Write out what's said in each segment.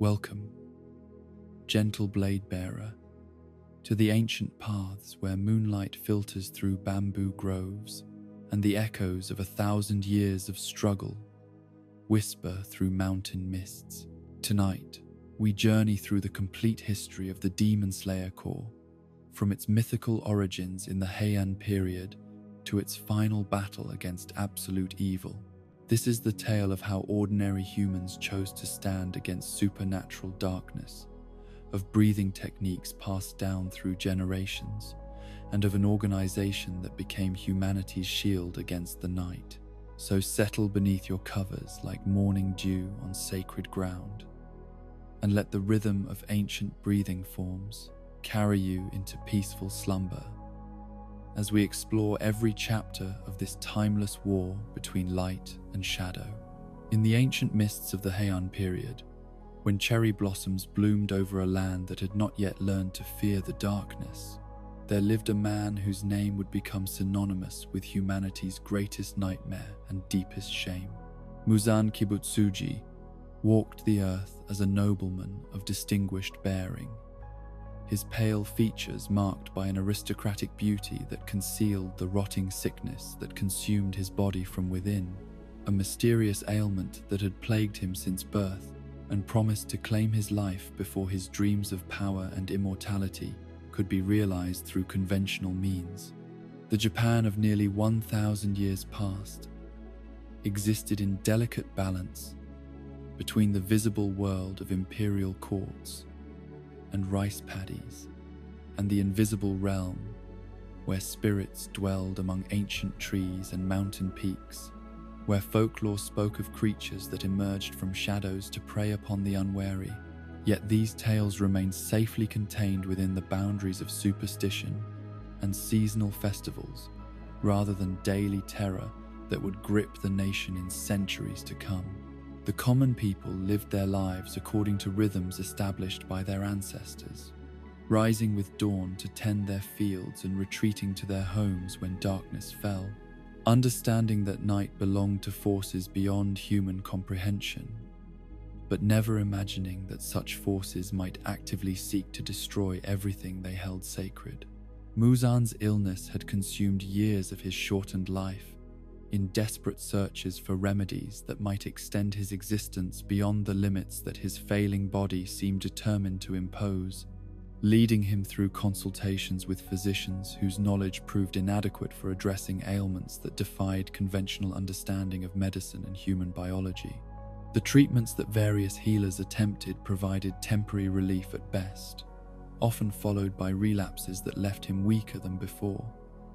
Welcome, gentle blade bearer, to the ancient paths where moonlight filters through bamboo groves and the echoes of 1,000 years of struggle whisper through mountain mists. Tonight, we journey through the complete history of the Demon Slayer Corps, from its mythical origins in the Heian period to its final battle against absolute evil. This is the tale of how ordinary humans chose to stand against supernatural darkness, of breathing techniques passed down through generations, and of an organization that became humanity's shield against the night. So settle beneath your covers like morning dew on sacred ground, and let the rhythm of ancient breathing forms carry you into peaceful slumber as we explore every chapter of this timeless war between light and shadow. In the ancient mists of the Heian period, when cherry blossoms bloomed over a land that had not yet learned to fear the darkness, there lived a man whose name would become synonymous with humanity's greatest nightmare and deepest shame. Muzan Kibutsuji walked the earth as a nobleman of distinguished bearing, his pale features marked by an aristocratic beauty that concealed the rotting sickness that consumed his body from within, a mysterious ailment that had plagued him since birth and promised to claim his life before his dreams of power and immortality could be realized through conventional means. The Japan of nearly 1,000 years past existed in delicate balance between the visible world of imperial courts and rice paddies, and the invisible realm where spirits dwelled among ancient trees and mountain peaks, where folklore spoke of creatures that emerged from shadows to prey upon the unwary. Yet these tales remained safely contained within the boundaries of superstition and seasonal festivals, rather than daily terror that would grip the nation in centuries to come. The common people lived their lives according to rhythms established by their ancestors, rising with dawn to tend their fields and retreating to their homes when darkness fell, understanding that night belonged to forces beyond human comprehension, but never imagining that such forces might actively seek to destroy everything they held sacred. Muzan's illness had consumed years of his shortened life, in desperate searches for remedies that might extend his existence beyond the limits that his failing body seemed determined to impose, leading him through consultations with physicians whose knowledge proved inadequate for addressing ailments that defied conventional understanding of medicine and human biology. The treatments that various healers attempted provided temporary relief at best, often followed by relapses that left him weaker than before,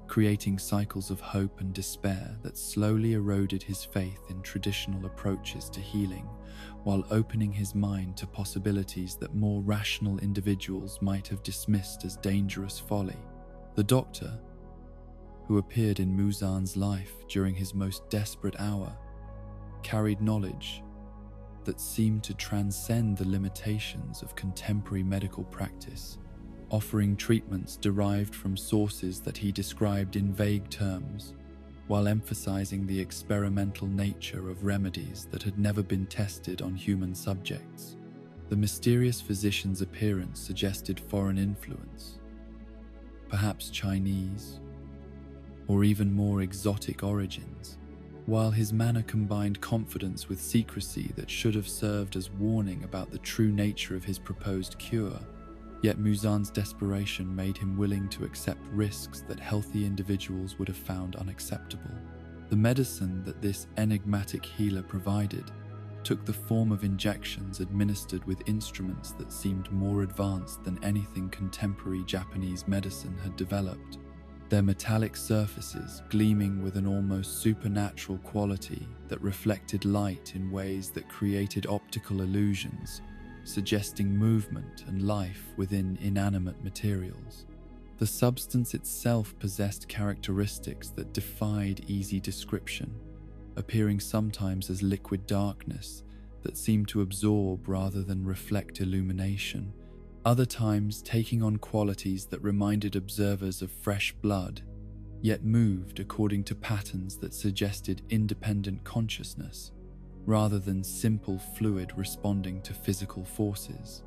creating cycles of hope and despair that slowly eroded his faith in traditional approaches to healing, while opening his mind to possibilities that more rational individuals might have dismissed as dangerous folly. The doctor, who appeared in Muzan's life during his most desperate hour, carried knowledge that seemed to transcend the limitations of contemporary medical practice, offering treatments derived from sources that he described in vague terms, while emphasizing the experimental nature of remedies that had never been tested on human subjects. The mysterious physician's appearance suggested foreign influence, perhaps Chinese, or even more exotic origins, while his manner combined confidence with secrecy that should have served as warning about the true nature of his proposed cure. Yet Muzan's desperation made him willing to accept risks that healthy individuals would have found unacceptable. The medicine that this enigmatic healer provided took the form of injections administered with instruments that seemed more advanced than anything contemporary Japanese medicine had developed, their metallic surfaces gleaming with an almost supernatural quality that reflected light in ways that created optical illusions, suggesting movement and life within inanimate materials. The substance itself possessed characteristics that defied easy description, appearing sometimes as liquid darkness that seemed to absorb rather than reflect illumination, other times taking on qualities that reminded observers of fresh blood, yet moved according to patterns that suggested independent consciousness, rather than simple fluid responding to physical forces.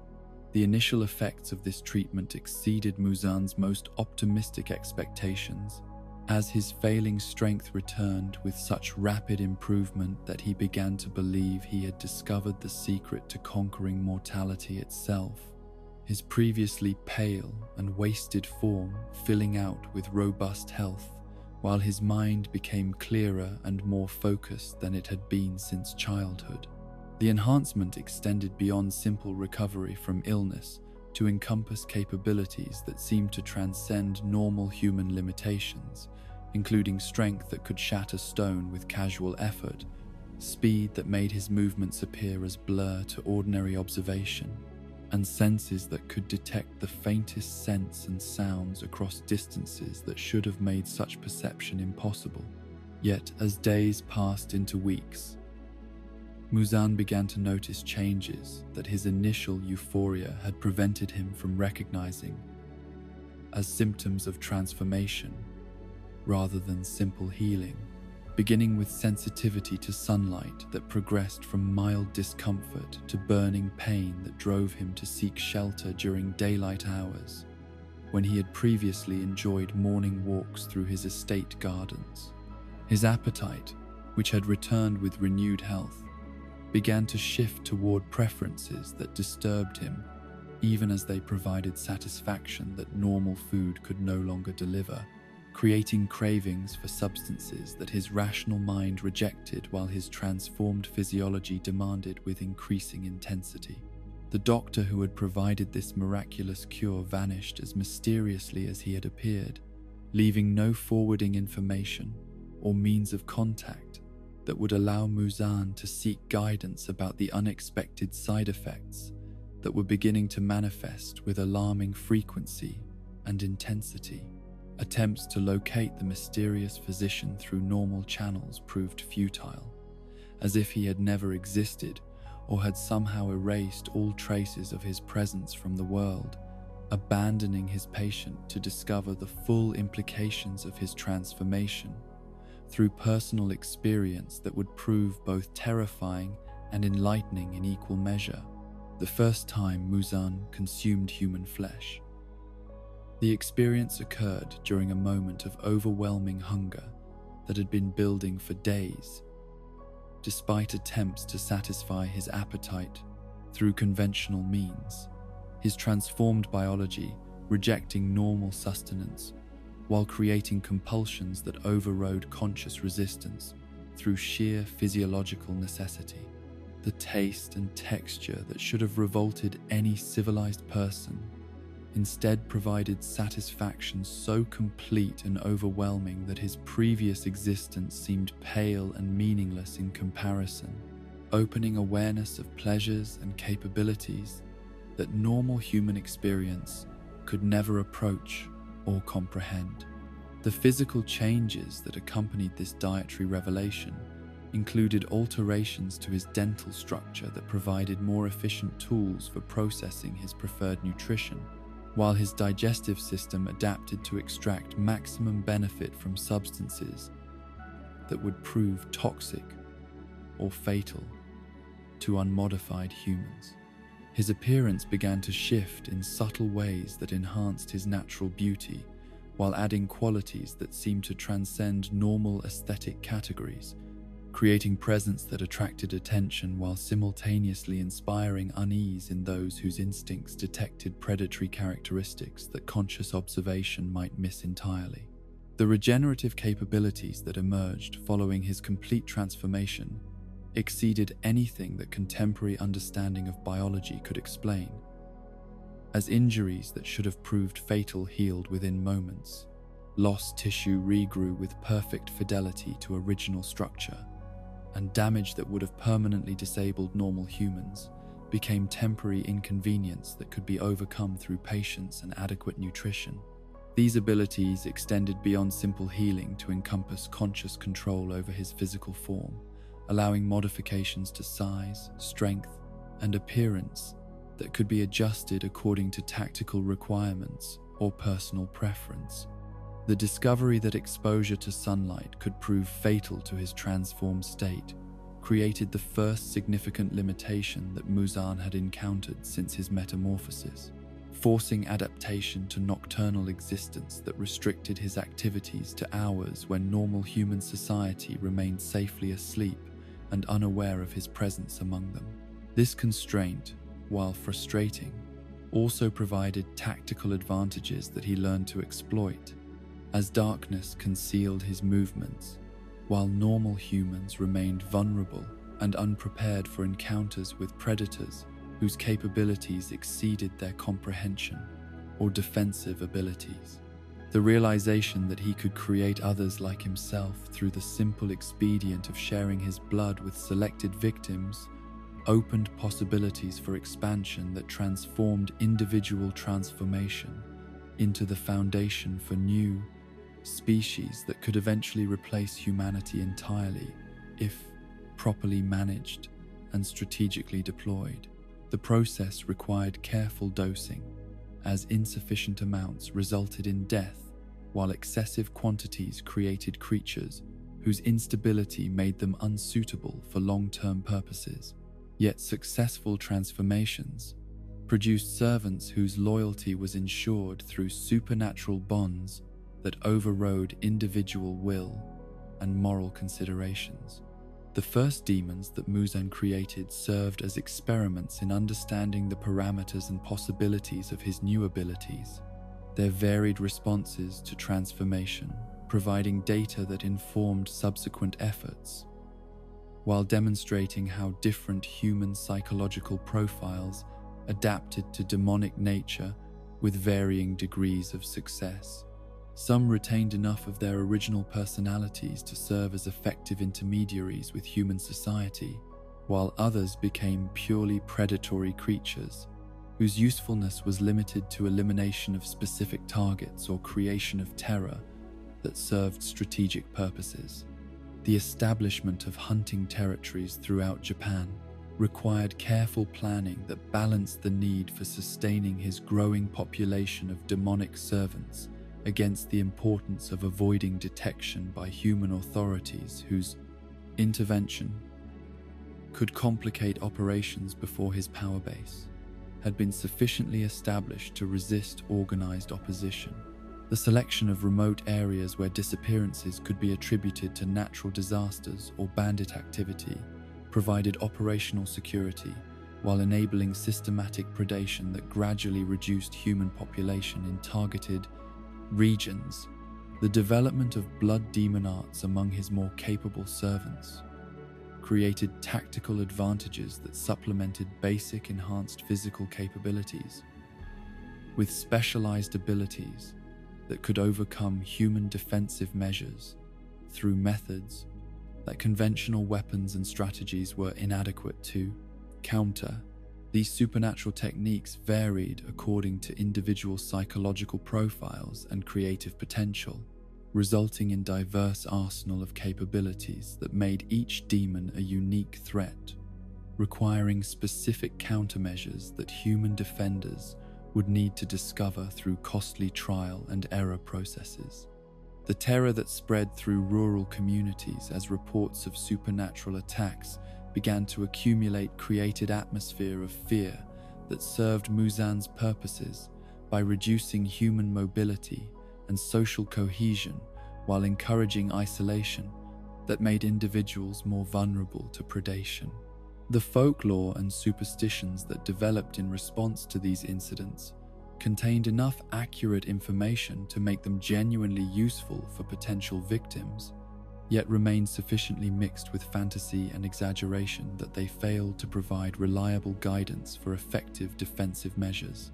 The initial effects of this treatment exceeded Muzan's most optimistic expectations, as his failing strength returned with such rapid improvement that he began to believe he had discovered the secret to conquering mortality itself, his previously pale and wasted form filling out with robust health, while his mind became clearer and more focused than it had been since childhood. The enhancement extended beyond simple recovery from illness to encompass capabilities that seemed to transcend normal human limitations, including strength that could shatter stone with casual effort, speed that made his movements appear as blur to ordinary observation, and senses that could detect the faintest scents and sounds across distances that should have made such perception impossible. Yet, as days passed into weeks, Muzan began to notice changes that his initial euphoria had prevented him from recognizing as symptoms of transformation rather than simple healing, beginning with sensitivity to sunlight that progressed from mild discomfort to burning pain that drove him to seek shelter during daylight hours, when he had previously enjoyed morning walks through his estate gardens. His appetite, which had returned with renewed health, began to shift toward preferences that disturbed him, even as they provided satisfaction that normal food could no longer deliver, creating cravings for substances that his rational mind rejected while his transformed physiology demanded with increasing intensity. The doctor who had provided this miraculous cure vanished as mysteriously as he had appeared, leaving no forwarding information or means of contact that would allow Muzan to seek guidance about the unexpected side effects that were beginning to manifest with alarming frequency and intensity. Attempts to locate the mysterious physician through normal channels proved futile, as if he had never existed or had somehow erased all traces of his presence from the world, abandoning his patient to discover the full implications of his transformation through personal experience that would prove both terrifying and enlightening in equal measure. The first time Muzan consumed human flesh, the experience occurred during a moment of overwhelming hunger that had been building for days. Despite attempts to satisfy his appetite through conventional means, his transformed biology rejecting normal sustenance while creating compulsions that overrode conscious resistance through sheer physiological necessity. The taste and texture that should have revolted any civilized person instead provided satisfaction so complete and overwhelming that his previous existence seemed pale and meaningless in comparison, opening awareness of pleasures and capabilities that normal human experience could never approach or comprehend. The physical changes that accompanied this dietary revelation included alterations to his dental structure that provided more efficient tools for processing his preferred nutrition, while his digestive system adapted to extract maximum benefit from substances that would prove toxic or fatal to unmodified humans. His appearance began to shift in subtle ways that enhanced his natural beauty, while adding qualities that seemed to transcend normal aesthetic categories, creating presence that attracted attention while simultaneously inspiring unease in those whose instincts detected predatory characteristics that conscious observation might miss entirely. The regenerative capabilities that emerged following his complete transformation exceeded anything that contemporary understanding of biology could explain, as injuries that should have proved fatal healed within moments, lost tissue regrew with perfect fidelity to original structure, and damage that would have permanently disabled normal humans became temporary inconvenience that could be overcome through patience and adequate nutrition. These abilities extended beyond simple healing to encompass conscious control over his physical form, allowing modifications to size, strength, and appearance that could be adjusted according to tactical requirements or personal preference. The discovery that exposure to sunlight could prove fatal to his transformed state created the first significant limitation that Muzan had encountered since his metamorphosis, forcing adaptation to nocturnal existence that restricted his activities to hours when normal human society remained safely asleep and unaware of his presence among them. This constraint, while frustrating, also provided tactical advantages that he learned to exploit, as darkness concealed his movements, while normal humans remained vulnerable and unprepared for encounters with predators whose capabilities exceeded their comprehension or defensive abilities. The realization that he could create others like himself through the simple expedient of sharing his blood with selected victims opened possibilities for expansion that transformed individual transformation into the foundation for new species that could eventually replace humanity entirely if properly managed and strategically deployed. The process required careful dosing, as insufficient amounts resulted in death, while excessive quantities created creatures whose instability made them unsuitable for long-term purposes. Yet successful transformations produced servants whose loyalty was ensured through supernatural bonds that overrode individual will and moral considerations. The first demons that Muzan created served as experiments in understanding the parameters and possibilities of his new abilities, their varied responses to transformation, providing data that informed subsequent efforts, while demonstrating how different human psychological profiles adapted to demonic nature with varying degrees of success. Some retained enough of their original personalities to serve as effective intermediaries with human society, while others became purely predatory creatures, whose usefulness was limited to elimination of specific targets or creation of terror that served strategic purposes. The establishment of hunting territories throughout Japan required careful planning that balanced the need for sustaining his growing population of demonic servants against the importance of avoiding detection by human authorities whose intervention could complicate operations before his power base had been sufficiently established to resist organized opposition. The selection of remote areas where disappearances could be attributed to natural disasters or bandit activity provided operational security while enabling systematic predation that gradually reduced human population in targeted regions. The development of blood demon arts among his more capable servants created tactical advantages that supplemented basic enhanced physical capabilities with specialized abilities that could overcome human defensive measures through methods that conventional weapons and strategies were inadequate to counter. These supernatural techniques varied according to individual psychological profiles and creative potential, resulting in diverse arsenal of capabilities that made each demon a unique threat, requiring specific countermeasures that human defenders would need to discover through costly trial and error processes. The terror that spread through rural communities as reports of supernatural attacks began to accumulate created atmosphere of fear that served Muzan's purposes by reducing human mobility and social cohesion while encouraging isolation that made individuals more vulnerable to predation. The folklore and superstitions that developed in response to these incidents contained enough accurate information to make them genuinely useful for potential victims, yet remained sufficiently mixed with fantasy and exaggeration that they failed to provide reliable guidance for effective defensive measures.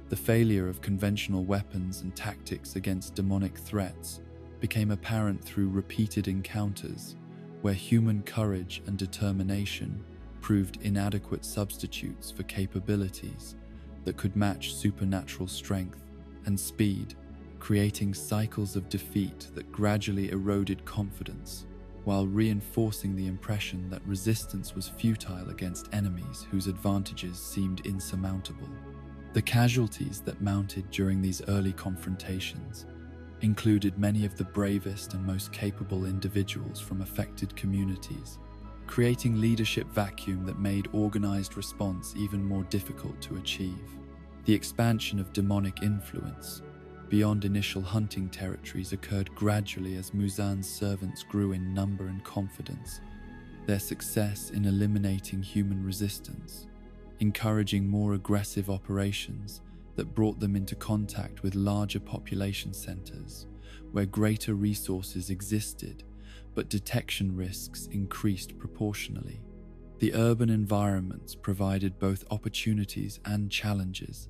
The failure of conventional weapons and tactics against demonic threats became apparent through repeated encounters where human courage and determination proved inadequate substitutes for capabilities that could match supernatural strength and speed, creating cycles of defeat that gradually eroded confidence, while reinforcing the impression that resistance was futile against enemies whose advantages seemed insurmountable. The casualties that mounted during these early confrontations included many of the bravest and most capable individuals from affected communities, creating leadership vacuum that made organized response even more difficult to achieve. The expansion of demonic influence beyond initial hunting territories occurred gradually as Muzan's servants grew in number and confidence, their success in eliminating human resistance, encouraging more aggressive operations that brought them into contact with larger population centers where greater resources existed, but detection risks increased proportionally. The urban environments provided both opportunities and challenges,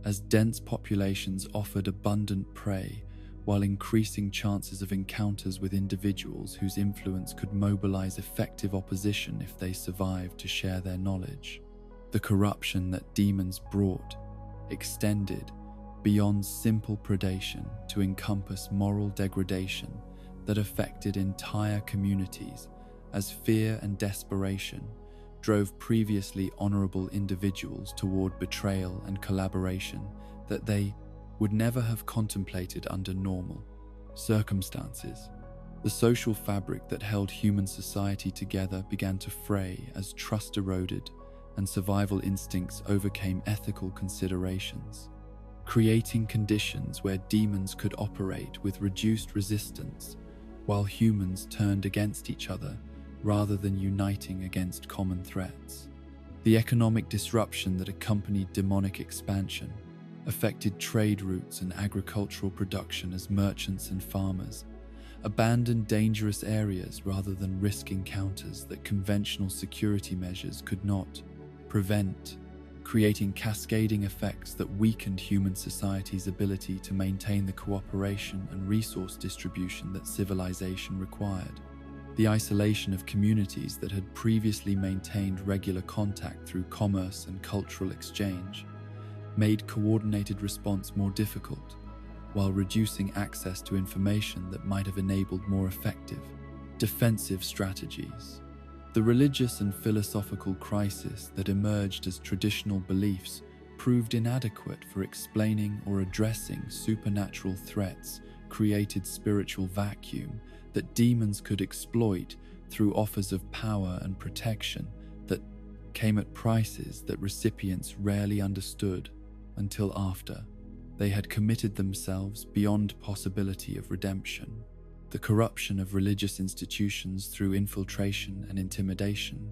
as dense populations offered abundant prey while increasing chances of encounters with individuals whose influence could mobilize effective opposition if they survived to share their knowledge. The corruption that demons brought extended beyond simple predation to encompass moral degradation that affected entire communities, as fear and desperation drove previously honorable individuals toward betrayal and collaboration that they would never have contemplated under normal circumstances. The social fabric that held human society together began to fray as trust eroded and survival instincts overcame ethical considerations, creating conditions where demons could operate with reduced resistance while humans turned against each other rather than uniting against common threats. The economic disruption that accompanied demonic expansion affected trade routes and agricultural production as merchants and farmers abandoned dangerous areas rather than risk encounters that conventional security measures could not prevent, creating cascading effects that weakened human society's ability to maintain the cooperation and resource distribution that civilization required. The isolation of communities that had previously maintained regular contact through commerce and cultural exchange made coordinated response more difficult, while reducing access to information that might have enabled more effective defensive strategies. The religious and philosophical crisis that emerged as traditional beliefs proved inadequate for explaining or addressing supernatural threats created spiritual vacuum that demons could exploit through offers of power and protection that came at prices that recipients rarely understood until after they had committed themselves beyond possibility of redemption. The corruption of religious institutions through infiltration and intimidation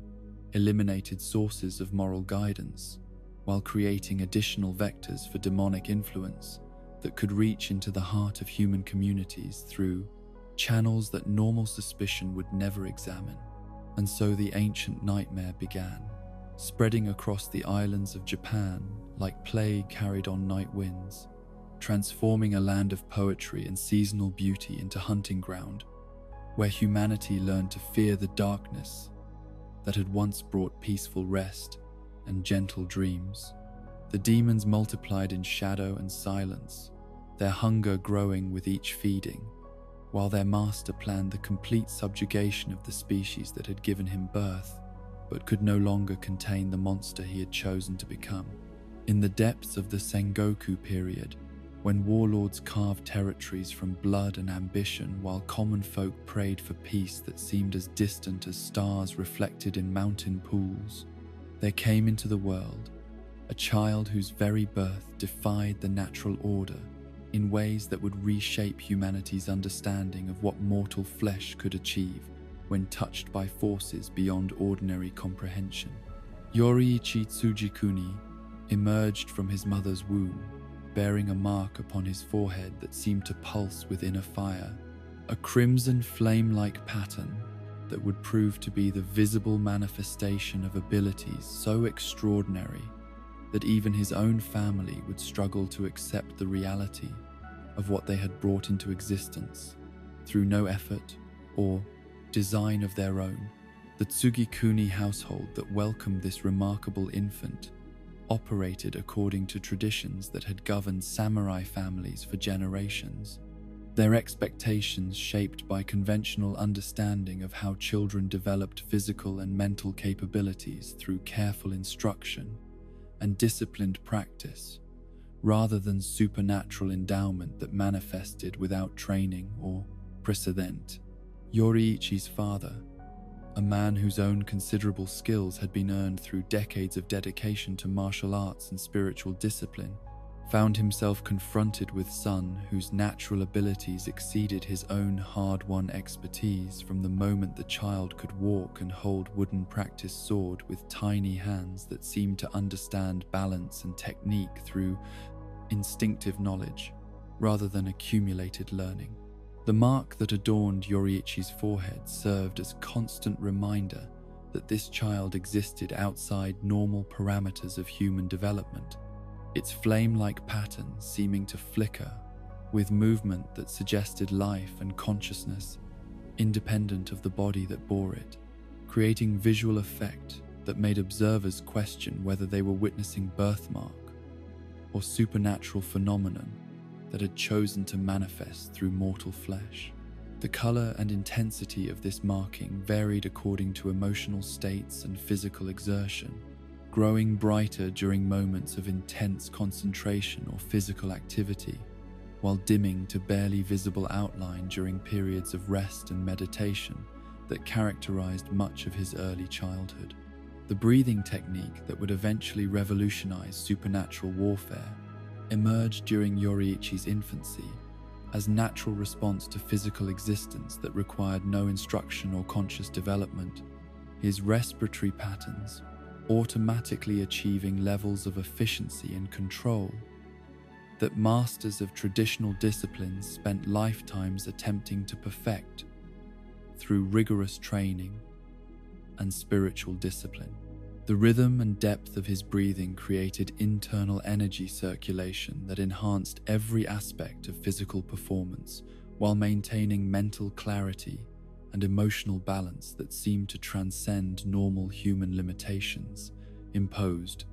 eliminated sources of moral guidance, while creating additional vectors for demonic influence that could reach into the heart of human communities through channels that normal suspicion would never examine. And so the ancient nightmare began, spreading across the islands of Japan like plague carried on night winds, transforming a land of poetry and seasonal beauty into hunting ground, where humanity learned to fear the darkness that had once brought peaceful rest and gentle dreams. The demons multiplied in shadow and silence, their hunger growing with each feeding, while their master planned the complete subjugation of the species that had given him birth, but could no longer contain the monster he had chosen to become. In the depths of the Sengoku period, when warlords carved territories from blood and ambition while common folk prayed for peace that seemed as distant as stars reflected in mountain pools, there came into the world a child whose very birth defied the natural order in ways that would reshape humanity's understanding of what mortal flesh could achieve when touched by forces beyond ordinary comprehension. Yoriichi Tsujikuni emerged from his mother's womb, bearing a mark upon his forehead that seemed to pulse within a fire, a crimson flame-like pattern that would prove to be the visible manifestation of abilities so extraordinary that even his own family would struggle to accept the reality of what they had brought into existence through no effort or design of their own. The Tsugikuni household that welcomed this remarkable infant operated according to traditions that had governed samurai families for generations, their expectations shaped by conventional understanding of how children developed physical and mental capabilities through careful instruction and disciplined practice, rather than supernatural endowment that manifested without training or precedent. Yoriichi's father, a man whose own considerable skills had been earned through decades of dedication to martial arts and spiritual discipline, found himself confronted with Sun, whose natural abilities exceeded his own hard-won expertise from the moment the child could walk and hold wooden practice sword with tiny hands that seemed to understand balance and technique through instinctive knowledge rather than accumulated learning. The mark that adorned Yoriichi's forehead served as constant reminder that this child existed outside normal parameters of human development, its flame-like pattern seeming to flicker with movement that suggested life and consciousness, independent of the body that bore it, creating visual effect that made observers question whether they were witnessing birthmark or supernatural phenomenon that had chosen to manifest through mortal flesh. The color and intensity of this marking varied according to emotional states and physical exertion, growing brighter during moments of intense concentration or physical activity, while dimming to barely visible outline during periods of rest and meditation that characterized much of his early childhood. The breathing technique that would eventually revolutionize supernatural warfare emerged during Yoriichi's infancy as natural response to physical existence that required no instruction or conscious development, his respiratory patterns automatically achieving levels of efficiency and control that masters of traditional disciplines spent lifetimes attempting to perfect through rigorous training and spiritual discipline. The rhythm and depth of his breathing created internal energy circulation that enhanced every aspect of physical performance while maintaining mental clarity and emotional balance that seemed to transcend normal human limitations imposed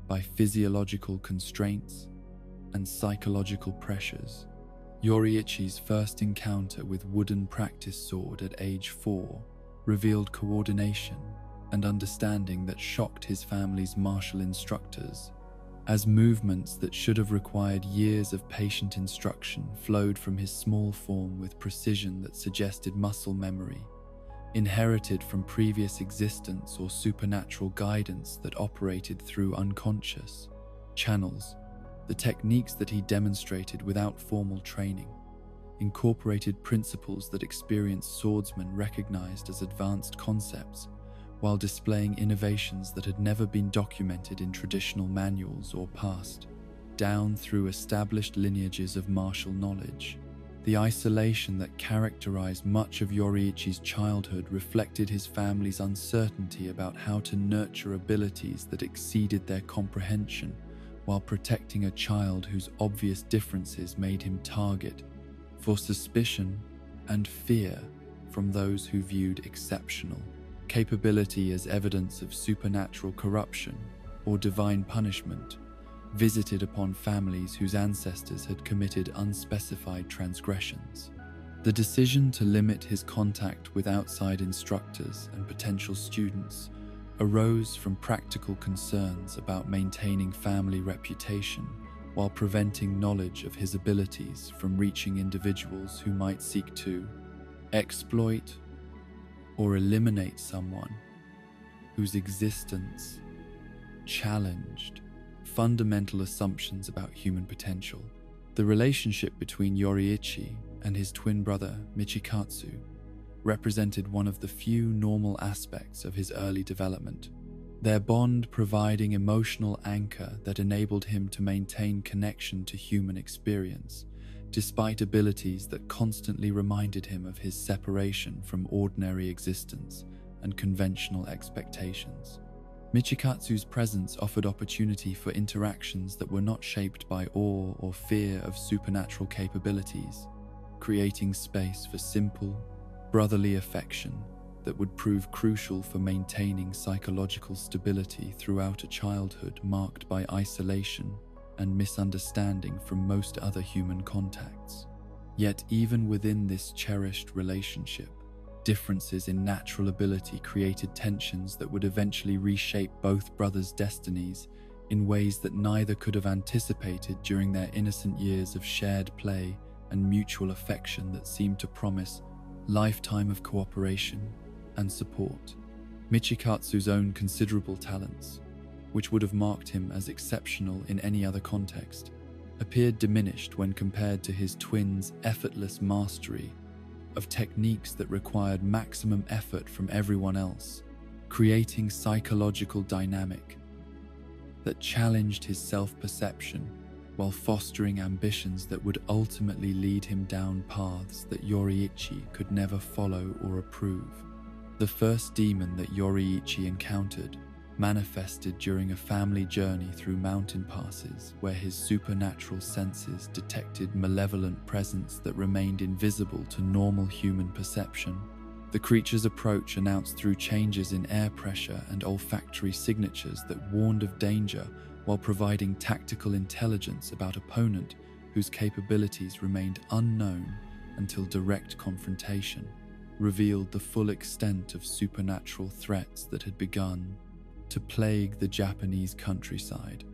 by physiological constraints and psychological pressures. Yoriichi's first encounter with wooden practice sword at age 4 revealed coordination and understanding that shocked his family's martial instructors, as movements that should have required years of patient instruction flowed from his small form with precision that suggested muscle memory, inherited from previous existence or supernatural guidance that operated through unconscious channels. The techniques that he demonstrated without formal training incorporated principles that experienced swordsmen recognized as advanced concepts, while displaying innovations that had never been documented in traditional manuals or passed down through established lineages of martial knowledge. The isolation that characterized much of Yoriichi's childhood reflected his family's uncertainty about how to nurture abilities that exceeded their comprehension, while protecting a child whose obvious differences made him target for suspicion and fear from those who viewed exceptional capability as evidence of supernatural corruption or divine punishment visited upon families whose ancestors had committed unspecified transgressions. The decision to limit his contact with outside instructors and potential students arose from practical concerns about maintaining family reputation while preventing knowledge of his abilities from reaching individuals who might seek to exploit or eliminate someone whose existence challenged fundamental assumptions about human potential. The relationship between Yoriichi and his twin brother Michikatsu represented one of the few normal aspects of his early development, their bond providing emotional anchor that enabled him to maintain connection to human experience, despite abilities that constantly reminded him of his separation from ordinary existence and conventional expectations. Michikatsu's presence offered opportunity for interactions that were not shaped by awe or fear of supernatural capabilities, creating space for simple, brotherly affection that would prove crucial for maintaining psychological stability throughout a childhood marked by isolation and misunderstanding from most other human contacts. Yet even within this cherished relationship, differences in natural ability created tensions that would eventually reshape both brothers' destinies in ways that neither could have anticipated during their innocent years of shared play and mutual affection that seemed to promise lifetime of cooperation and support. Michikatsu's own considerable talents, which would have marked him as exceptional in any other context, appeared diminished when compared to his twin's effortless mastery of techniques that required maximum effort from everyone else, creating psychological dynamic that challenged his self-perception while fostering ambitions that would ultimately lead him down paths that Yoriichi could never follow or approve. The first demon that Yoriichi encountered manifested during a family journey through mountain passes where his supernatural senses detected malevolent presence that remained invisible to normal human perception. The creature's approach announced through changes in air pressure and olfactory signatures that warned of danger while providing tactical intelligence about opponent whose capabilities remained unknown until direct confrontation revealed the full extent of supernatural threats that had begun to plague the Japanese countryside.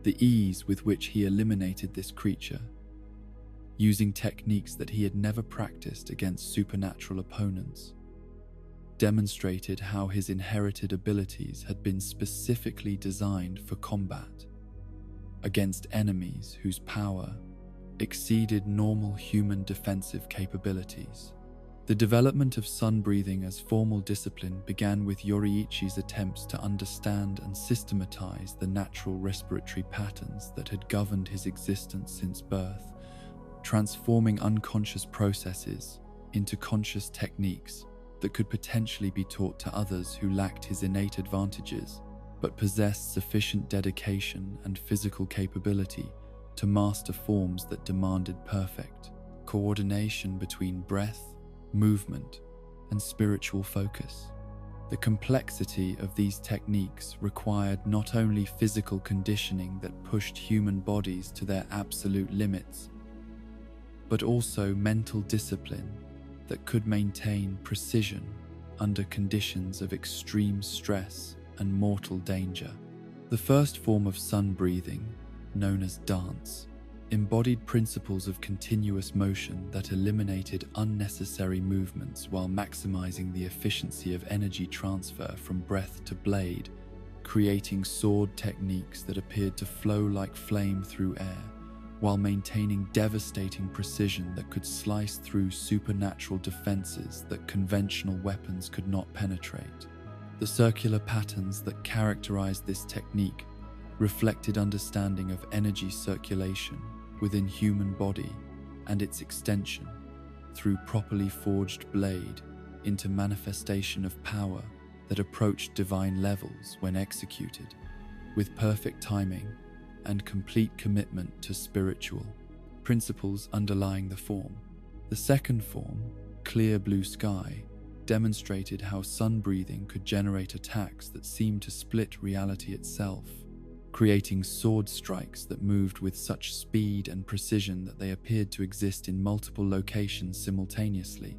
The ease with which he eliminated this creature, using techniques that he had never practiced against supernatural opponents, demonstrated how his inherited abilities had been specifically designed for combat against enemies whose power exceeded normal human defensive capabilities. The development of sun breathing as formal discipline began with Yoriichi's attempts to understand and systematize the natural respiratory patterns that had governed his existence since birth, transforming unconscious processes into conscious techniques that could potentially be taught to others who lacked his innate advantages, but possessed sufficient dedication and physical capability to master forms that demanded perfect coordination between breath, movement, and spiritual focus. The complexity of these techniques required not only physical conditioning that pushed human bodies to their absolute limits, but also mental discipline that could maintain precision under conditions of extreme stress and mortal danger. The first form of sun breathing, known as dance, embodied principles of continuous motion that eliminated unnecessary movements while maximizing the efficiency of energy transfer from breath to blade, creating sword techniques that appeared to flow like flame through air, while maintaining devastating precision that could slice through supernatural defenses that conventional weapons could not penetrate. The circular patterns that characterized this technique reflected understanding of energy circulation within human body and its extension through properly forged blade into manifestation of power that approached divine levels when executed, with perfect timing and complete commitment to spiritual principles underlying the form. The second form, clear blue sky, demonstrated how sun breathing could generate attacks that seemed to split reality itself, creating sword strikes that moved with such speed and precision that they appeared to exist in multiple locations simultaneously,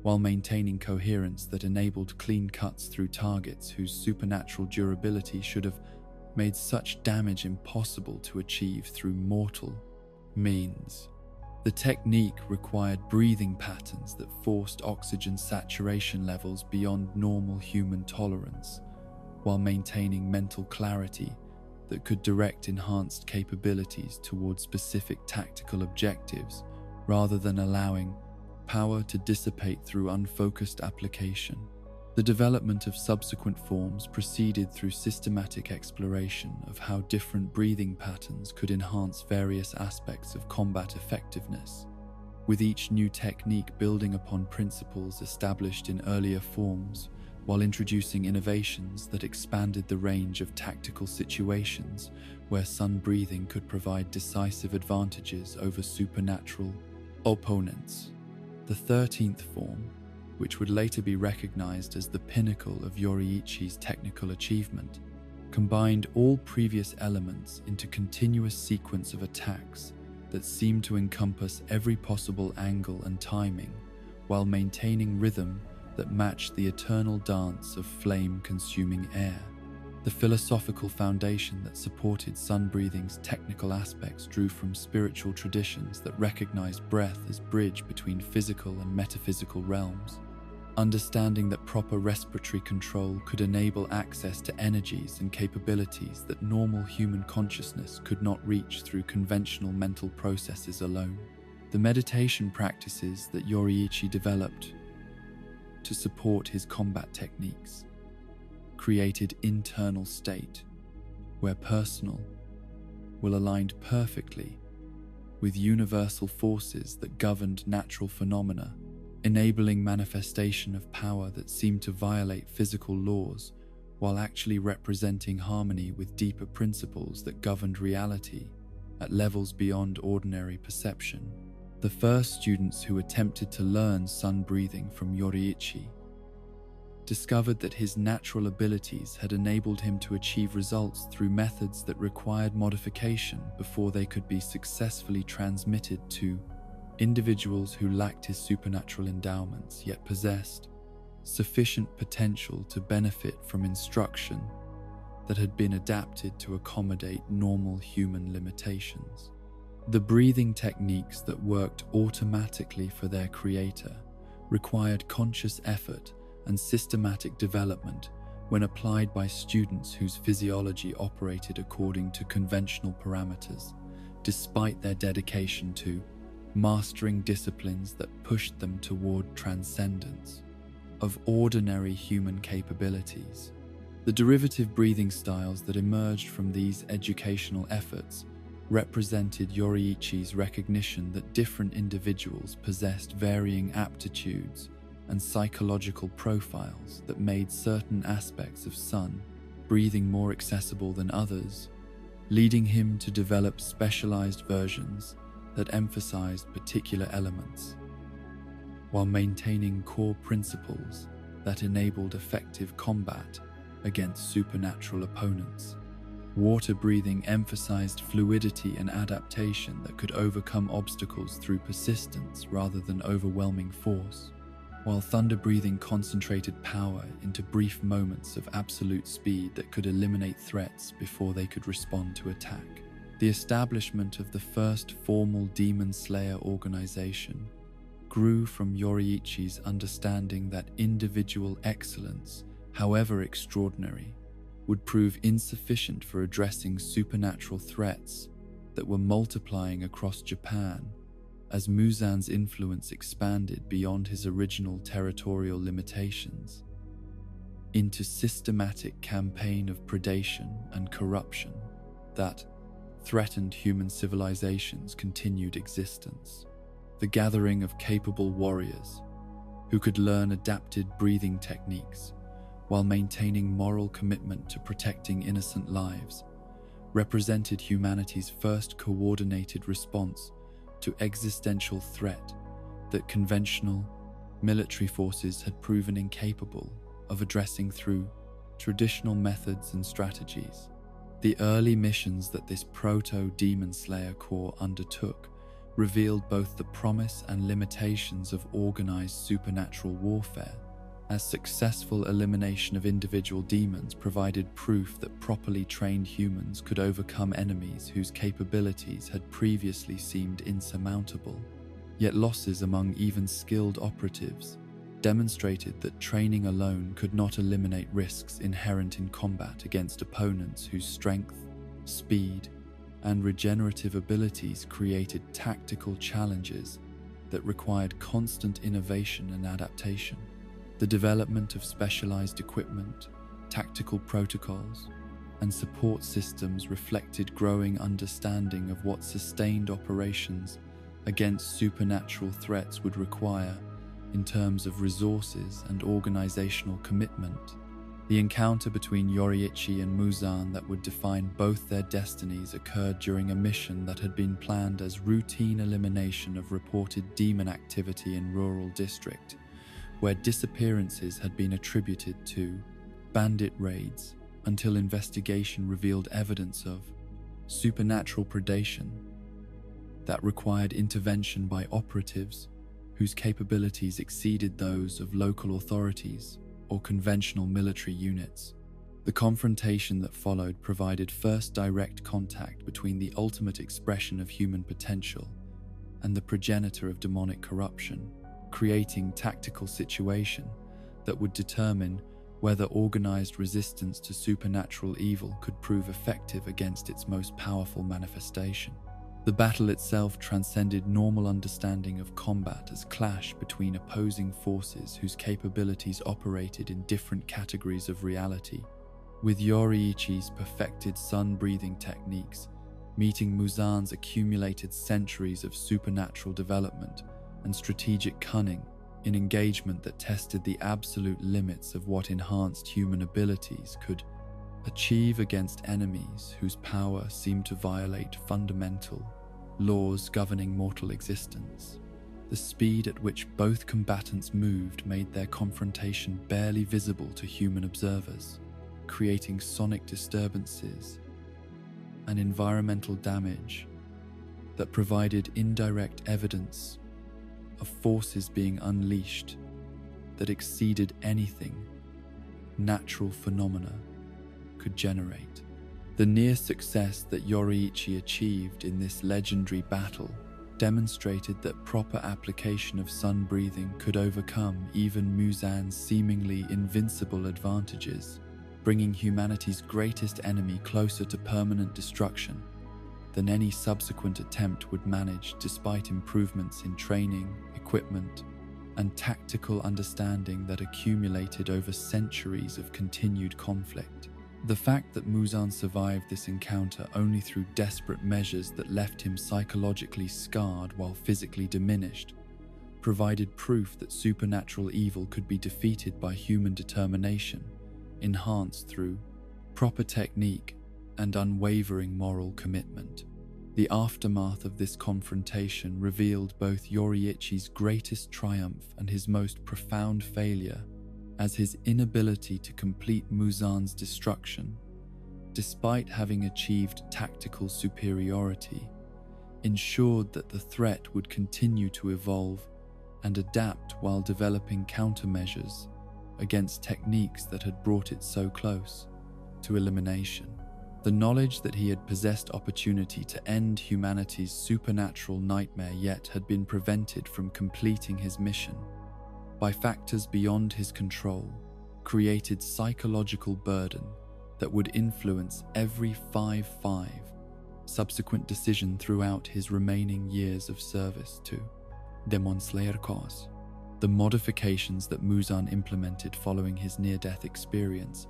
while maintaining coherence that enabled clean cuts through targets whose supernatural durability should have made such damage impossible to achieve through mortal means. The technique required breathing patterns that forced oxygen saturation levels beyond normal human tolerance, while maintaining mental clarity that could direct enhanced capabilities towards specific tactical objectives rather than allowing power to dissipate through unfocused application. The development of subsequent forms proceeded through systematic exploration of how different breathing patterns could enhance various aspects of combat effectiveness, with each new technique building upon principles established in earlier forms, while introducing innovations that expanded the range of tactical situations where sun breathing could provide decisive advantages over supernatural opponents. The 13th form, which would later be recognized as the pinnacle of Yoriichi's technical achievement, combined all previous elements into a continuous sequence of attacks that seemed to encompass every possible angle and timing, while maintaining rhythm that matched the eternal dance of flame-consuming air. The philosophical foundation that supported sun breathing's technical aspects drew from spiritual traditions that recognized breath as bridge between physical and metaphysical realms, understanding that proper respiratory control could enable access to energies and capabilities that normal human consciousness could not reach through conventional mental processes alone. The meditation practices that Yoriichi developed to support his combat techniques created internal state where personal will aligned perfectly with universal forces that governed natural phenomena, enabling manifestation of power that seemed to violate physical laws while actually representing harmony with deeper principles that governed reality at levels beyond ordinary perception. The first students who attempted to learn sun breathing from Yoriichi discovered that his natural abilities had enabled him to achieve results through methods that required modification before they could be successfully transmitted to individuals who lacked his supernatural endowments yet possessed sufficient potential to benefit from instruction that had been adapted to accommodate normal human limitations. The breathing techniques that worked automatically for their creator required conscious effort and systematic development when applied by students whose physiology operated according to conventional parameters, despite their dedication to mastering disciplines that pushed them toward transcendence of ordinary human capabilities. The derivative breathing styles that emerged from these educational efforts represented Yoriichi's recognition that different individuals possessed varying aptitudes and psychological profiles that made certain aspects of sun breathing more accessible than others, leading him to develop specialized versions that emphasized particular elements, while maintaining core principles that enabled effective combat against supernatural opponents. Water breathing emphasized fluidity and adaptation that could overcome obstacles through persistence rather than overwhelming force, while thunder breathing concentrated power into brief moments of absolute speed that could eliminate threats before they could respond to attack. The establishment of the first formal Demon Slayer organization grew from Yoriichi's understanding that individual excellence, however extraordinary, would prove insufficient for addressing supernatural threats that were multiplying across Japan as Muzan's influence expanded beyond his original territorial limitations into systematic campaign of predation and corruption that threatened human civilization's continued existence. The gathering of capable warriors who could learn adapted breathing techniques while maintaining moral commitment to protecting innocent lives represented humanity's first coordinated response to existential threat that conventional military forces had proven incapable of addressing through traditional methods and strategies. The early missions that this proto-Demon Slayer Corps undertook revealed both the promise and limitations of organized supernatural warfare, as successful elimination of individual demons provided proof that properly trained humans could overcome enemies whose capabilities had previously seemed insurmountable. Yet losses among even skilled operatives demonstrated that training alone could not eliminate risks inherent in combat against opponents whose strength, speed, and regenerative abilities created tactical challenges that required constant innovation and adaptation. The development of specialized equipment, tactical protocols, and support systems reflected growing understanding of what sustained operations against supernatural threats would require in terms of resources and organizational commitment. The encounter between Yoriichi and Muzan that would define both their destinies occurred during a mission that had been planned as routine elimination of reported demon activity in rural district, where disappearances had been attributed to bandit raids until investigation revealed evidence of supernatural predation that required intervention by operatives whose capabilities exceeded those of local authorities or conventional military units. The confrontation that followed provided first direct contact between the ultimate expression of human potential and the progenitor of demonic corruption, creating tactical situation that would determine whether organized resistance to supernatural evil could prove effective against its most powerful manifestation. The battle itself transcended normal understanding of combat as clash between opposing forces whose capabilities operated in different categories of reality, with Yoruichi's perfected sun-breathing techniques meeting Muzan's accumulated centuries of supernatural development and strategic cunning in engagement that tested the absolute limits of what enhanced human abilities could achieve against enemies whose power seemed to violate fundamental laws governing mortal existence. The speed at which both combatants moved made their confrontation barely visible to human observers, creating sonic disturbances and environmental damage that provided indirect evidence of forces being unleashed that exceeded anything natural phenomena could generate. The near success that Yoruichi achieved in this legendary battle demonstrated that proper application of sun breathing could overcome even Muzan's seemingly invincible advantages, bringing humanity's greatest enemy closer to permanent destruction than any subsequent attempt would manage, despite improvements in training, equipment, and tactical understanding that accumulated over centuries of continued conflict. The fact that Muzan survived this encounter only through desperate measures that left him psychologically scarred while physically diminished provided proof that supernatural evil could be defeated by human determination, enhanced through proper technique and unwavering moral commitment. The aftermath of this confrontation revealed both Yoruichi's greatest triumph and his most profound failure, as his inability to complete Muzan's destruction, despite having achieved tactical superiority, ensured that the threat would continue to evolve and adapt while developing countermeasures against techniques that had brought it so close to elimination. The knowledge that he had possessed opportunity to end humanity's supernatural nightmare yet had been prevented from completing his mission by factors beyond his control created psychological burden that would influence every 5-5 subsequent decision throughout his remaining years of service to Demon Slayer cause. The modifications that Muzan implemented following his near-death experience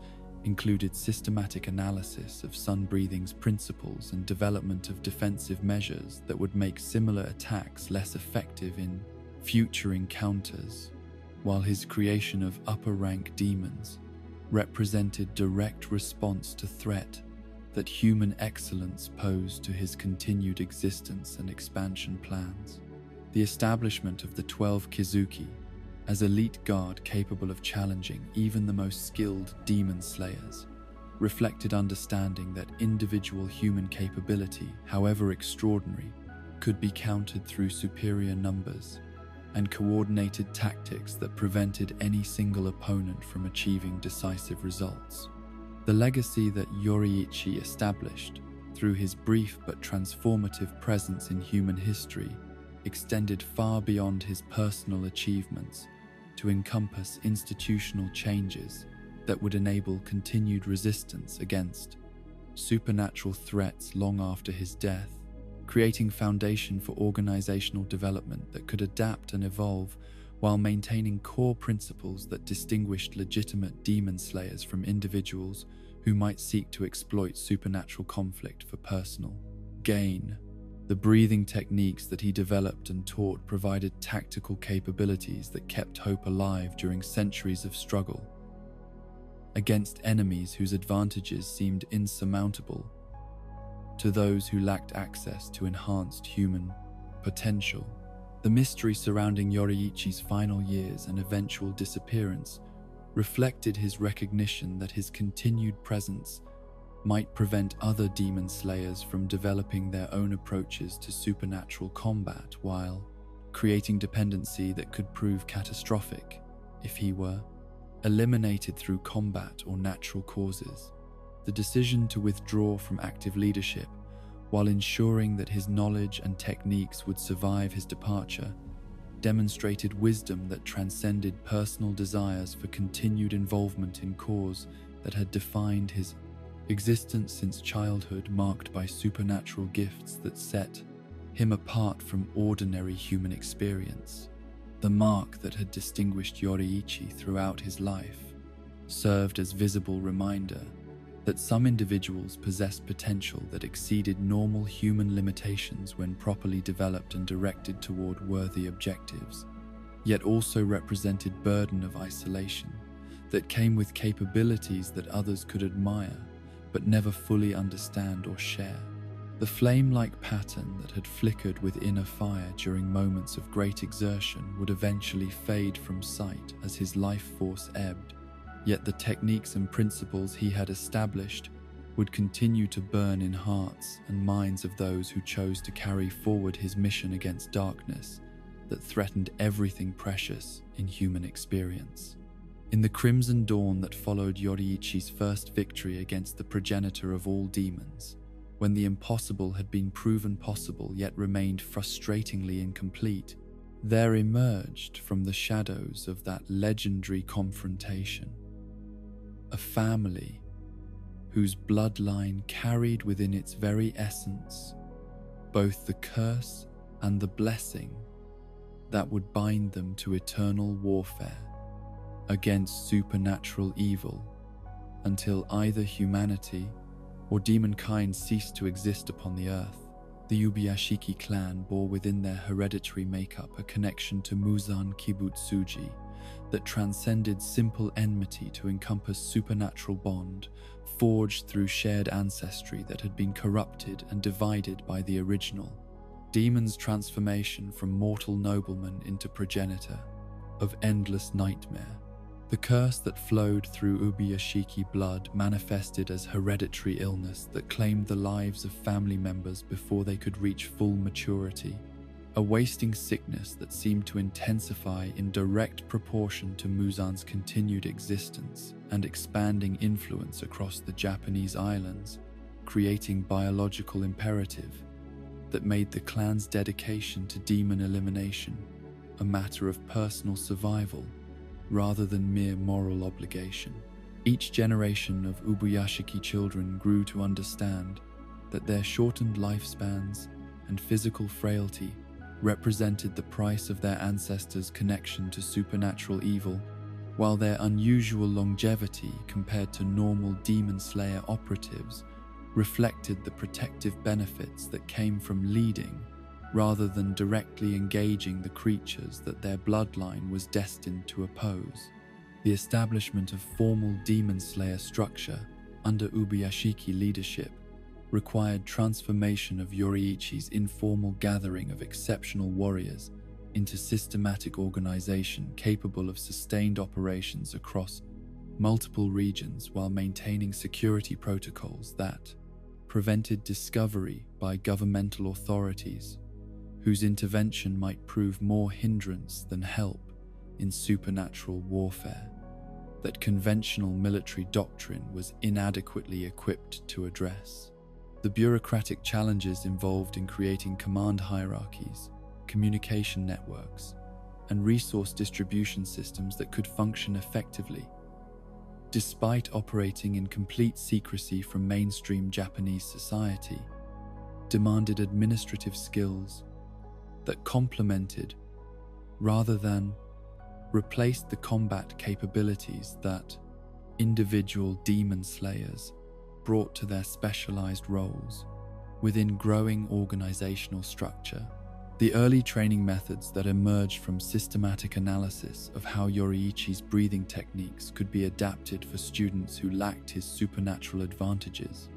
included systematic analysis of sun-breathing's principles and development of defensive measures that would make similar attacks less effective in future encounters, while his creation of upper-rank demons represented direct response to threat that human excellence posed to his continued existence and expansion plans. The establishment of the 12 Kizuki as elite guard capable of challenging even the most skilled demon slayers reflected understanding that individual human capability, however extraordinary, could be countered through superior numbers and coordinated tactics that prevented any single opponent from achieving decisive results. The legacy that Yoruichi established through his brief but transformative presence in human history extended far beyond his personal achievements to encompass institutional changes that would enable continued resistance against supernatural threats long after his death, creating foundation for organizational development that could adapt and evolve while maintaining core principles that distinguished legitimate demon slayers from individuals who might seek to exploit supernatural conflict for personal gain. The breathing techniques that he developed and taught provided tactical capabilities that kept hope alive during centuries of struggle against enemies whose advantages seemed insurmountable to those who lacked access to enhanced human potential. The mystery surrounding Yoruichi's final years and eventual disappearance reflected his recognition that his continued presence might prevent other demon slayers from developing their own approaches to supernatural combat, while creating dependency that could prove catastrophic if he were eliminated through combat or natural causes. The decision to withdraw from active leadership, while ensuring that his knowledge and techniques would survive his departure, demonstrated wisdom that transcended personal desires for continued involvement in cause that had defined his existence since childhood, marked by supernatural gifts that set him apart from ordinary human experience. The mark that had distinguished Yoriichi throughout his life served as visible reminder that some individuals possess potential that exceeded normal human limitations when properly developed and directed toward worthy objectives, yet also represented burden of isolation that came with capabilities that others could admire but never fully understand or share. The flame-like pattern that had flickered with inner fire during moments of great exertion would eventually fade from sight as his life force ebbed, yet the techniques and principles he had established would continue to burn in hearts and minds of those who chose to carry forward his mission against darkness that threatened everything precious in human experience. In the crimson dawn that followed Yoriichi's first victory against the progenitor of all demons, when the impossible had been proven possible yet remained frustratingly incomplete, there emerged from the shadows of that legendary confrontation a family whose bloodline carried within its very essence both the curse and the blessing that would bind them to eternal warfare against supernatural evil until either humanity or demonkind ceased to exist upon the earth. The Ubuyashiki clan bore within their hereditary makeup a connection to Muzan Kibutsuji that transcended simple enmity to encompass supernatural bond forged through shared ancestry that had been corrupted and divided by the original demon's transformation from mortal nobleman into progenitor of endless nightmare. The curse that flowed through Ubuyashiki blood manifested as hereditary illness that claimed the lives of family members before they could reach full maturity, a wasting sickness that seemed to intensify in direct proportion to Muzan's continued existence and expanding influence across the Japanese islands, creating biological imperative that made the clan's dedication to demon elimination a matter of personal survival rather than mere moral obligation. Each generation of Ubuyashiki children grew to understand that their shortened lifespans and physical frailty represented the price of their ancestors' connection to supernatural evil, while their unusual longevity compared to normal demon slayer operatives reflected the protective benefits that came from leading rather than directly engaging the creatures that their bloodline was destined to oppose. The establishment of formal demon slayer structure under Ubuyashiki leadership required transformation of Yoriichi's informal gathering of exceptional warriors into systematic organization capable of sustained operations across multiple regions while maintaining security protocols that prevented discovery by governmental authorities whose intervention might prove more hindrance than help in supernatural warfare that conventional military doctrine was inadequately equipped to address. The bureaucratic challenges involved in creating command hierarchies, communication networks, and resource distribution systems that could function effectively, despite operating in complete secrecy from mainstream Japanese society, demanded administrative skills that complemented rather than replaced the combat capabilities that individual demon slayers brought to their specialized roles within growing organizational structure. The early training methods that emerged from systematic analysis of how Yoriichi's breathing techniques could be adapted for students who lacked his supernatural advantages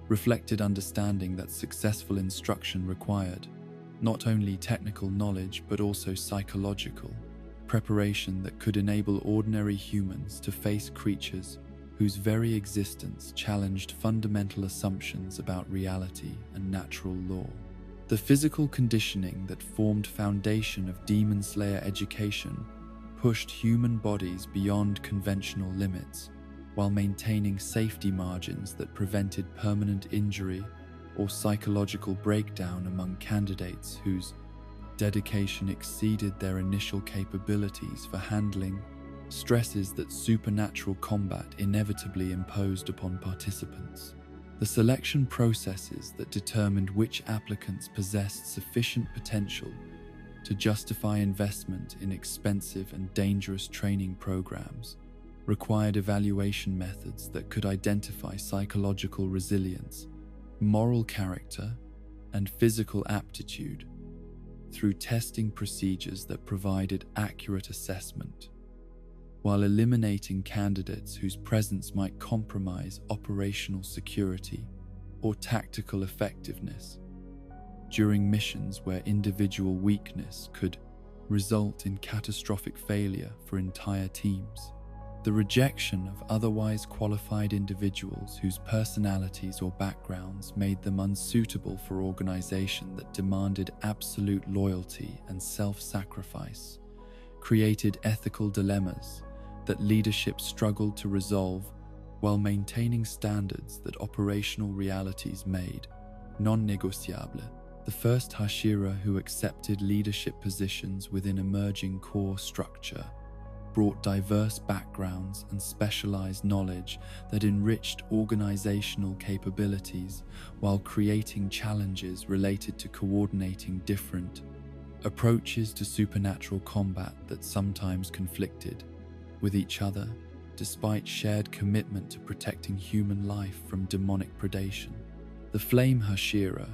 reflected understanding that successful instruction required not only technical knowledge but also psychological preparation that could enable ordinary humans to face creatures whose very existence challenged fundamental assumptions about reality and natural law. The physical conditioning that formed foundation of Demon Slayer education pushed human bodies beyond conventional limits while maintaining safety margins that prevented permanent injury or psychological breakdown among candidates whose dedication exceeded their initial capabilities for handling stresses that supernatural combat inevitably imposed upon participants. The selection processes that determined which applicants possessed sufficient potential to justify investment in expensive and dangerous training programs required evaluation methods that could identify psychological resilience, moral character, and physical aptitude through testing procedures that provided accurate assessment, while eliminating candidates whose presence might compromise operational security or tactical effectiveness during missions where individual weakness could result in catastrophic failure for entire teams. The rejection of otherwise qualified individuals whose personalities or backgrounds made them unsuitable for organization that demanded absolute loyalty and self-sacrifice created ethical dilemmas that leadership struggled to resolve while maintaining standards that operational realities made non-negotiable. The first Hashira who accepted leadership positions within emerging core structure brought diverse backgrounds and specialized knowledge that enriched organizational capabilities while creating challenges related to coordinating different approaches to supernatural combat that sometimes conflicted with each other, despite shared commitment to protecting human life from demonic predation. The Flame Hashira,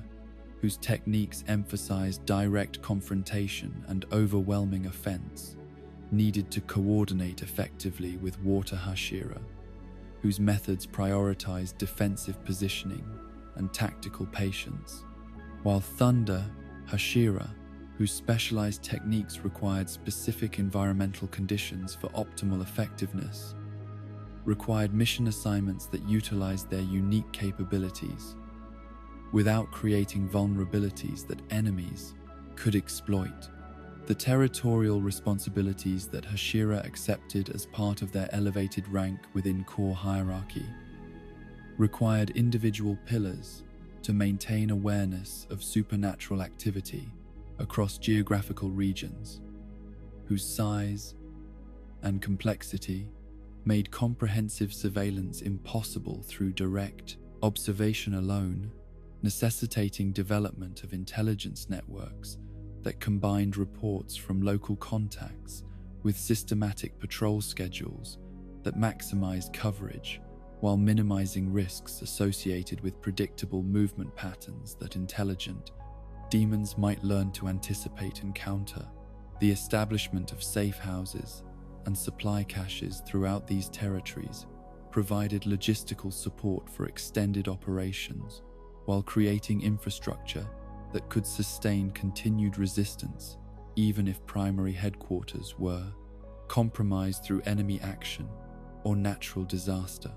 whose techniques emphasized direct confrontation and overwhelming offense, needed to coordinate effectively with Water Hashira, whose methods prioritized defensive positioning and tactical patience, while Thunder Hashira, whose specialized techniques required specific environmental conditions for optimal effectiveness, required mission assignments that utilized their unique capabilities without creating vulnerabilities that enemies could exploit. The territorial responsibilities that Hashira accepted as part of their elevated rank within core hierarchy required individual pillars to maintain awareness of supernatural activity across geographical regions, whose size and complexity made comprehensive surveillance impossible through direct observation alone, necessitating development of intelligence networks that combined reports from local contacts with systematic patrol schedules that maximized coverage while minimizing risks associated with predictable movement patterns that intelligent demons might learn to anticipate and counter. The establishment of safe houses and supply caches throughout these territories provided logistical support for extended operations while creating infrastructure that could sustain continued resistance even if primary headquarters were compromised through enemy action or natural disaster.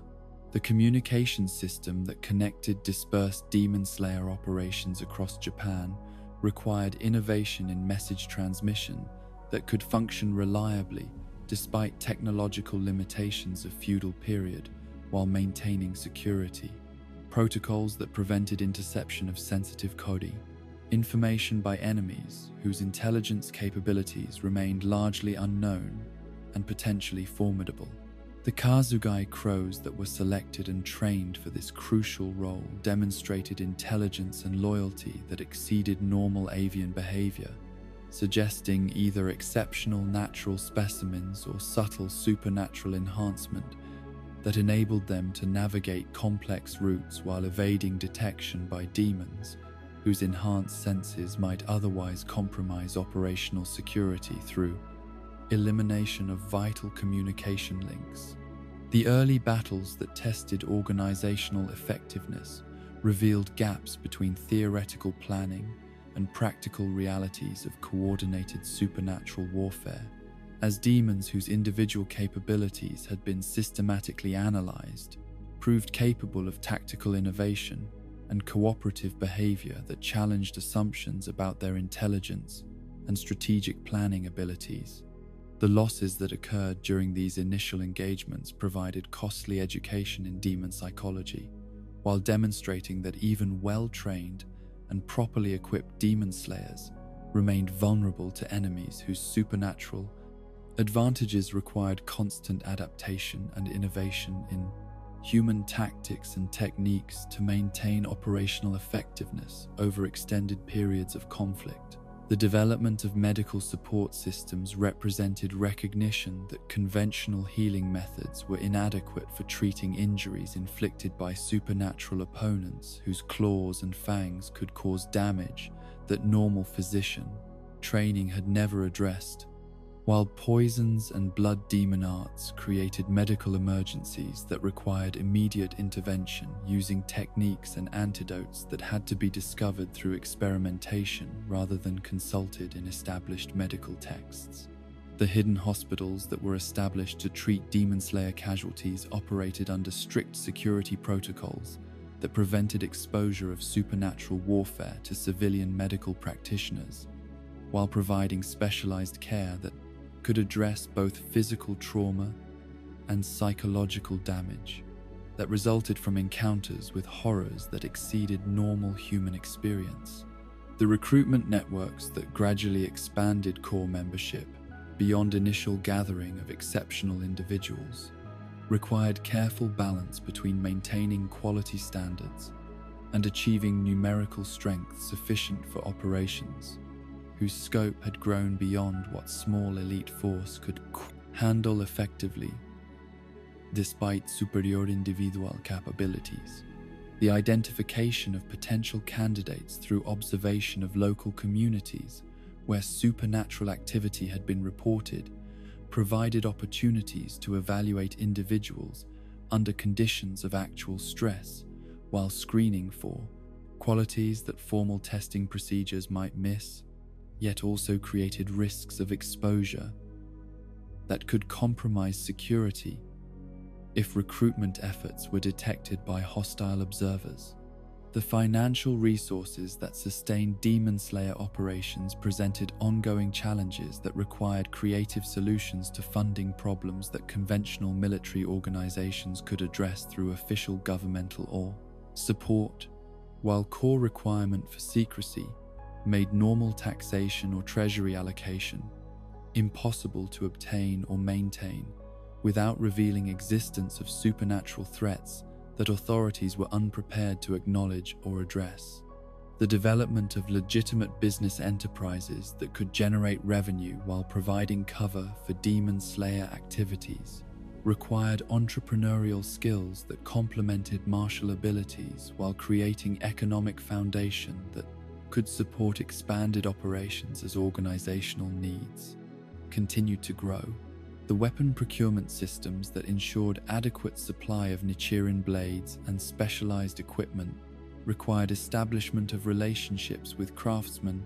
The communication system that connected dispersed Demon Slayer operations across Japan required innovation in message transmission that could function reliably despite technological limitations of feudal period while maintaining security. Protocols that prevented interception of sensitive kodi, information by enemies whose intelligence capabilities remained largely unknown and potentially formidable. The Kazugai crows that were selected and trained for this crucial role demonstrated intelligence and loyalty that exceeded normal avian behavior, suggesting either exceptional natural specimens or subtle supernatural enhancement that enabled them to navigate complex routes while evading detection by demons whose enhanced senses might otherwise compromise operational security through elimination of vital communication links. The early battles that tested organizational effectiveness revealed gaps between theoretical planning and practical realities of coordinated supernatural warfare, as demons whose individual capabilities had been systematically analyzed proved capable of tactical innovation and cooperative behavior that challenged assumptions about their intelligence and strategic planning abilities. The losses that occurred during these initial engagements provided costly education in demon psychology, while demonstrating that even well-trained and properly equipped demon slayers remained vulnerable to enemies whose supernatural advantages required constant adaptation and innovation in human tactics and techniques to maintain operational effectiveness over extended periods of conflict. The development of medical support systems represented recognition that conventional healing methods were inadequate for treating injuries inflicted by supernatural opponents whose claws and fangs could cause damage that normal physician training had never addressed. While poisons and blood demon arts created medical emergencies that required immediate intervention using techniques and antidotes that had to be discovered through experimentation rather than consulted in established medical texts. The hidden hospitals that were established to treat Demon Slayer casualties operated under strict security protocols that prevented exposure of supernatural warfare to civilian medical practitioners, while providing specialized care that could address both physical trauma and psychological damage that resulted from encounters with horrors that exceeded normal human experience. The recruitment networks that gradually expanded core membership beyond initial gathering of exceptional individuals required careful balance between maintaining quality standards and achieving numerical strength sufficient for operations whose scope had grown beyond what small elite force could handle effectively, despite superior individual capabilities. The identification of potential candidates through observation of local communities where supernatural activity had been reported provided opportunities to evaluate individuals under conditions of actual stress, while screening for qualities that formal testing procedures might miss, yet also created risks of exposure that could compromise security if recruitment efforts were detected by hostile observers. The financial resources that sustained Demon Slayer operations presented ongoing challenges that required creative solutions to funding problems that conventional military organizations could address through official governmental or support, while core requirement for secrecy made normal taxation or treasury allocation impossible to obtain or maintain without revealing existence of supernatural threats that authorities were unprepared to acknowledge or address. The development of legitimate business enterprises that could generate revenue while providing cover for Demon Slayer activities required entrepreneurial skills that complemented martial abilities while creating economic foundation that could support expanded operations as organizational needs continued to grow. The weapon procurement systems that ensured adequate supply of Nichiren blades and specialized equipment required establishment of relationships with craftsmen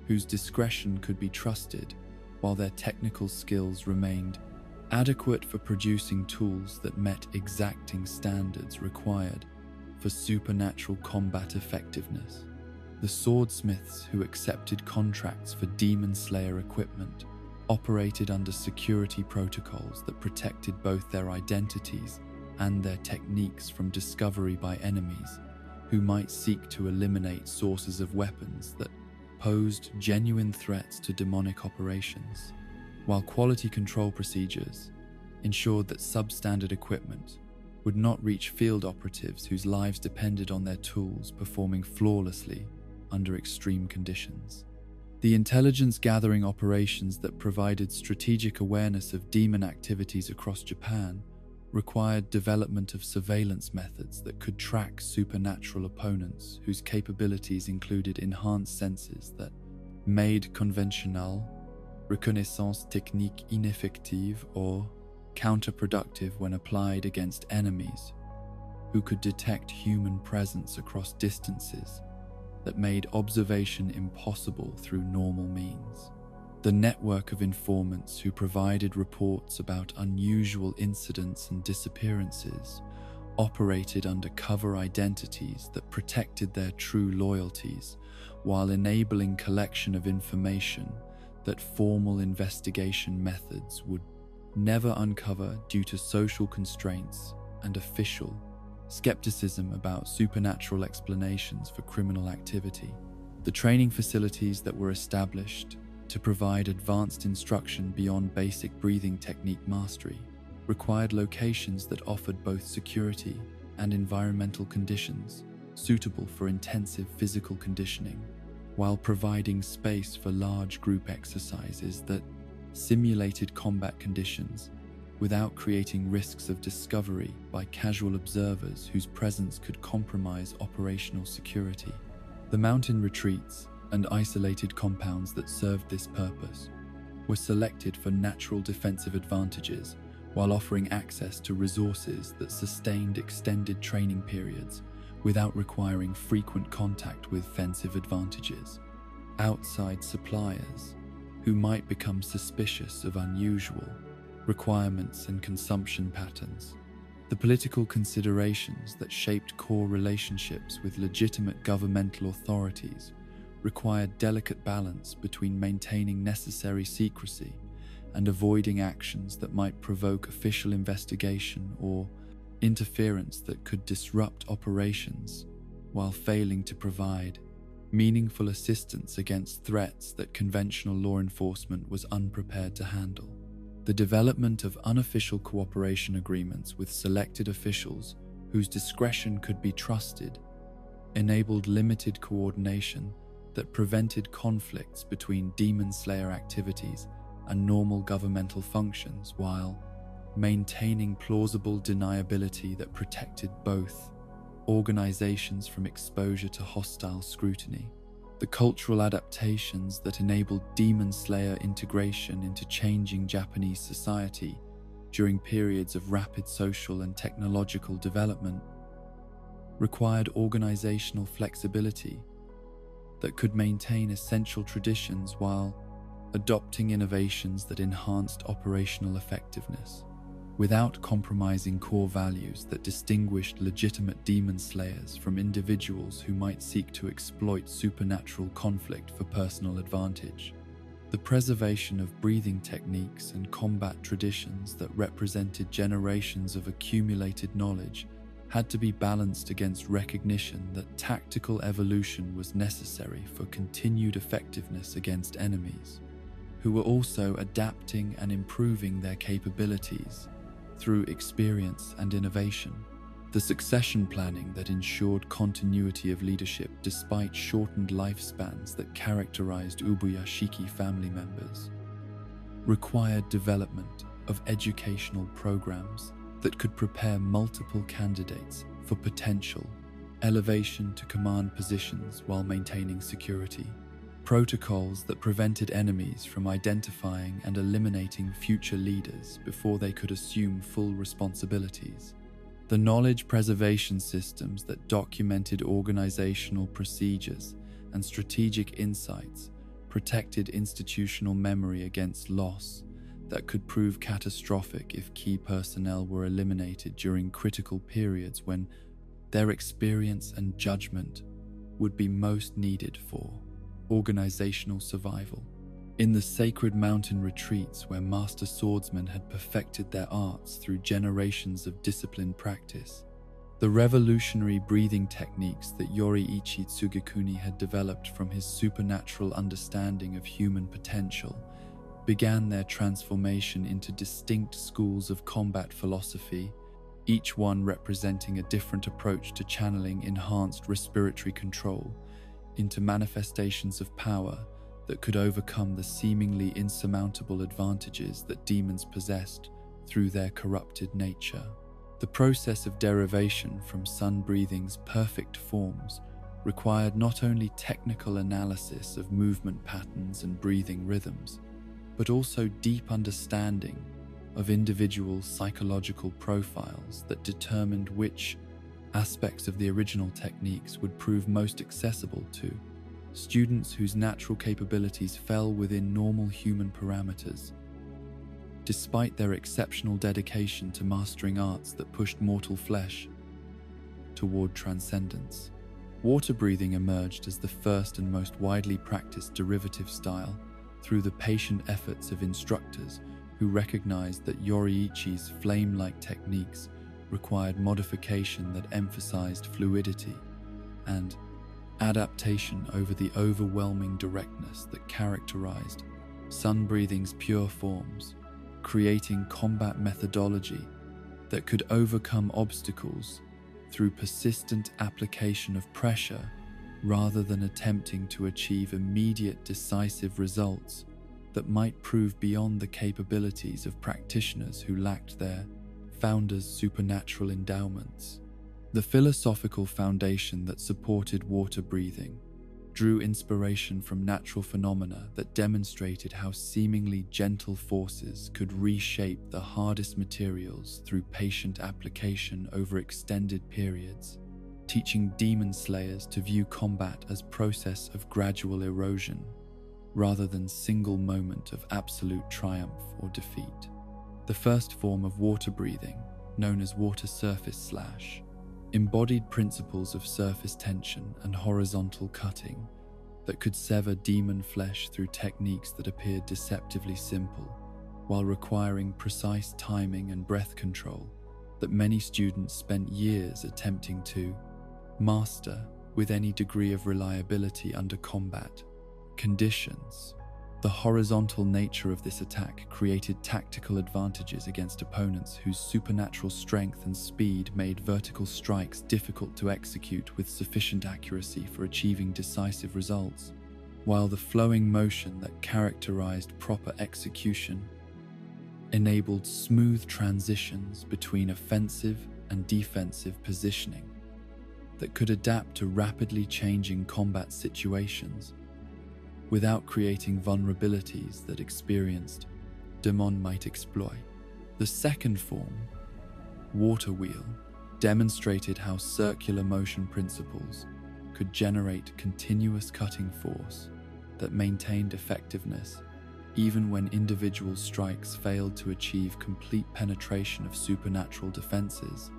whose discretion could be trusted, while their technical skills remained adequate for producing tools that met exacting standards required for supernatural combat effectiveness. The swordsmiths who accepted contracts for Demon Slayer equipment operated under security protocols that protected both their identities and their techniques from discovery by enemies who might seek to eliminate sources of weapons that posed genuine threats to demonic operations, while quality control procedures ensured that substandard equipment would not reach field operatives whose lives depended on their tools performing flawlessly under extreme conditions. The intelligence gathering operations that provided strategic awareness of demon activities across Japan required development of surveillance methods that could track supernatural opponents whose capabilities included enhanced senses that made conventional reconnaissance technique ineffective or counterproductive when applied against enemies who could detect human presence across distances that made observation impossible through normal means. The network of informants who provided reports about unusual incidents and disappearances operated under cover identities that protected their true loyalties while enabling collection of information that formal investigation methods would never uncover due to social constraints and official skepticism about supernatural explanations for criminal activity. The training facilities that were established to provide advanced instruction beyond basic breathing technique mastery required locations that offered both security and environmental conditions suitable for intensive physical conditioning, while providing space for large group exercises that simulated combat conditions without creating risks of discovery by casual observers whose presence could compromise operational security. The mountain retreats and isolated compounds that served this purpose were selected for natural defensive advantages while offering access to resources that sustained extended training periods without requiring frequent contact with offensive advantages. Outside suppliers, who might become suspicious of unusual requirements and consumption patterns. The political considerations that shaped core relationships with legitimate governmental authorities required delicate balance between maintaining necessary secrecy and avoiding actions that might provoke official investigation or interference that could disrupt operations while failing to provide meaningful assistance against threats that conventional law enforcement was unprepared to handle. The development of unofficial cooperation agreements with selected officials whose discretion could be trusted enabled limited coordination that prevented conflicts between Demon Slayer activities and normal governmental functions while maintaining plausible deniability that protected both organizations from exposure to hostile scrutiny. The cultural adaptations that enabled Demon Slayer integration into changing Japanese society during periods of rapid social and technological development required organizational flexibility that could maintain essential traditions while adopting innovations that enhanced operational effectiveness, without compromising core values that distinguished legitimate demon slayers from individuals who might seek to exploit supernatural conflict for personal advantage. The preservation of breathing techniques and combat traditions that represented generations of accumulated knowledge had to be balanced against recognition that tactical evolution was necessary for continued effectiveness against enemies, who were also adapting and improving their capabilities through experience and innovation. The succession planning that ensured continuity of leadership despite shortened lifespans that characterized Ubuyashiki family members required development of educational programs that could prepare multiple candidates for potential elevation to command positions while maintaining security. Protocols that prevented enemies from identifying and eliminating future leaders before they could assume full responsibilities. The knowledge preservation systems that documented organizational procedures and strategic insights protected institutional memory against loss that could prove catastrophic if key personnel were eliminated during critical periods when their experience and judgment would be most needed for organizational survival. In the sacred mountain retreats where master swordsmen had perfected their arts through generations of disciplined practice, the revolutionary breathing techniques that Yoriichi Tsugakuni had developed from his supernatural understanding of human potential began their transformation into distinct schools of combat philosophy, each one representing a different approach to channeling enhanced respiratory control into manifestations of power that could overcome the seemingly insurmountable advantages that demons possessed through their corrupted nature. The process of derivation from sun breathing's perfect forms required not only technical analysis of movement patterns and breathing rhythms, but also deep understanding of individual psychological profiles that determined which aspects of the original techniques would prove most accessible to students whose natural capabilities fell within normal human parameters, despite their exceptional dedication to mastering arts that pushed mortal flesh toward transcendence. Water breathing emerged as the first and most widely practiced derivative style through the patient efforts of instructors who recognized that Yoriichi's flame-like techniques required modification that emphasized fluidity and adaptation over the overwhelming directness that characterized Sun Breathing's pure forms, creating combat methodology that could overcome obstacles through persistent application of pressure rather than attempting to achieve immediate decisive results that might prove beyond the capabilities of practitioners who lacked their founders' supernatural endowments. The philosophical foundation that supported water breathing drew inspiration from natural phenomena that demonstrated how seemingly gentle forces could reshape the hardest materials through patient application over extended periods, teaching demon slayers to view combat as process of gradual erosion rather than single moment of absolute triumph or defeat. The first form of water breathing, known as water surface slash, embodied principles of surface tension and horizontal cutting that could sever demon flesh through techniques that appeared deceptively simple, while requiring precise timing and breath control that many students spent years attempting to master with any degree of reliability under combat conditions. The horizontal nature of this attack created tactical advantages against opponents whose supernatural strength and speed made vertical strikes difficult to execute with sufficient accuracy for achieving decisive results, while the flowing motion that characterized proper execution enabled smooth transitions between offensive and defensive positioning that could adapt to rapidly changing combat situations without creating vulnerabilities that experienced demon might exploit. The second form, water wheel, demonstrated how circular motion principles could generate continuous cutting force that maintained effectiveness even when individual strikes failed to achieve complete penetration of supernatural defenses,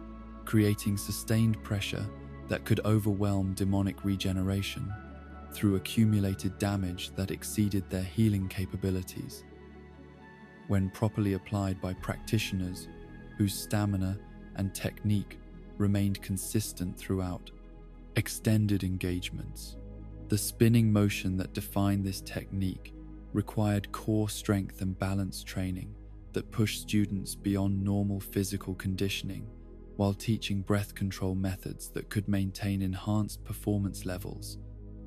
creating sustained pressure that could overwhelm demonic regeneration through accumulated damage that exceeded their healing capabilities. When properly applied by practitioners whose stamina and technique remained consistent throughout extended engagements, the spinning motion that defined this technique required core strength and balance training that pushed students beyond normal physical conditioning while teaching breath control methods that could maintain enhanced performance levels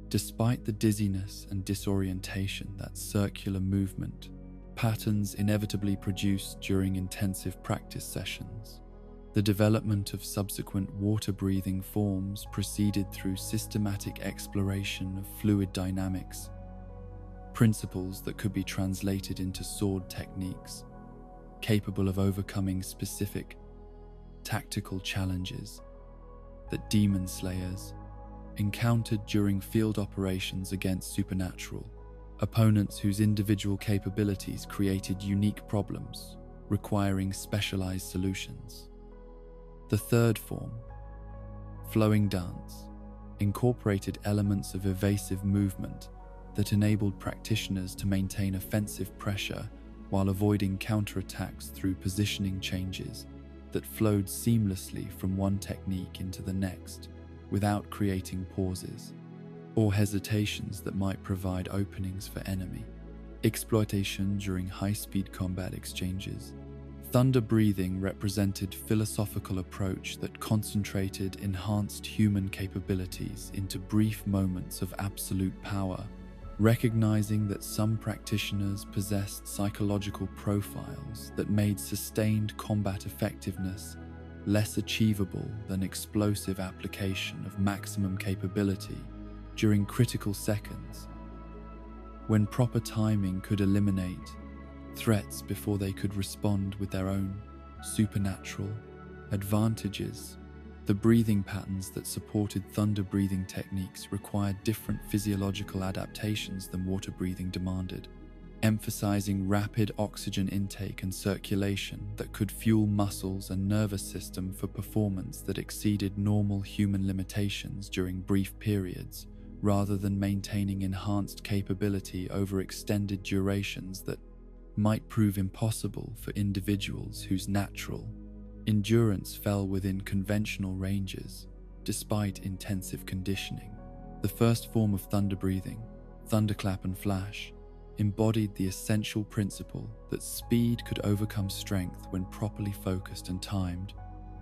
despite the dizziness and disorientation that circular movement patterns inevitably produced during intensive practice sessions. The development of subsequent water-breathing forms proceeded through systematic exploration of fluid dynamics, principles that could be translated into sword techniques, capable of overcoming specific tactical challenges that demon slayers encountered during field operations against supernatural opponents whose individual capabilities created unique problems requiring specialized solutions. The third form, flowing dance, incorporated elements of evasive movement that enabled practitioners to maintain offensive pressure while avoiding counterattacks through positioning changes that flowed seamlessly from one technique into the next without creating pauses or hesitations that might provide openings for enemy exploitation during high-speed combat exchanges. Thunder breathing represented philosophical approach that concentrated enhanced human capabilities into brief moments of absolute power, recognizing that some practitioners possessed psychological profiles that made sustained combat effectiveness less achievable than explosive application of maximum capability during critical seconds, when proper timing could eliminate threats before they could respond with their own supernatural advantages. The breathing patterns that supported thunder breathing techniques required different physiological adaptations than water breathing demanded, emphasizing rapid oxygen intake and circulation that could fuel muscles and nervous system for performance that exceeded normal human limitations during brief periods, rather than maintaining enhanced capability over extended durations that might prove impossible for individuals whose natural endurance fell within conventional ranges despite intensive conditioning. The first form of thunder breathing, thunderclap and flash, embodied the essential principle that speed could overcome strength when properly focused and timed,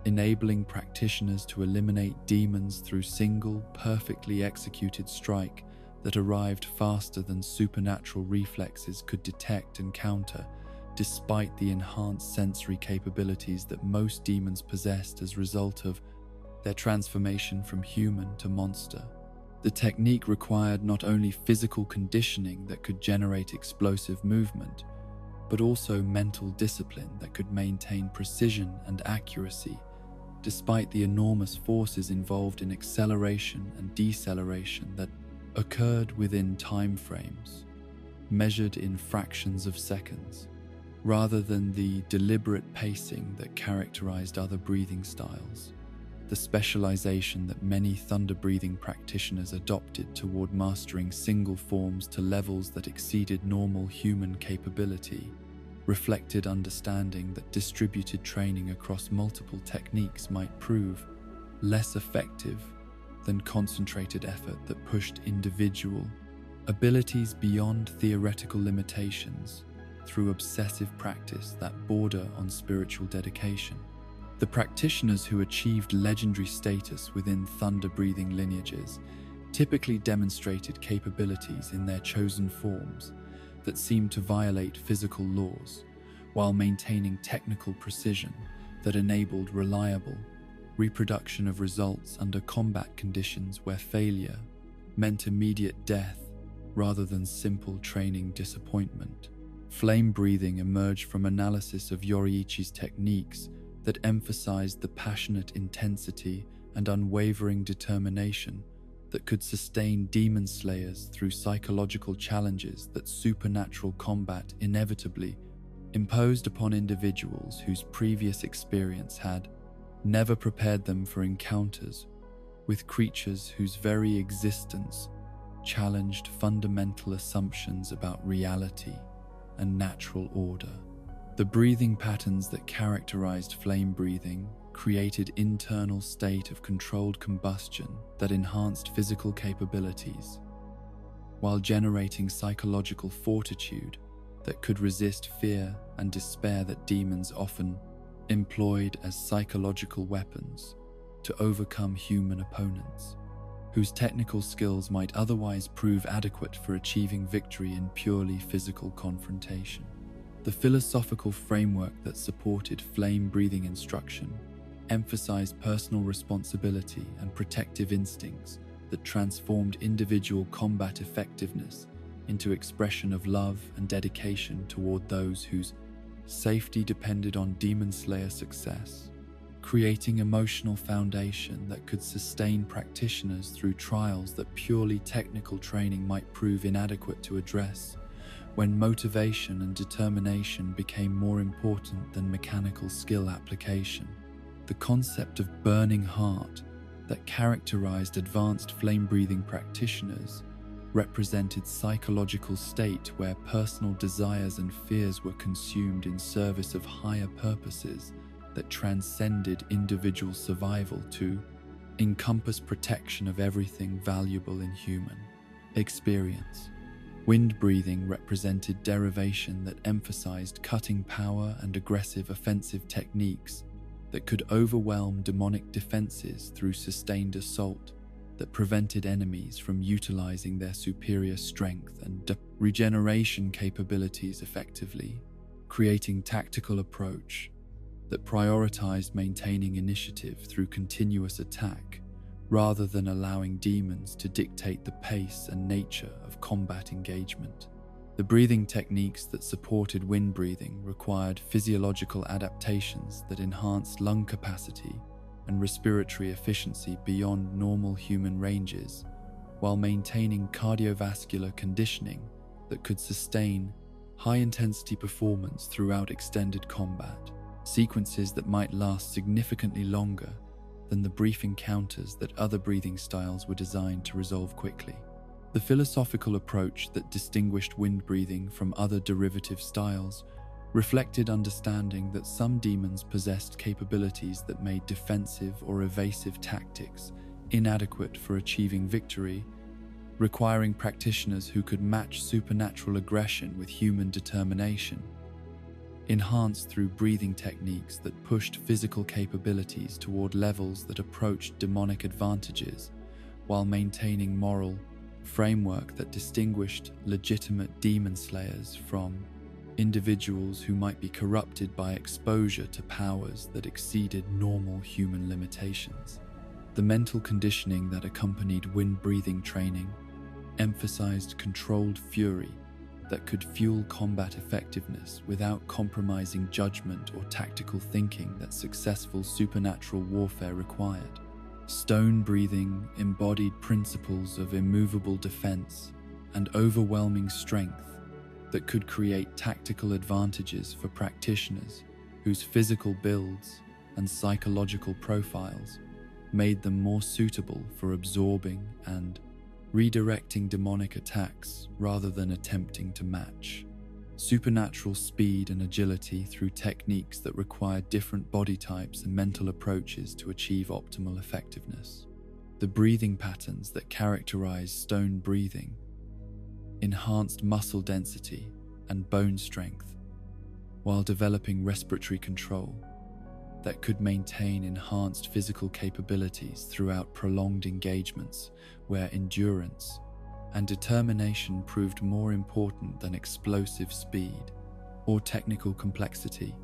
enabling practitioners to eliminate demons through single, perfectly executed strike that arrived faster than supernatural reflexes could detect and counter, despite the enhanced sensory capabilities that most demons possessed as a result of their transformation from human to monster. The technique required not only physical conditioning that could generate explosive movement, but also mental discipline that could maintain precision and accuracy, despite the enormous forces involved in acceleration and deceleration that occurred within time frames, measured in fractions of seconds, rather than the deliberate pacing that characterized other breathing styles. The specialization that many thunder-breathing practitioners adopted toward mastering single forms to levels that exceeded normal human capability reflected understanding that distributed training across multiple techniques might prove less effective than concentrated effort that pushed individual abilities beyond theoretical limitations through obsessive practice that border on spiritual dedication. The practitioners who achieved legendary status within thunder-breathing lineages typically demonstrated capabilities in their chosen forms that seemed to violate physical laws, while maintaining technical precision that enabled reliable reproduction of results under combat conditions where failure meant immediate death rather than simple training disappointment. Flame breathing emerged from analysis of Yoriichi's techniques that emphasized the passionate intensity and unwavering determination that could sustain demon slayers through psychological challenges that supernatural combat inevitably imposed upon individuals whose previous experience had never prepared them for encounters with creatures whose very existence challenged fundamental assumptions about reality and natural order. The breathing patterns that characterized flame breathing created internal state of controlled combustion that enhanced physical capabilities, while generating psychological fortitude that could resist fear and despair that demons often employed as psychological weapons to overcome human opponents, whose technical skills might otherwise prove adequate for achieving victory in purely physical confrontation. The philosophical framework that supported flame-breathing instruction emphasized personal responsibility and protective instincts that transformed individual combat effectiveness into expression of love and dedication toward those whose safety depended on Demon Slayer success, creating emotional foundation that could sustain practitioners through trials that purely technical training might prove inadequate to address, when motivation and determination became more important than mechanical skill application. The concept of burning heart that characterized advanced flame-breathing practitioners represented psychological state where personal desires and fears were consumed in service of higher purposes that transcended individual survival to encompass protection of everything valuable in human experience. Wind breathing represented derivation that emphasized cutting power and aggressive offensive techniques that could overwhelm demonic defenses through sustained assault that prevented enemies from utilizing their superior strength and regeneration capabilities effectively, creating tactical approach that prioritized maintaining initiative through continuous attack rather than allowing demons to dictate the pace and nature of combat engagement. The breathing techniques that supported wind breathing required physiological adaptations that enhanced lung capacity and respiratory efficiency beyond normal human ranges, while maintaining cardiovascular conditioning that could sustain high-intensity performance throughout extended combat, sequences that might last significantly longer than the brief encounters that other breathing styles were designed to resolve quickly. The philosophical approach that distinguished wind breathing from other derivative styles reflected understanding that some demons possessed capabilities that made defensive or evasive tactics inadequate for achieving victory requiring practitioners who could match supernatural aggression with human determination, enhanced through breathing techniques that pushed physical capabilities toward levels that approached demonic advantages, while maintaining moral framework that distinguished legitimate demon slayers from individuals who might be corrupted by exposure to powers that exceeded normal human limitations. The mental conditioning that accompanied wind-breathing training emphasized controlled fury that could fuel combat effectiveness without compromising judgment or tactical thinking that successful supernatural warfare required. Stone breathing embodied principles of immovable defense and overwhelming strength that could create tactical advantages for practitioners whose physical builds and psychological profiles made them more suitable for absorbing and redirecting demonic attacks rather than attempting to match. Supernatural speed and agility through techniques that required different body types and mental approaches to achieve optimal effectiveness. The breathing patterns that characterize stone breathing enhanced muscle density and bone strength, while developing respiratory control that could maintain enhanced physical capabilities throughout prolonged engagements where endurance and determination proved more important than explosive speed or technical complexity.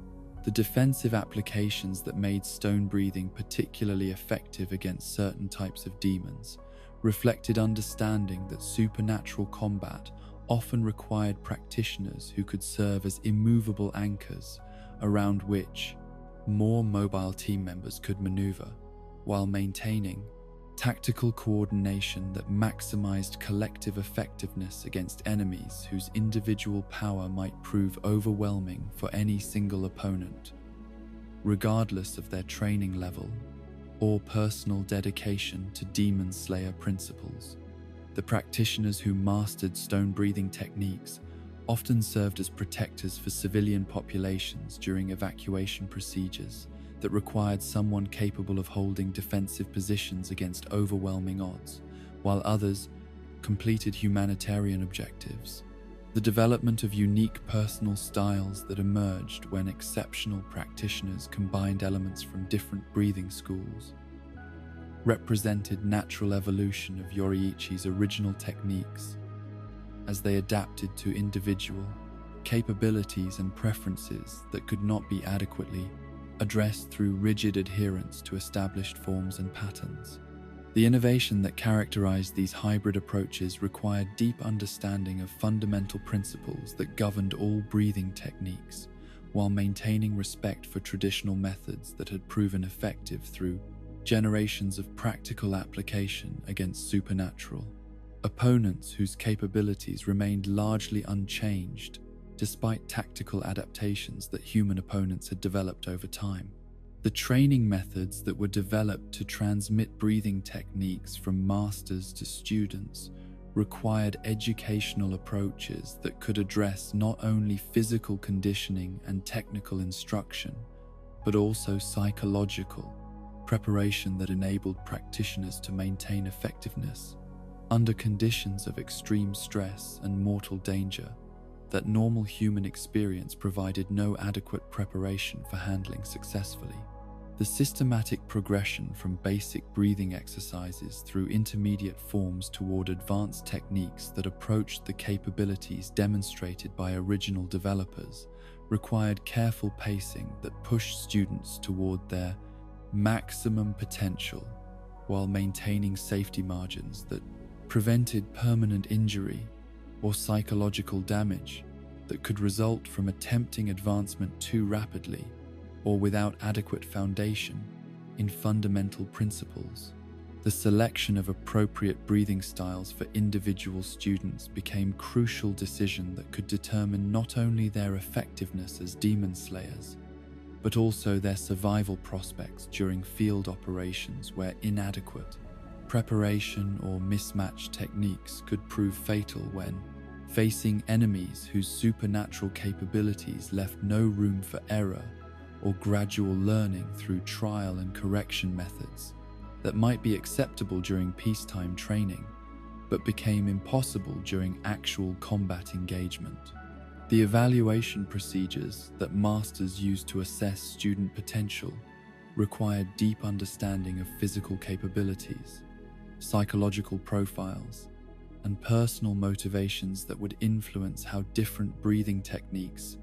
The defensive applications that made stone breathing particularly effective against certain types of demons reflected understanding that supernatural combat often required practitioners who could serve as immovable anchors around which more mobile team members could maneuver, while maintaining tactical coordination that maximized collective effectiveness against enemies whose individual power might prove overwhelming for any single opponent, regardless of their training level or personal dedication to Demon Slayer principles. The practitioners who mastered stone-breathing techniques often served as protectors for civilian populations during evacuation procedures that required someone capable of holding defensive positions against overwhelming odds, while others completed humanitarian objectives. The development of unique personal styles that emerged when exceptional practitioners combined elements from different breathing schools represented natural evolution of Yoriichi's original techniques as they adapted to individual capabilities and preferences that could not be adequately addressed through rigid adherence to established forms and patterns. The innovation that characterized these hybrid approaches required deep understanding of fundamental principles that governed all breathing techniques, while maintaining respect for traditional methods that had proven effective through generations of practical application against supernatural opponents whose capabilities remained largely unchanged despite tactical adaptations that human opponents had developed over time. The training methods that were developed to transmit breathing techniques from masters to students required educational approaches that could address not only physical conditioning and technical instruction, but also psychological preparation that enabled practitioners to maintain effectiveness under conditions of extreme stress and mortal danger that normal human experience provided no adequate preparation for handling successfully. The systematic progression from basic breathing exercises through intermediate forms toward advanced techniques that approached the capabilities demonstrated by original developers required careful pacing that pushed students toward their maximum potential while maintaining safety margins that prevented permanent injury or psychological damage that could result from attempting advancement too rapidly or without adequate foundation in fundamental principles. The selection of appropriate breathing styles for individual students became a crucial decision that could determine not only their effectiveness as demon slayers, but also their survival prospects during field operations where inadequate preparation or mismatched techniques could prove fatal when facing enemies whose supernatural capabilities left no room for error or gradual learning through trial and correction methods that might be acceptable during peacetime training, but became impossible during actual combat engagement. The evaluation procedures that masters used to assess student potential required deep understanding of physical capabilities, psychological profiles, and personal motivations that would influence how different breathing techniques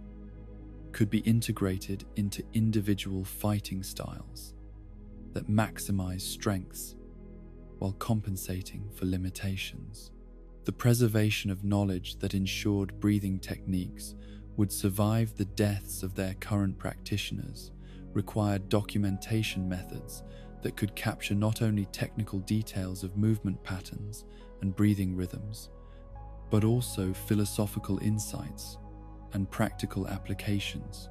could be integrated into individual fighting styles that maximize strengths while compensating for limitations. The preservation of knowledge that ensured breathing techniques would survive the deaths of their current practitioners required documentation methods that could capture not only technical details of movement patterns and breathing rhythms, but also philosophical insights and practical applications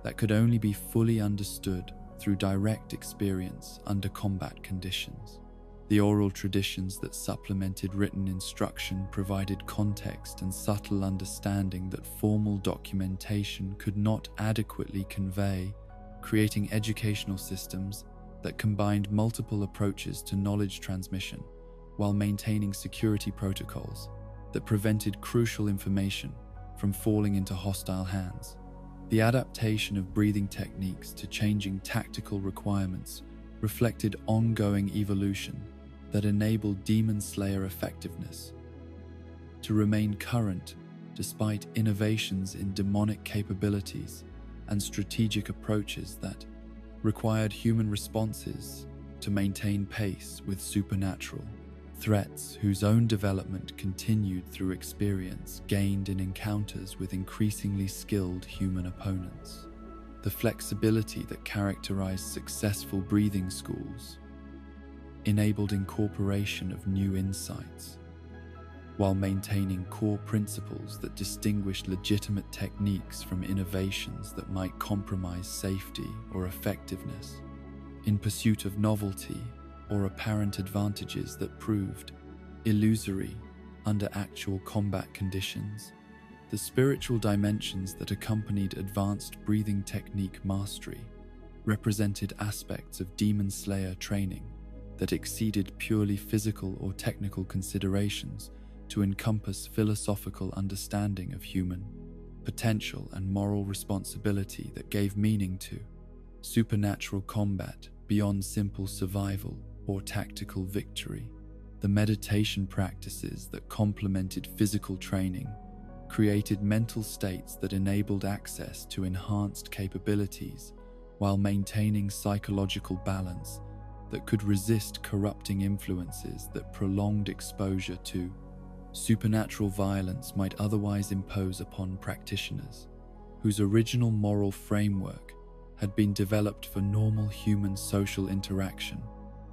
that could only be fully understood through direct experience under combat conditions. The oral traditions that supplemented written instruction provided context and subtle understanding that formal documentation could not adequately convey, creating educational systems that combined multiple approaches to knowledge transmission while maintaining security protocols that prevented crucial information from falling into hostile hands. The adaptation of breathing techniques to changing tactical requirements reflected ongoing evolution that enabled Demon Slayer effectiveness to remain current despite innovations in demonic capabilities and strategic approaches that required human responses to maintain pace with supernatural threats whose own development continued through experience gained in encounters with increasingly skilled human opponents. The flexibility that characterized successful breathing schools enabled incorporation of new insights, while maintaining core principles that distinguished legitimate techniques from innovations that might compromise safety or effectiveness, in pursuit of novelty or apparent advantages that proved illusory under actual combat conditions. The spiritual dimensions that accompanied advanced breathing technique mastery represented aspects of Demon Slayer training that exceeded purely physical or technical considerations to encompass philosophical understanding of human potential and moral responsibility that gave meaning to supernatural combat beyond simple survival or tactical victory. The meditation practices that complemented physical training created mental states that enabled access to enhanced capabilities while maintaining psychological balance that could resist corrupting influences that prolonged exposure to supernatural violence might otherwise impose upon practitioners, whose original moral framework had been developed for normal human social interaction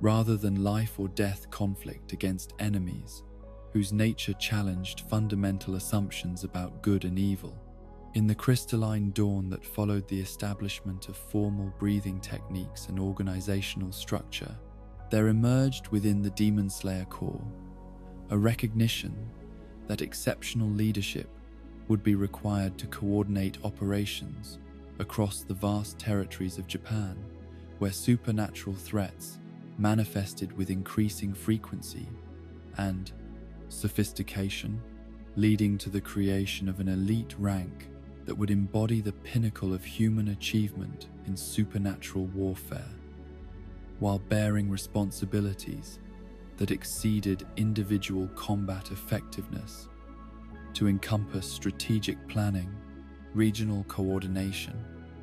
rather than life or death conflict against enemies whose nature challenged fundamental assumptions about good and evil. In the crystalline dawn that followed the establishment of formal breathing techniques and organizational structure, there emerged within the Demon Slayer core a recognition that exceptional leadership would be required to coordinate operations across the vast territories of Japan, where supernatural threats manifested with increasing frequency and sophistication, leading to the creation of an elite rank that would embody the pinnacle of human achievement in supernatural warfare, while bearing responsibilities that exceeded individual combat effectiveness to encompass strategic planning, regional coordination,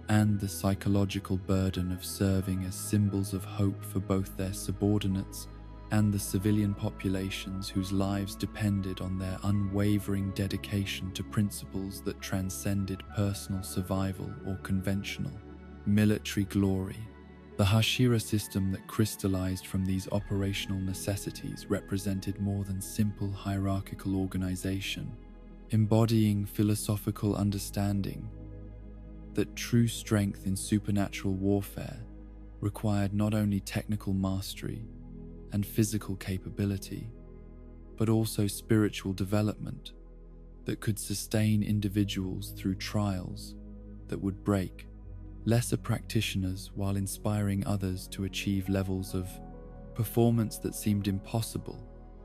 and the psychological burden of serving as symbols of hope for both their subordinates and the civilian populations whose lives depended on their unwavering dedication to principles that transcended personal survival or conventional military glory. The Hashira system that crystallized from these operational necessities represented more than simple hierarchical organization, embodying philosophical understanding that true strength in supernatural warfare required not only technical mastery and physical capability, but also spiritual development that could sustain individuals through trials that would break lesser practitioners while inspiring others to achieve levels of performance that seemed impossible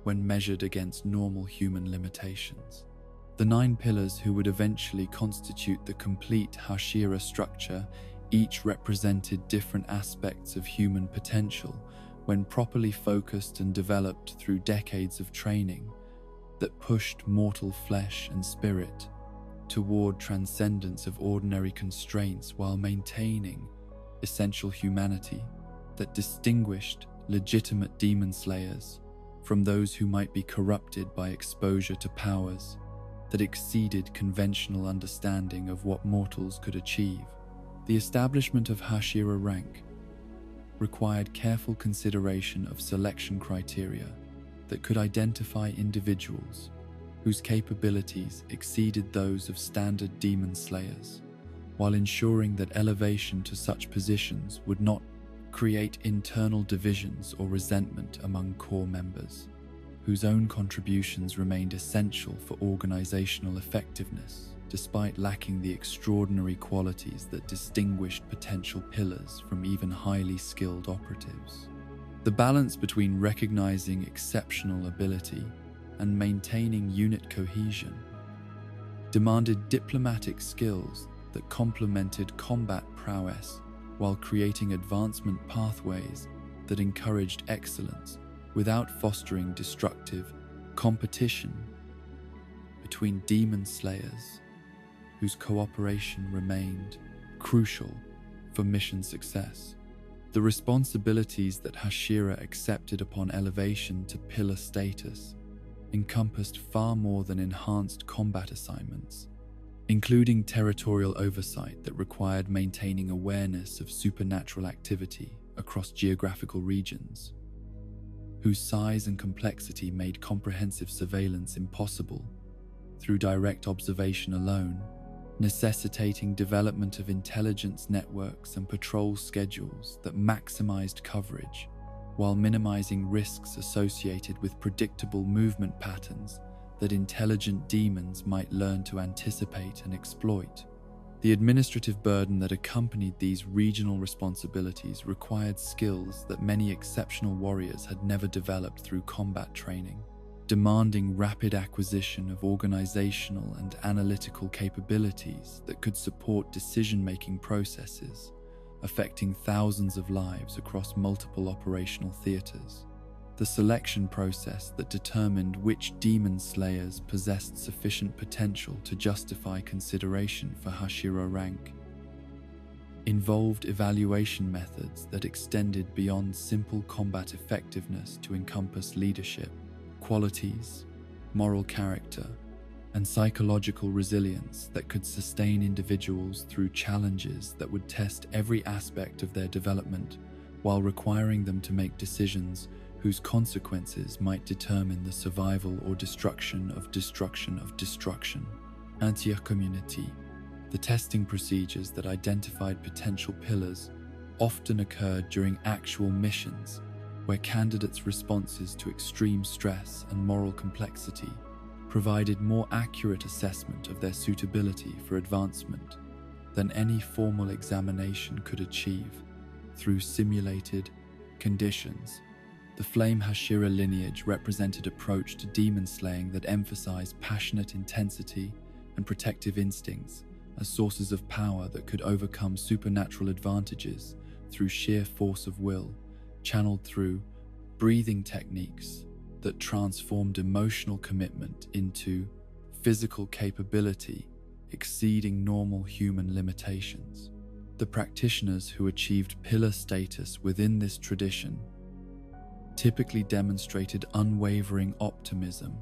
when measured against normal human limitations. The 9 pillars who would eventually constitute the complete Hashira structure each represented different aspects of human potential when properly focused and developed through decades of training that pushed mortal flesh and spirit toward transcendence of ordinary constraints while maintaining essential humanity that distinguished legitimate demon slayers from those who might be corrupted by exposure to powers that exceeded conventional understanding of what mortals could achieve. The establishment of Hashira rank required careful consideration of selection criteria that could identify individuals whose capabilities exceeded those of standard demon slayers, while ensuring that elevation to such positions would not create internal divisions or resentment among core members, whose own contributions remained essential for organizational effectiveness, despite lacking the extraordinary qualities that distinguished potential pillars from even highly skilled operatives. The balance between recognizing exceptional ability and maintaining unit cohesion demanded diplomatic skills that complemented combat prowess while creating advancement pathways that encouraged excellence without fostering destructive competition between demon slayers, whose cooperation remained crucial for mission success. The responsibilities that Hashira accepted upon elevation to pillar status encompassed far more than enhanced combat assignments, including territorial oversight that required maintaining awareness of supernatural activity across geographical regions, whose size and complexity made comprehensive surveillance impossible through direct observation alone, necessitating development of intelligence networks and patrol schedules that maximized coverage while minimizing risks associated with predictable movement patterns that intelligent demons might learn to anticipate and exploit. The administrative burden that accompanied these regional responsibilities required skills that many exceptional warriors had never developed through combat training, demanding rapid acquisition of organizational and analytical capabilities that could support decision-making processes affecting thousands of lives across multiple operational theaters. The selection process that determined which demon slayers possessed sufficient potential to justify consideration for Hashira rank involved evaluation methods that extended beyond simple combat effectiveness to encompass leadership, qualities, moral character, and psychological resilience that could sustain individuals through challenges that would test every aspect of their development while requiring them to make decisions whose consequences might determine the survival or destruction of destruction. Anti-community. The testing procedures that identified potential pillars often occurred during actual missions, where candidates' responses to extreme stress and moral complexity provided more accurate assessment of their suitability for advancement than any formal examination could achieve through simulated conditions. The Flame Hashira lineage represented an approach to demon slaying that emphasized passionate intensity and protective instincts as sources of power that could overcome supernatural advantages through sheer force of will, channeled through breathing techniques that transformed emotional commitment into physical capability exceeding normal human limitations. The practitioners who achieved pillar status within this tradition typically demonstrated unwavering optimism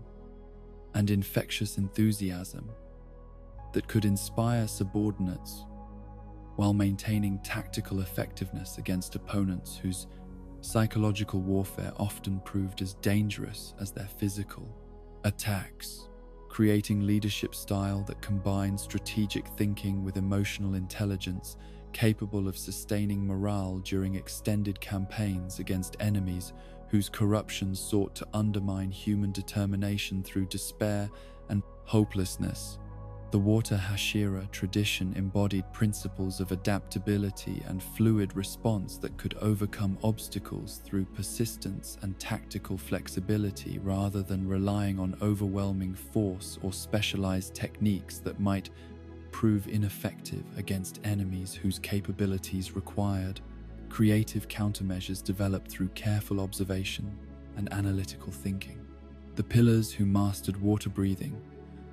and infectious enthusiasm that could inspire subordinates while maintaining tactical effectiveness against opponents whose psychological warfare often proved as dangerous as their physical attacks, creating leadership style that combined strategic thinking with emotional intelligence, capable of sustaining morale during extended campaigns against enemies whose corruption sought to undermine human determination through despair and hopelessness. The Water Hashira tradition embodied principles of adaptability and fluid response that could overcome obstacles through persistence and tactical flexibility rather than relying on overwhelming force or specialized techniques that might prove ineffective against enemies whose capabilities required creative countermeasures developed through careful observation and analytical thinking. The pillars who mastered water breathing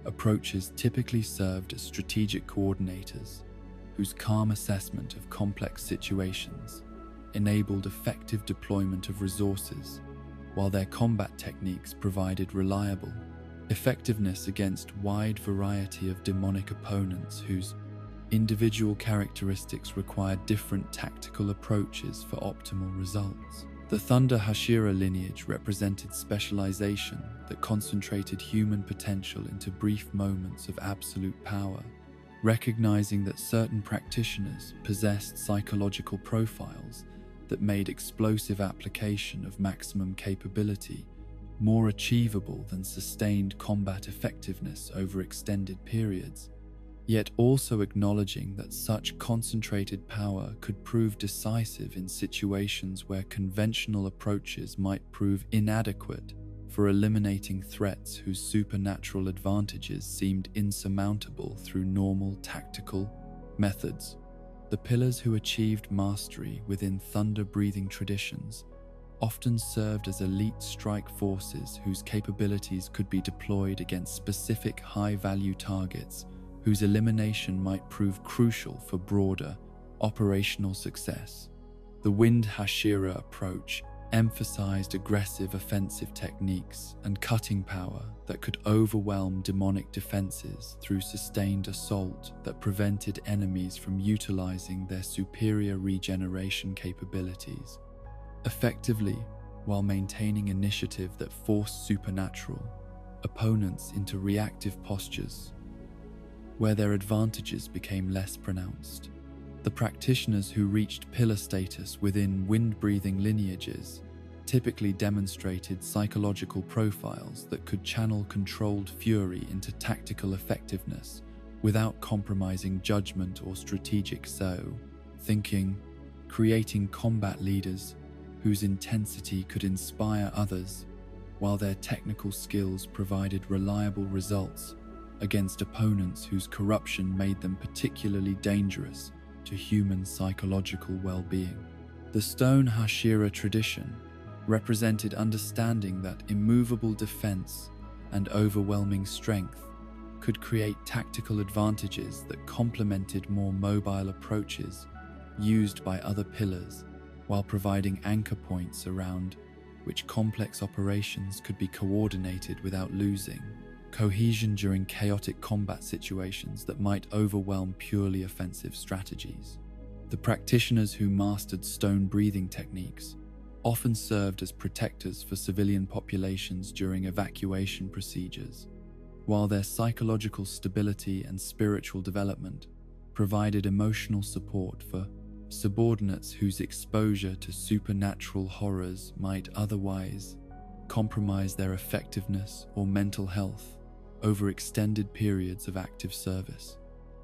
approaches typically served as strategic coordinators whose calm assessment of complex situations enabled effective deployment of resources, while their combat techniques provided reliable effectiveness against wide variety of demonic opponents whose individual characteristics required different tactical approaches for optimal results. The Thunder Hashira lineage represented specialization that concentrated human potential into brief moments of absolute power, recognizing that certain practitioners possessed psychological profiles that made explosive application of maximum capability more achievable than sustained combat effectiveness over extended periods, yet also acknowledging that such concentrated power could prove decisive in situations where conventional approaches might prove inadequate for eliminating threats whose supernatural advantages seemed insurmountable through normal tactical methods. The pillars who achieved mastery within thunder-breathing traditions often served as elite strike forces whose capabilities could be deployed against specific high-value targets whose elimination might prove crucial for broader operational success. The Wind Hashira approach emphasized aggressive offensive techniques and cutting power that could overwhelm demonic defenses through sustained assault that prevented enemies from utilizing their superior regeneration capabilities effectively, while maintaining initiative that forced supernatural opponents into reactive postures where their advantages became less pronounced. The practitioners who reached pillar status within wind-breathing lineages typically demonstrated psychological profiles that could channel controlled fury into tactical effectiveness without compromising judgment or strategic thinking, creating combat leaders whose intensity could inspire others, while their technical skills provided reliable results against opponents whose corruption made them particularly dangerous to human psychological well-being. The Stone Hashira tradition represented understanding that immovable defense and overwhelming strength could create tactical advantages that complemented more mobile approaches used by other pillars, while providing anchor points around which complex operations could be coordinated without losing cohesion during chaotic combat situations that might overwhelm purely offensive strategies. The practitioners who mastered stone breathing techniques often served as protectors for civilian populations during evacuation procedures, while their psychological stability and spiritual development provided emotional support for subordinates whose exposure to supernatural horrors might otherwise compromise their effectiveness or mental health over extended periods of active service.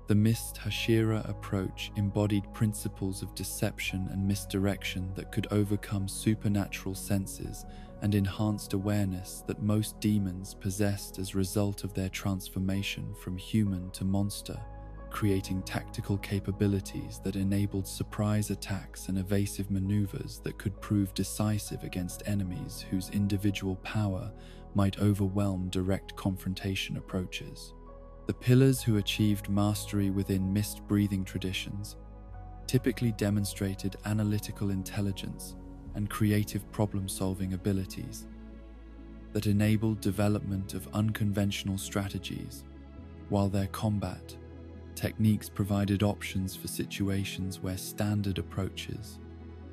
The Mist Hashira approach embodied principles of deception and misdirection that could overcome supernatural senses and enhanced awareness that most demons possessed as a result of their transformation from human to monster, creating tactical capabilities that enabled surprise attacks and evasive maneuvers that could prove decisive against enemies whose individual power might overwhelm direct confrontation approaches. The pillars who achieved mastery within mist-breathing traditions typically demonstrated analytical intelligence and creative problem-solving abilities that enabled development of unconventional strategies, while their combat techniques provided options for situations where standard approaches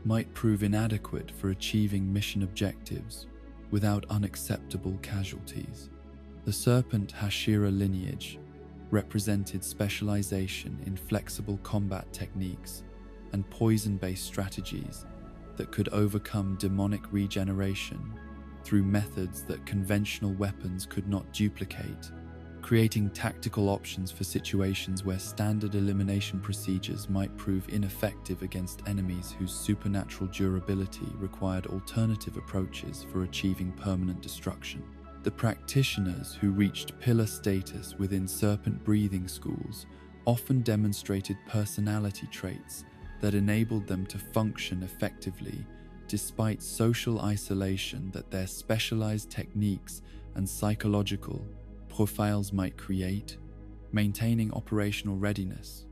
might prove inadequate for achieving mission objectives without unacceptable casualties. The Serpent Hashira lineage represented specialization in flexible combat techniques and poison-based strategies that could overcome demonic regeneration through methods that conventional weapons could not duplicate, creating tactical options for situations where standard elimination procedures might prove ineffective against enemies whose supernatural durability required alternative approaches for achieving permanent destruction. The practitioners who reached pillar status within serpent breathing schools often demonstrated personality traits that enabled them to function effectively despite social isolation that their specialized techniques and psychological profiles might create, maintaining operational readiness,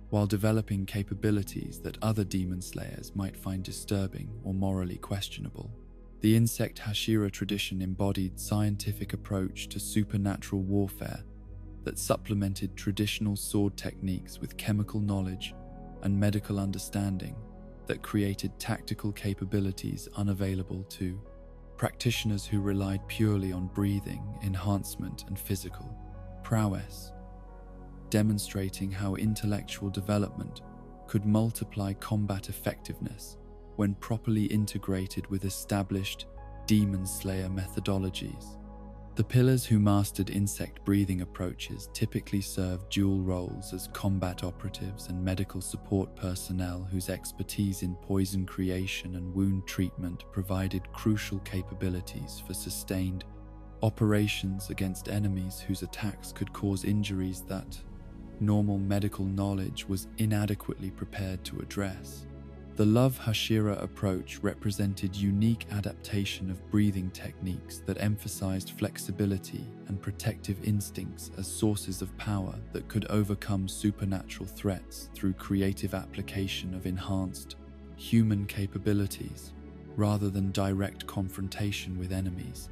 while developing capabilities that other demon slayers might find disturbing or morally questionable. The insect Hashira tradition embodied scientific approach to supernatural warfare that supplemented traditional sword techniques with chemical knowledge and medical understanding that created tactical capabilities unavailable to practitioners who relied purely on breathing, enhancement, and physical prowess, demonstrating how intellectual development could multiply combat effectiveness when properly integrated with established demon slayer methodologies. The pillars who mastered insect breathing approaches typically served dual roles as combat operatives and medical support personnel whose expertise in poison creation and wound treatment provided crucial capabilities for sustained operations against enemies whose attacks could cause injuries that normal medical knowledge was inadequately prepared to address. The Love Hashira approach represented unique adaptation of breathing techniques that emphasized flexibility and protective instincts as sources of power that could overcome supernatural threats through creative application of enhanced human capabilities, rather than direct confrontation with enemies,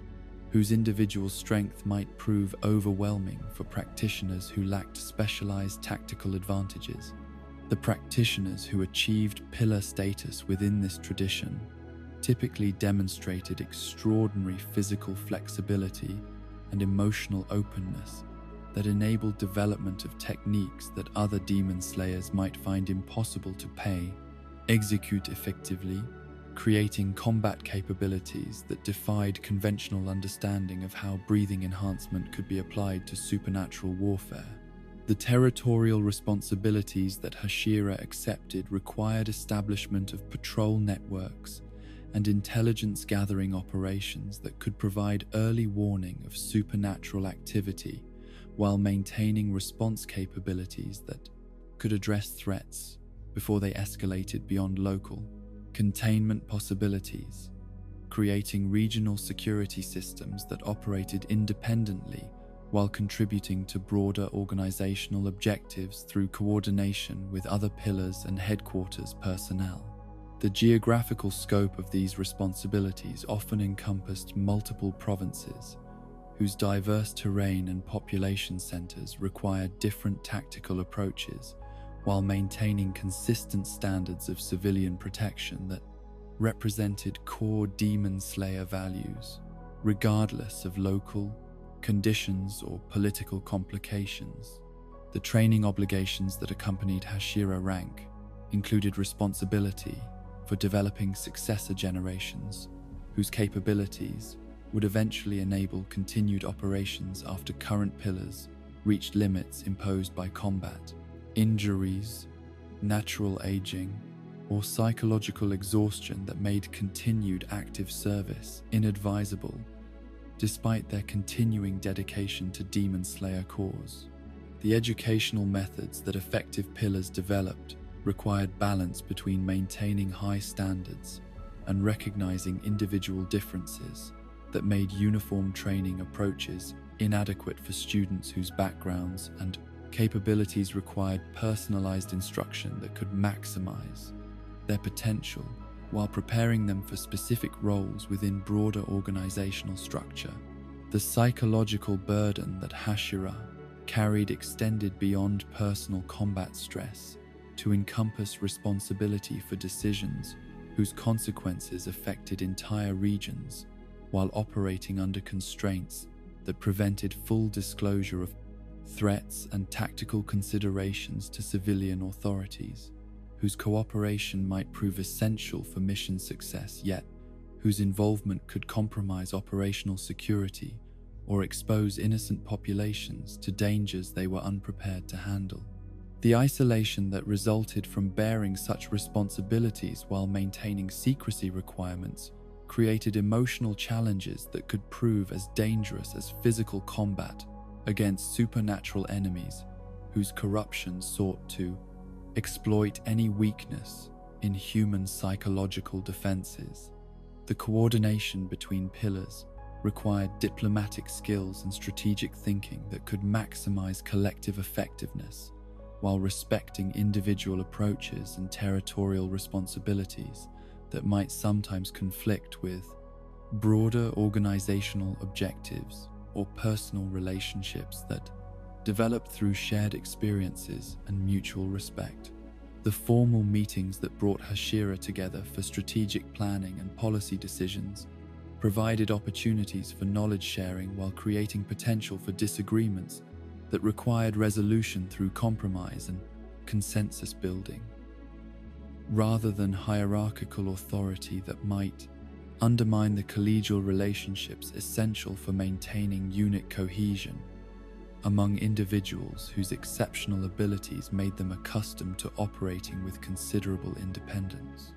whose individual strength might prove overwhelming for practitioners who lacked specialized tactical advantages. The practitioners who achieved pillar status within this tradition typically demonstrated extraordinary physical flexibility and emotional openness that enabled development of techniques that other demon slayers might find impossible to execute effectively, creating combat capabilities that defied conventional understanding of how breathing enhancement could be applied to supernatural warfare. The territorial responsibilities that Hashira accepted required establishment of patrol networks and intelligence-gathering operations that could provide early warning of supernatural activity while maintaining response capabilities that could address threats before they escalated beyond local containment possibilities, creating regional security systems that operated independently while contributing to broader organizational objectives through coordination with other pillars and headquarters personnel. The geographical scope of these responsibilities often encompassed multiple provinces, whose diverse terrain and population centers required different tactical approaches while maintaining consistent standards of civilian protection that represented core demon slayer values, regardless of local conditions or political complications. The training obligations that accompanied Hashira rank included responsibility for developing successor generations, whose capabilities would eventually enable continued operations after current pillars reached limits imposed by combat, injuries, natural aging, or psychological exhaustion that made continued active service inadvisable despite their continuing dedication to Demon Slayer cause. The educational methods that effective pillars developed required balance between maintaining high standards and recognizing individual differences that made uniform training approaches inadequate for students whose backgrounds and capabilities required personalized instruction that could maximize their potential while preparing them for specific roles within broader organizational structure. The psychological burden that Hashira carried extended beyond personal combat stress to encompass responsibility for decisions whose consequences affected entire regions while operating under constraints that prevented full disclosure of threats and tactical considerations to civilian authorities, whose cooperation might prove essential for mission success, yet whose involvement could compromise operational security or expose innocent populations to dangers they were unprepared to handle. The isolation that resulted from bearing such responsibilities while maintaining secrecy requirements created emotional challenges that could prove as dangerous as physical combat against supernatural enemies whose corruption sought to exploit any weakness in human psychological defenses. The coordination between pillars required diplomatic skills and strategic thinking that could maximize collective effectiveness while respecting individual approaches and territorial responsibilities that might sometimes conflict with broader organizational objectives or personal relationships that developed through shared experiences and mutual respect. The formal meetings that brought Hashira together for strategic planning and policy decisions provided opportunities for knowledge sharing while creating potential for disagreements that required resolution through compromise and consensus building, rather than hierarchical authority that might undermine the collegial relationships essential for maintaining unit cohesion among individuals whose exceptional abilities made them accustomed to operating with considerable independence.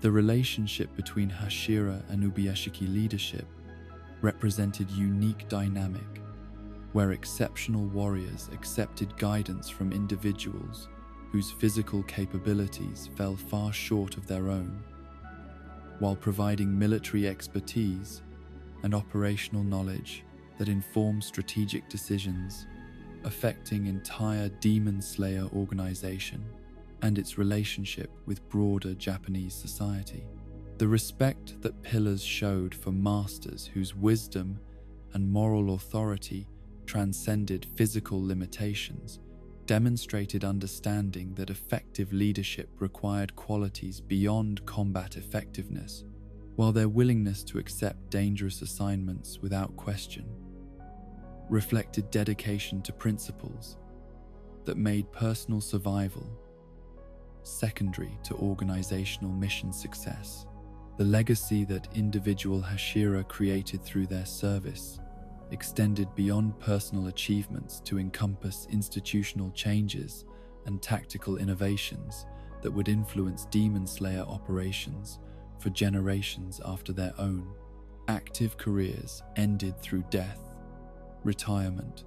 The relationship between Hashira and Ubuyashiki leadership represented unique dynamic, where exceptional warriors accepted guidance from individuals whose physical capabilities fell far short of their own, while providing military expertise and operational knowledge that informed strategic decisions affecting entire Demon Slayer organization and its relationship with broader Japanese society. The respect that pillars showed for masters whose wisdom and moral authority transcended physical limitations demonstrated understanding that effective leadership required qualities beyond combat effectiveness, while their willingness to accept dangerous assignments without question reflected dedication to principles that made personal survival secondary to organizational mission success. The legacy that individual Hashira created through their service extended beyond personal achievements to encompass institutional changes and tactical innovations that would influence Demon Slayer operations for generations after their own active careers ended through death, retirement,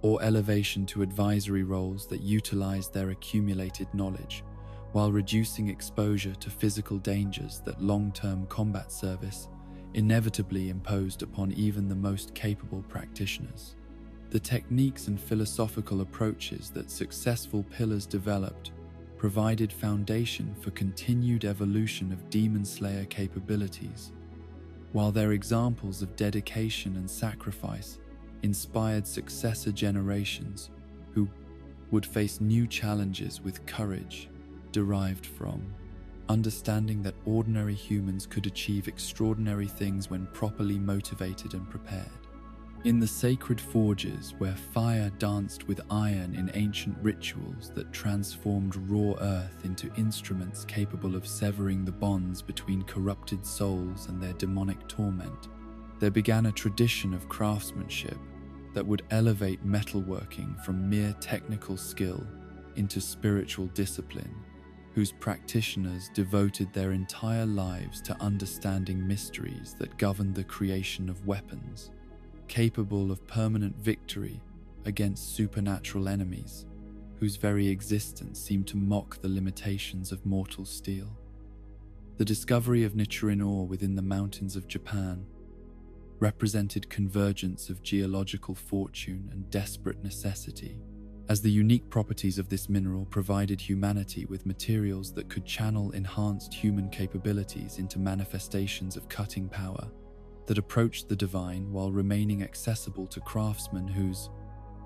or elevation to advisory roles that utilized their accumulated knowledge while reducing exposure to physical dangers that long-term combat service inevitably imposed upon even the most capable practitioners. The techniques and philosophical approaches that successful pillars developed provided foundation for continued evolution of Demon Slayer capabilities, while their examples of dedication and sacrifice inspired successor generations who would face new challenges with courage derived from understanding that ordinary humans could achieve extraordinary things when properly motivated and prepared. In the sacred forges where fire danced with iron in ancient rituals that transformed raw earth into instruments capable of severing the bonds between corrupted souls and their demonic torment, there began a tradition of craftsmanship that would elevate metalworking from mere technical skill into spiritual discipline, whose practitioners devoted their entire lives to understanding mysteries that governed the creation of weapons, capable of permanent victory against supernatural enemies, whose very existence seemed to mock the limitations of mortal steel. The discovery of Nichiren ore within the mountains of Japan represented convergence of geological fortune and desperate necessity, as the unique properties of this mineral provided humanity with materials that could channel enhanced human capabilities into manifestations of cutting power that approached the divine while remaining accessible to craftsmen whose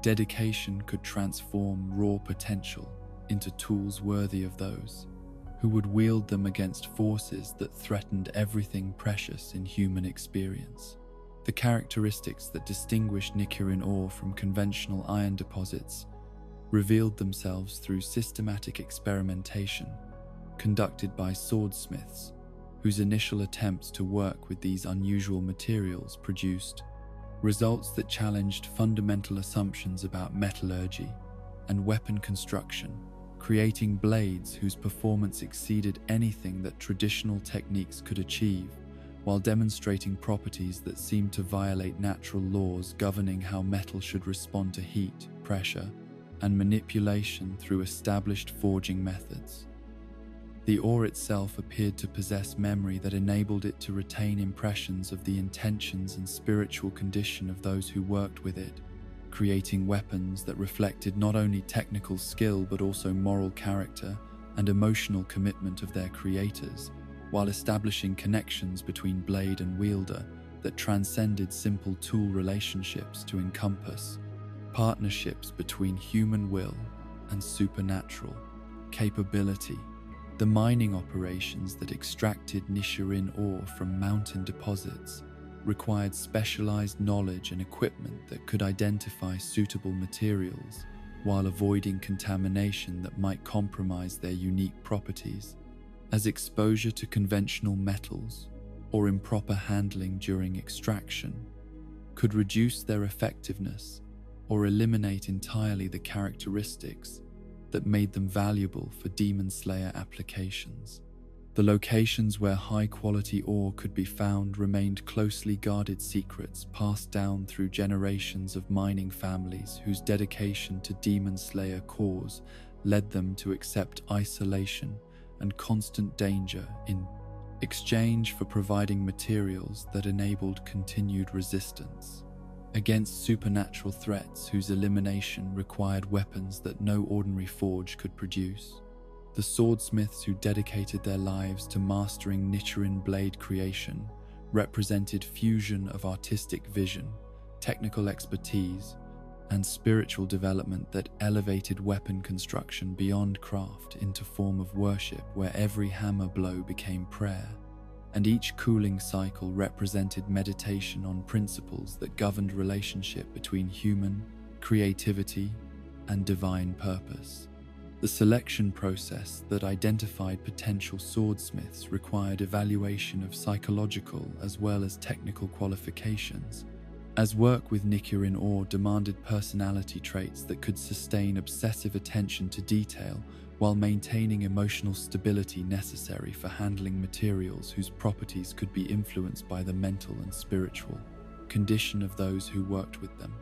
dedication could transform raw potential into tools worthy of those who would wield them against forces that threatened everything precious in human experience. The characteristics that distinguished Nichiren ore from conventional iron deposits revealed themselves through systematic experimentation conducted by swordsmiths whose initial attempts to work with these unusual materials produced results that challenged fundamental assumptions about metallurgy and weapon construction, creating blades whose performance exceeded anything that traditional techniques could achieve, while demonstrating properties that seemed to violate natural laws governing how metal should respond to heat, pressure, and manipulation through established forging methods. The ore itself appeared to possess memory that enabled it to retain impressions of the intentions and spiritual condition of those who worked with it, creating weapons that reflected not only technical skill but also moral character and emotional commitment of their creators, while establishing connections between blade and wielder that transcended simple tool relationships to encompass partnerships between human will and supernatural capability. The mining operations that extracted Nichiren ore from mountain deposits required specialized knowledge and equipment that could identify suitable materials while avoiding contamination that might compromise their unique properties, as exposure to conventional metals or improper handling during extraction could reduce their effectiveness or eliminate entirely the characteristics that made them valuable for Demon Slayer applications. The locations where high-quality ore could be found remained closely guarded secrets passed down through generations of mining families whose dedication to Demon Slayer cause led them to accept isolation and constant danger in exchange for providing materials that enabled continued resistance against supernatural threats whose elimination required weapons that no ordinary forge could produce. The swordsmiths who dedicated their lives to mastering Nichiren blade creation represented fusion of artistic vision, technical expertise, and spiritual development that elevated weapon construction beyond craft into form of worship where every hammer blow became prayer, and each cooling cycle represented meditation on principles that governed relationship between human creativity and divine purpose. The selection process that identified potential swordsmiths required evaluation of psychological as well as technical qualifications, as work with Nichiren ore demanded personality traits that could sustain obsessive attention to detail while maintaining emotional stability necessary for handling materials whose properties could be influenced by the mental and spiritual condition of those who worked with them.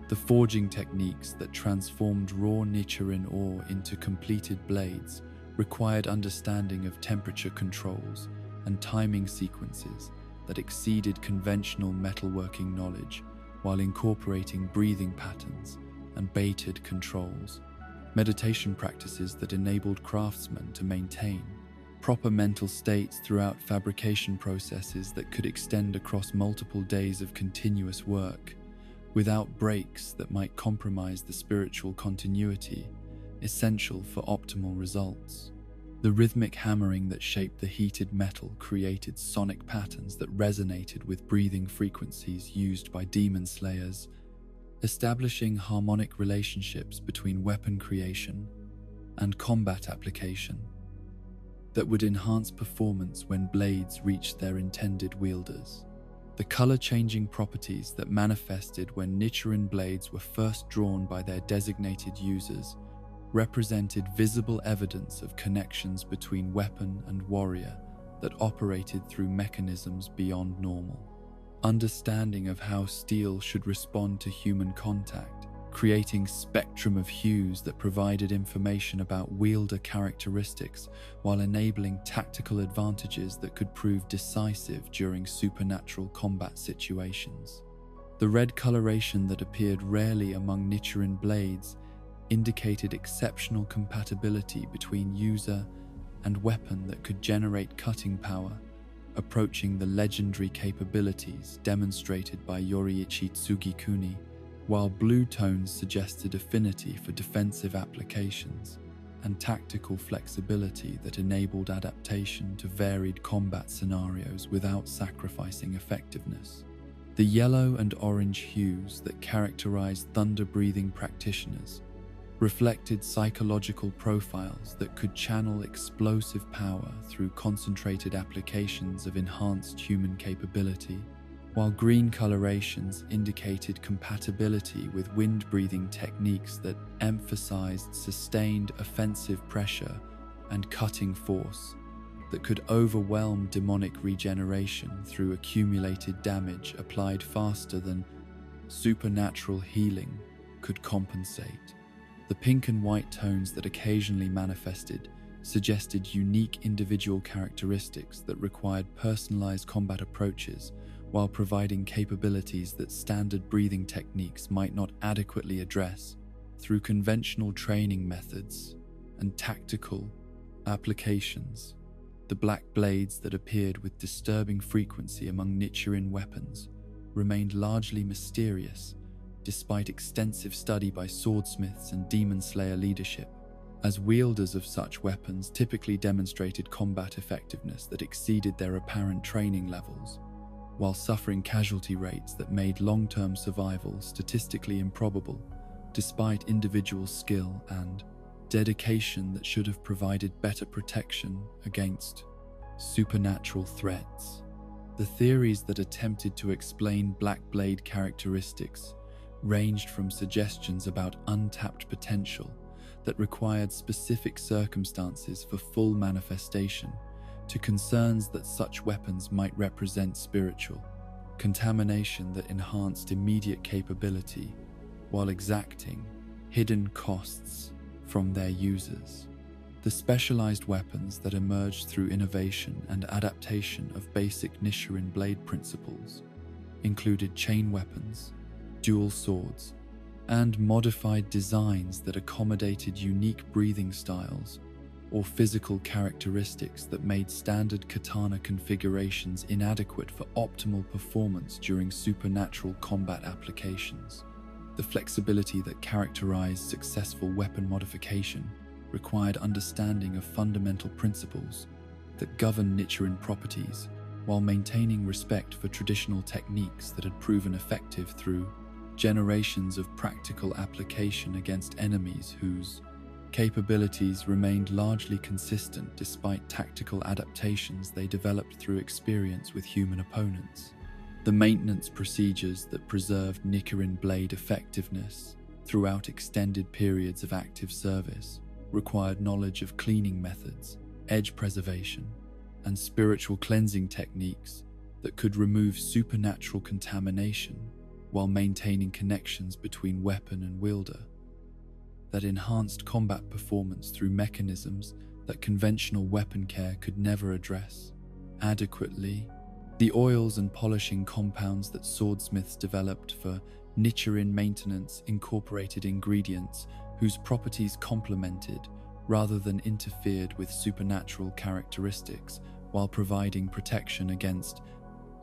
The forging techniques that transformed raw Nichiren ore into completed blades required understanding of temperature controls and timing sequences that exceeded conventional metalworking knowledge while incorporating breathing patterns and baited controls. Meditation practices that enabled craftsmen to maintain proper mental states throughout fabrication processes that could extend across multiple days of continuous work, without breaks that might compromise the spiritual continuity essential for optimal results. The rhythmic hammering that shaped the heated metal created sonic patterns that resonated with breathing frequencies used by demon slayers, establishing harmonic relationships between weapon creation and combat application that would enhance performance when blades reached their intended wielders. The color-changing properties that manifested when Nichiren blades were first drawn by their designated users represented visible evidence of connections between weapon and warrior that operated through mechanisms beyond normal. Understanding of how steel should respond to human contact, creating spectrum of hues that provided information about wielder characteristics while enabling tactical advantages that could prove decisive during supernatural combat situations. The red coloration that appeared rarely among Nichiren blades indicated exceptional compatibility between user and weapon that could generate cutting power, approaching the legendary capabilities demonstrated by Yoriichi Tsugikuni, while blue tones suggested affinity for defensive applications and tactical flexibility that enabled adaptation to varied combat scenarios without sacrificing effectiveness. The yellow and orange hues that characterized thunder-breathing practitioners reflected psychological profiles that could channel explosive power through concentrated applications of enhanced human capability, while green colorations indicated compatibility with wind-breathing techniques that emphasized sustained offensive pressure and cutting force that could overwhelm demonic regeneration through accumulated damage applied faster than supernatural healing could compensate. The pink and white tones that occasionally manifested suggested unique individual characteristics that required personalized combat approaches while providing capabilities that standard breathing techniques might not adequately address. Through conventional training methods and tactical applications, the black blades that appeared with disturbing frequency among Nichiren weapons remained largely mysterious despite extensive study by swordsmiths and demon slayer leadership, as wielders of such weapons typically demonstrated combat effectiveness that exceeded their apparent training levels, while suffering casualty rates that made long-term survival statistically improbable, despite individual skill and dedication that should have provided better protection against supernatural threats. The theories that attempted to explain Black Blade characteristics ranged from suggestions about untapped potential that required specific circumstances for full manifestation to concerns that such weapons might represent spiritual contamination that enhanced immediate capability while exacting hidden costs from their users. The specialized weapons that emerged through innovation and adaptation of basic Nichiren blade principles included chain weapons, dual swords, and modified designs that accommodated unique breathing styles or physical characteristics that made standard katana configurations inadequate for optimal performance during supernatural combat applications. The flexibility that characterized successful weapon modification required understanding of fundamental principles that govern Nichiren properties while maintaining respect for traditional techniques that had proven effective through generations of practical application against enemies whose capabilities remained largely consistent despite tactical adaptations they developed through experience with human opponents. The maintenance procedures that preserved Nichiren blade effectiveness throughout extended periods of active service required knowledge of cleaning methods, edge preservation, and spiritual cleansing techniques that could remove supernatural contamination while maintaining connections between weapon and wielder, that enhanced combat performance through mechanisms that conventional weapon care could never address adequately. The oils and polishing compounds that swordsmiths developed for Nichiren maintenance incorporated ingredients whose properties complemented rather than interfered with supernatural characteristics while providing protection against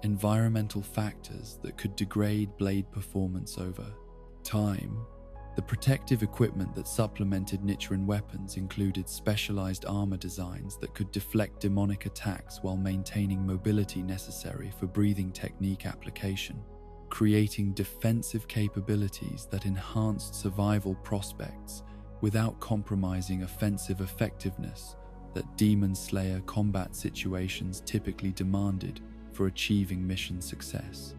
environmental factors that could degrade blade performance over time. The protective equipment that supplemented Nichiren weapons included specialized armor designs that could deflect demonic attacks while maintaining mobility necessary for breathing technique application, creating defensive capabilities that enhanced survival prospects without compromising offensive effectiveness that Demon Slayer combat situations typically demanded for achieving mission success.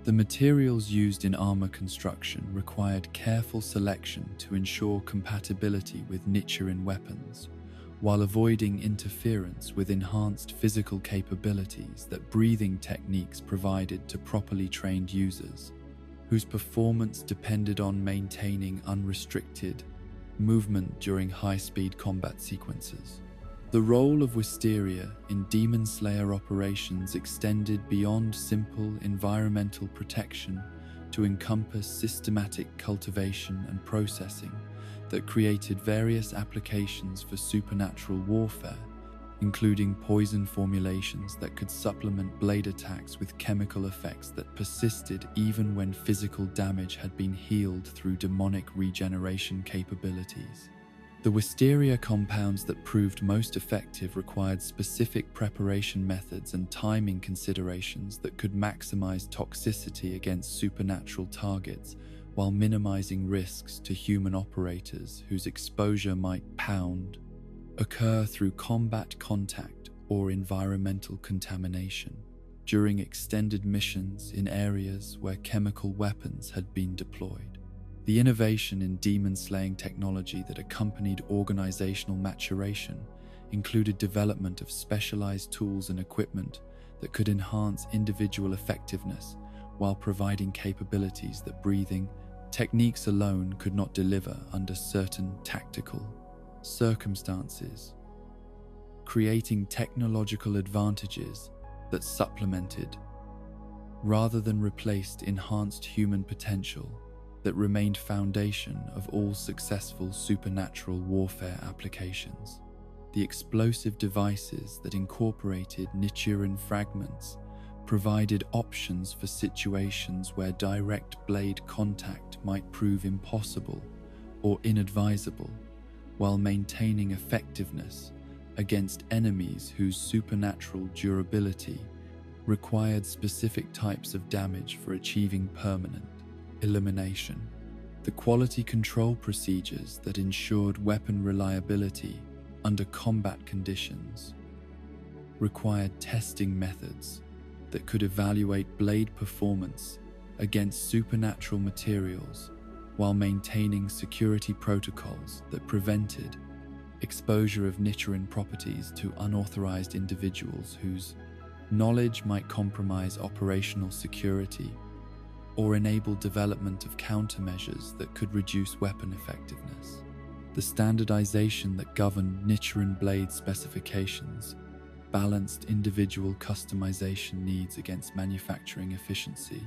The materials used in armor construction required careful selection to ensure compatibility with Nichiren weapons, while avoiding interference with enhanced physical capabilities that breathing techniques provided to properly trained users, whose performance depended on maintaining unrestricted movement during high-speed combat sequences. The role of Wisteria in Demon Slayer operations extended beyond simple environmental protection to encompass systematic cultivation and processing that created various applications for supernatural warfare, including poison formulations that could supplement blade attacks with chemical effects that persisted even when physical damage had been healed through demonic regeneration capabilities. The Wisteria compounds that proved most effective required specific preparation methods and timing considerations that could maximize toxicity against supernatural targets while minimizing risks to human operators whose exposure might occur through combat contact or environmental contamination. during extended missions in areas where chemical weapons had been deployed. The innovation in demon-slaying technology that accompanied organizational maturation included development of specialized tools and equipment that could enhance individual effectiveness while providing capabilities that breathing techniques alone could not deliver under certain tactical circumstances, creating technological advantages that supplemented, rather than replaced, enhanced human potential that remained foundation of all successful supernatural warfare applications. The explosive devices that incorporated Nichiren fragments provided options for situations where direct blade contact might prove impossible or inadvisable, while maintaining effectiveness against enemies whose supernatural durability required specific types of damage for achieving permanent elimination. The quality control procedures that ensured weapon reliability under combat conditions required testing methods that could evaluate blade performance against supernatural materials while maintaining security protocols that prevented exposure of Nichiren properties to unauthorized individuals whose knowledge might compromise operational security or enable development of countermeasures that could reduce weapon effectiveness. The standardization that governed Nichiren blade specifications balanced individual customization needs against manufacturing efficiency,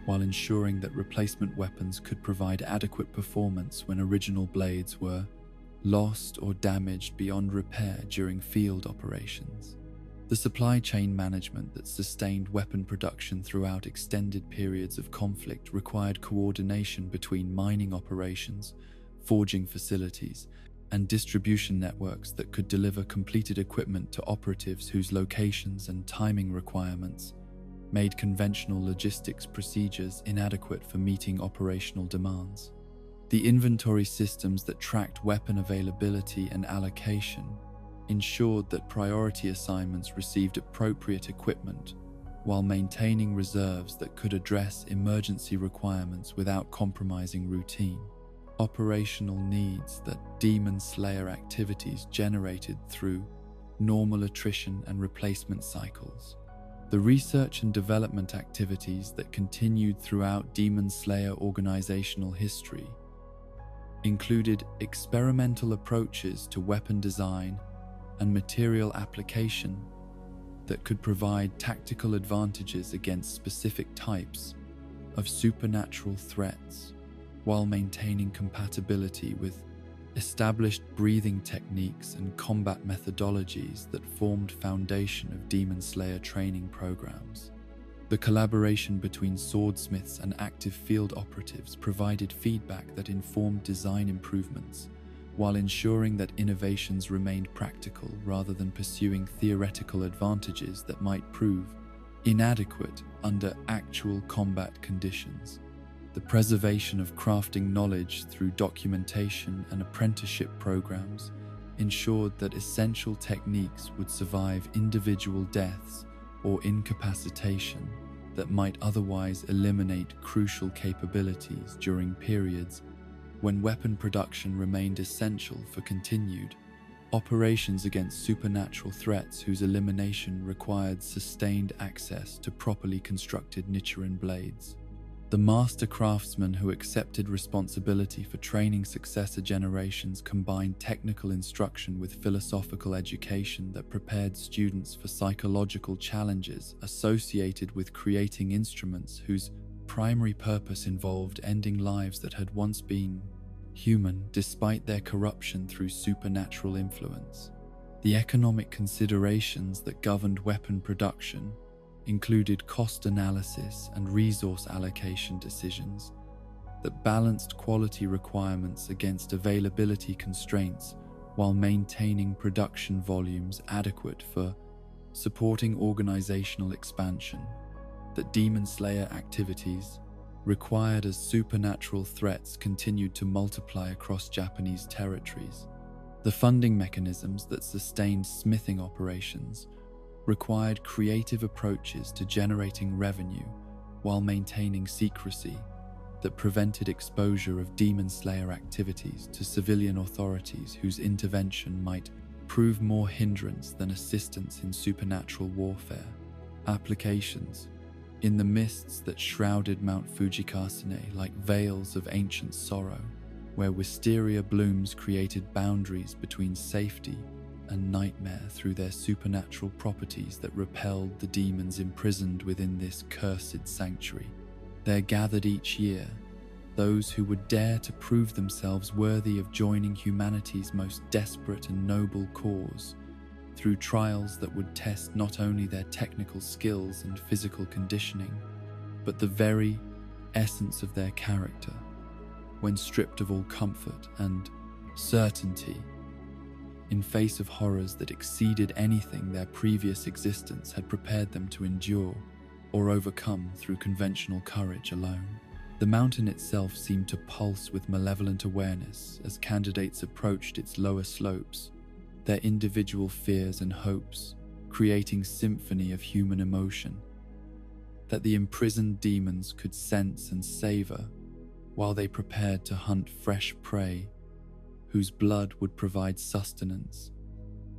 while ensuring that replacement weapons could provide adequate performance when original blades were lost or damaged beyond repair during field operations. The supply chain management that sustained weapon production throughout extended periods of conflict required coordination between mining operations, forging facilities, and distribution networks that could deliver completed equipment to operatives whose locations and timing requirements made conventional logistics procedures inadequate for meeting operational demands. The inventory systems that tracked weapon availability and allocation ensured that priority assignments received appropriate equipment while maintaining reserves that could address emergency requirements without compromising routine operational needs that Demon Slayer activities generated through normal attrition and replacement cycles. The research and development activities that continued throughout Demon Slayer organizational history included experimental approaches to weapon design and material application that could provide tactical advantages against specific types of supernatural threats, while maintaining compatibility with established breathing techniques and combat methodologies that formed foundation of Demon Slayer training programs. The collaboration between swordsmiths and active field operatives provided feedback that informed design improvements, while ensuring that innovations remained practical rather than pursuing theoretical advantages that might prove inadequate under actual combat conditions. The preservation of crafting knowledge through documentation and apprenticeship programs ensured that essential techniques would survive individual deaths or incapacitation that might otherwise eliminate crucial capabilities during periods when weapon production remained essential for continued operations against supernatural threats whose elimination required sustained access to properly constructed Nichiren blades. The master craftsmen who accepted responsibility for training successor generations combined technical instruction with philosophical education that prepared students for psychological challenges associated with creating instruments whose primary purpose involved ending lives that had once been human despite their corruption through supernatural influence. The economic considerations that governed weapon production included cost analysis and resource allocation decisions that balanced quality requirements against availability constraints while maintaining production volumes adequate for supporting organizational expansion that Demon Slayer activities required as supernatural threats continued to multiply across Japanese territories. The funding mechanisms that sustained smithing operations required creative approaches to generating revenue while maintaining secrecy that prevented exposure of Demon Slayer activities to civilian authorities whose intervention might prove more hindrance than assistance in supernatural warfare. Applications. In the mists that shrouded Mount Fujikasane like veils of ancient sorrow, where wisteria blooms created boundaries between safety and nightmare through their supernatural properties that repelled the demons imprisoned within this cursed sanctuary. There gathered each year those who would dare to prove themselves worthy of joining humanity's most desperate and noble cause through trials that would test not only their technical skills and physical conditioning, but the very essence of their character when stripped of all comfort and certainty in face of horrors that exceeded anything their previous existence had prepared them to endure or overcome through conventional courage alone. The mountain itself seemed to pulse with malevolent awareness as candidates approached its lower slopes, their individual fears and hopes creating symphony of human emotion that the imprisoned demons could sense and savor while they prepared to hunt fresh prey whose blood would provide sustenance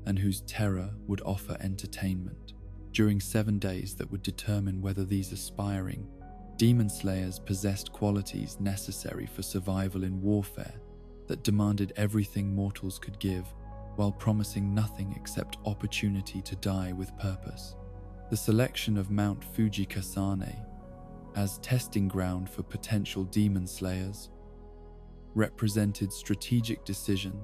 and whose terror would offer entertainment. During 7 days that would determine whether these aspiring Demon Slayers possessed qualities necessary for survival in warfare that demanded everything mortals could give while promising nothing except opportunity to die with purpose. The selection of Mount Fujikasane as testing ground for potential Demon Slayers represented strategic decision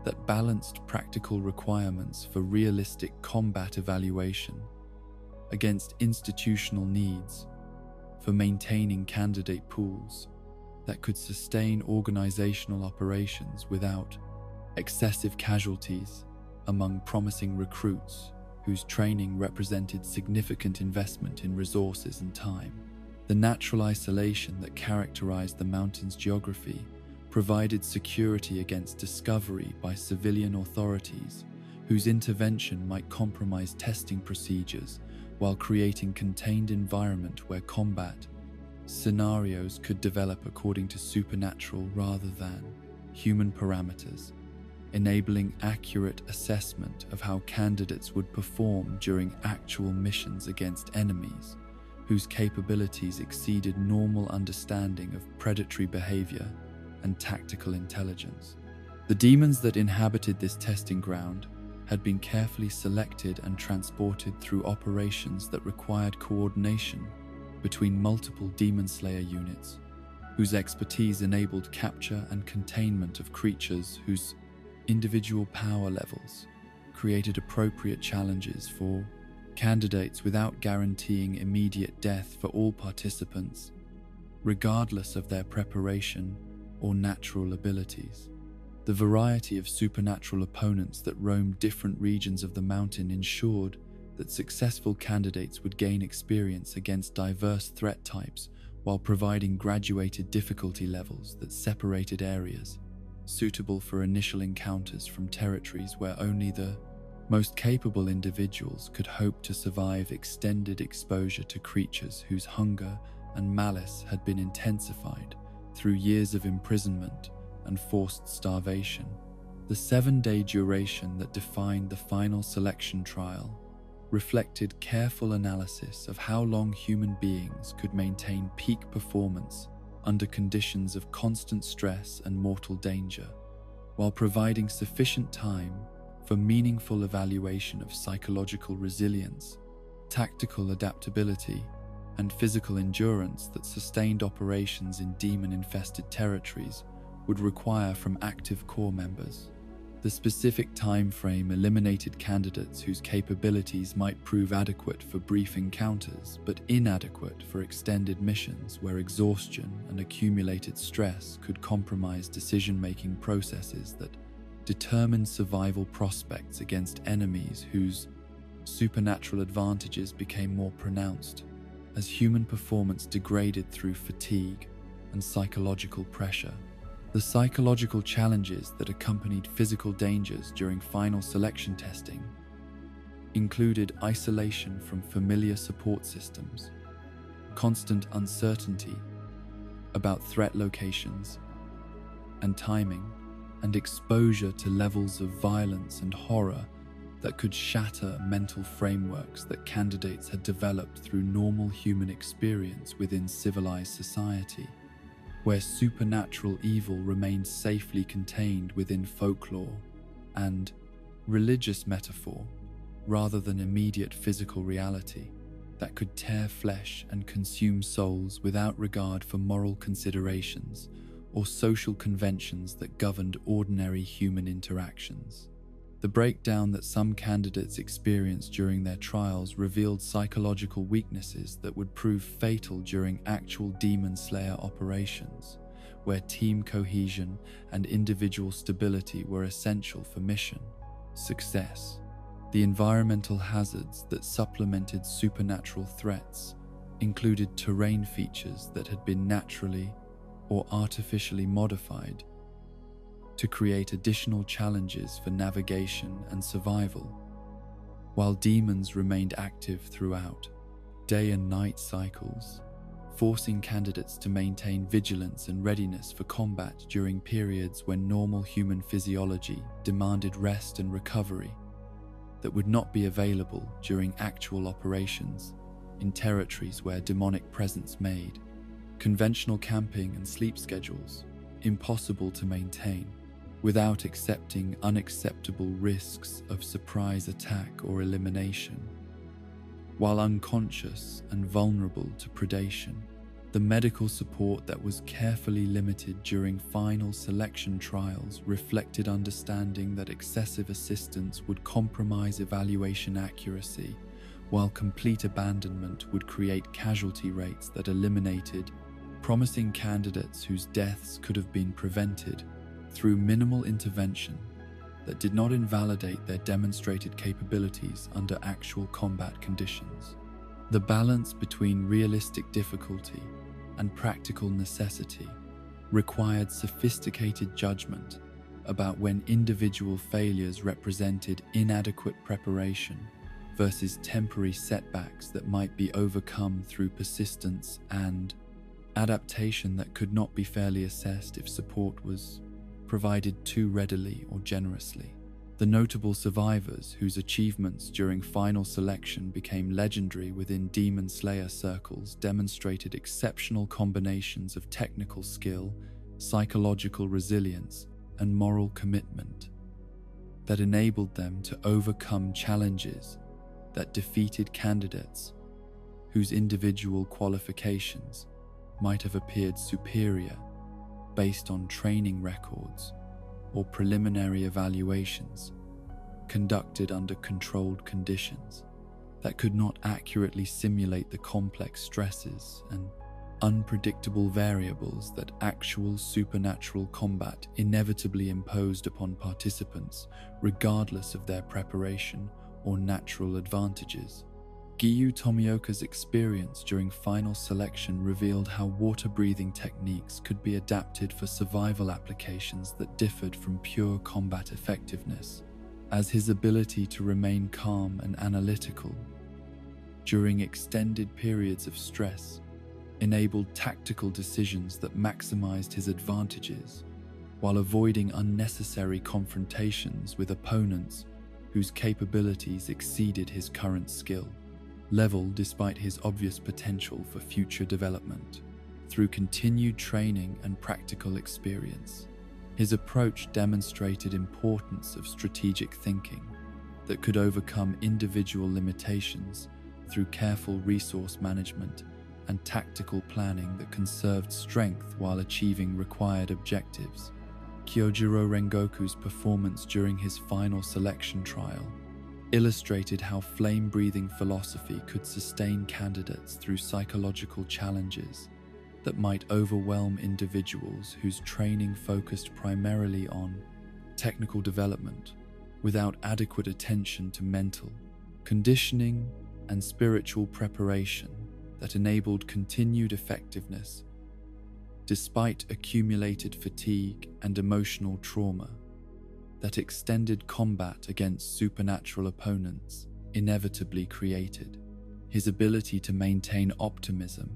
that balanced practical requirements for realistic combat evaluation against institutional needs for maintaining candidate pools that could sustain organizational operations without excessive casualties among promising recruits whose training represented significant investment in resources and time. The natural isolation that characterized the mountain's geography provided security against discovery by civilian authorities whose intervention might compromise testing procedures while creating contained environment where combat scenarios could develop according to supernatural rather than human parameters, enabling accurate assessment of how candidates would perform during actual missions against enemies whose capabilities exceeded normal understanding of predatory behavior and tactical intelligence. The demons that inhabited this testing ground had been carefully selected and transported through operations that required coordination between multiple Demon Slayer units, whose expertise enabled capture and containment of creatures whose individual power levels created appropriate challenges for candidates without guaranteeing immediate death for all participants, regardless of their preparation or natural abilities. The variety of supernatural opponents that roamed different regions of the mountain ensured that successful candidates would gain experience against diverse threat types while providing graduated difficulty levels that separated areas suitable for initial encounters from territories where only the most capable individuals could hope to survive extended exposure to creatures whose hunger and malice had been intensified through years of imprisonment and forced starvation. The 7-day duration that defined the final selection trial reflected careful analysis of how long human beings could maintain peak performance under conditions of constant stress and mortal danger, while providing sufficient time for meaningful evaluation of psychological resilience, tactical adaptability, and physical endurance that sustained operations in demon-infested territories would require from active corps members. The specific time frame eliminated candidates whose capabilities might prove adequate for brief encounters, but inadequate for extended missions where exhaustion and accumulated stress could compromise decision-making processes that determined survival prospects against enemies whose supernatural advantages became more pronounced as human performance degraded through fatigue and psychological pressure. The psychological challenges that accompanied physical dangers during final selection testing included isolation from familiar support systems, constant uncertainty about threat locations and timing, and exposure to levels of violence and horror that could shatter mental frameworks that candidates had developed through normal human experience within civilized society, where supernatural evil remained safely contained within folklore and religious metaphor rather than immediate physical reality that could tear flesh and consume souls without regard for moral considerations or social conventions that governed ordinary human interactions. The breakdown that some candidates experienced during their trials revealed psychological weaknesses that would prove fatal during actual Demon Slayer operations, where team cohesion and individual stability were essential for mission success. The environmental hazards that supplemented supernatural threats included terrain features that had been naturally or artificially modified to create additional challenges for navigation and survival, while demons remained active throughout day and night cycles, forcing candidates to maintain vigilance and readiness for combat during periods when normal human physiology demanded rest and recovery that would not be available during actual operations in territories where demonic presence made conventional camping and sleep schedules impossible to maintain without accepting unacceptable risks of surprise attack or elimination. While unconscious and vulnerable to predation, the medical support that was carefully limited during final selection trials reflected understanding that excessive assistance would compromise evaluation accuracy, while complete abandonment would create casualty rates that eliminated promising candidates whose deaths could have been prevented through minimal intervention that did not invalidate their demonstrated capabilities under actual combat conditions. The balance between realistic difficulty and practical necessity required sophisticated judgment about when individual failures represented inadequate preparation versus temporary setbacks that might be overcome through persistence and adaptation that could not be fairly assessed if support was provided too readily or generously. The notable survivors whose achievements during final selection became legendary within Demon Slayer circles demonstrated exceptional combinations of technical skill, psychological resilience, and moral commitment that enabled them to overcome challenges that defeated candidates whose individual qualifications might have appeared superior based on training records or preliminary evaluations conducted under controlled conditions that could not accurately simulate the complex stresses and unpredictable variables that actual supernatural combat inevitably imposed upon participants regardless of their preparation or natural advantages. Giyu Tomioka's experience during final selection revealed how water-breathing techniques could be adapted for survival applications that differed from pure combat effectiveness, as his ability to remain calm and analytical during extended periods of stress enabled tactical decisions that maximized his advantages while avoiding unnecessary confrontations with opponents whose capabilities exceeded his current skill level despite his obvious potential for future development. Through continued training and practical experience, his approach demonstrated importance of strategic thinking that could overcome individual limitations through careful resource management and tactical planning that conserved strength while achieving required objectives. Kyojiro Rengoku's performance during his final selection trial illustrated how flame-breathing philosophy could sustain candidates through psychological challenges that might overwhelm individuals whose training focused primarily on technical development without adequate attention to mental conditioning and spiritual preparation that enabled continued effectiveness despite accumulated fatigue and emotional trauma that extended combat against supernatural opponents inevitably created. His ability to maintain optimism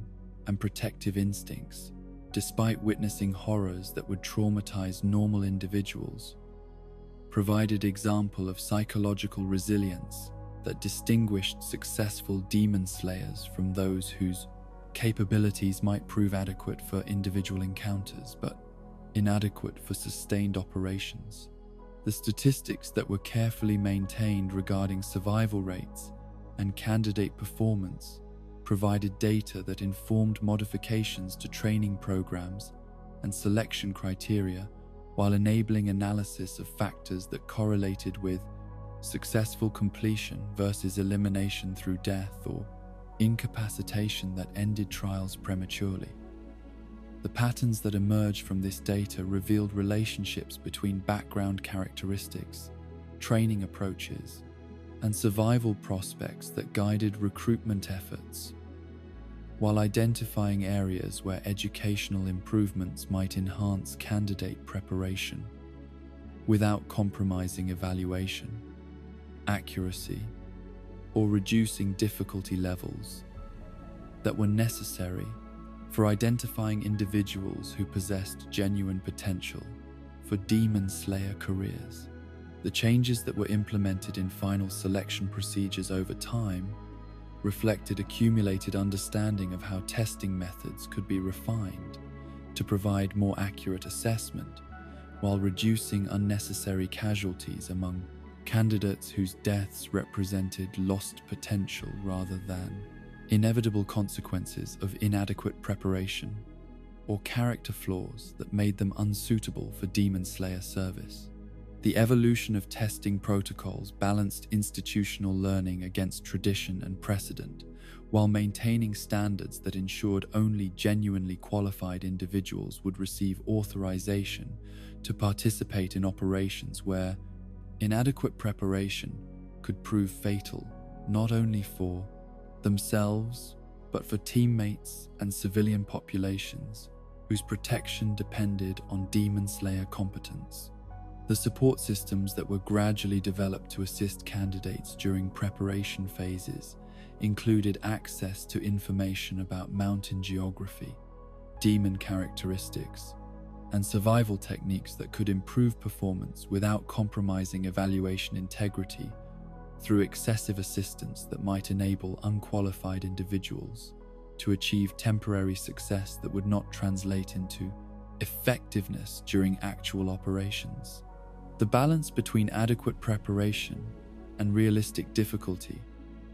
and protective instincts, despite witnessing horrors that would traumatize normal individuals, provided example of psychological resilience that distinguished successful demon slayers from those whose capabilities might prove adequate for individual encounters, but inadequate for sustained operations. The statistics that were carefully maintained regarding survival rates and candidate performance provided data that informed modifications to training programs and selection criteria, while enabling analysis of factors that correlated with successful completion versus elimination through death or incapacitation that ended trials prematurely. The patterns that emerged from this data revealed relationships between background characteristics, training approaches, and survival prospects that guided recruitment efforts, while identifying areas where educational improvements might enhance candidate preparation without compromising evaluation, accuracy, or reducing difficulty levels that were necessary for identifying individuals who possessed genuine potential for Demon Slayer careers. The changes that were implemented in final selection procedures over time reflected accumulated understanding of how testing methods could be refined to provide more accurate assessment, while reducing unnecessary casualties among candidates whose deaths represented lost potential rather than inevitable consequences of inadequate preparation or character flaws that made them unsuitable for Demon Slayer service. The evolution of testing protocols balanced institutional learning against tradition and precedent, while maintaining standards that ensured only genuinely qualified individuals would receive authorization to participate in operations where inadequate preparation could prove fatal not only for themselves but for teammates and civilian populations whose protection depended on Demon Slayer competence. The support systems that were gradually developed to assist candidates during preparation phases included access to information about mountain geography, demon characteristics, and survival techniques that could improve performance without compromising evaluation integrity through excessive assistance that might enable unqualified individuals to achieve temporary success that would not translate into effectiveness during actual operations. The balance between adequate preparation and realistic difficulty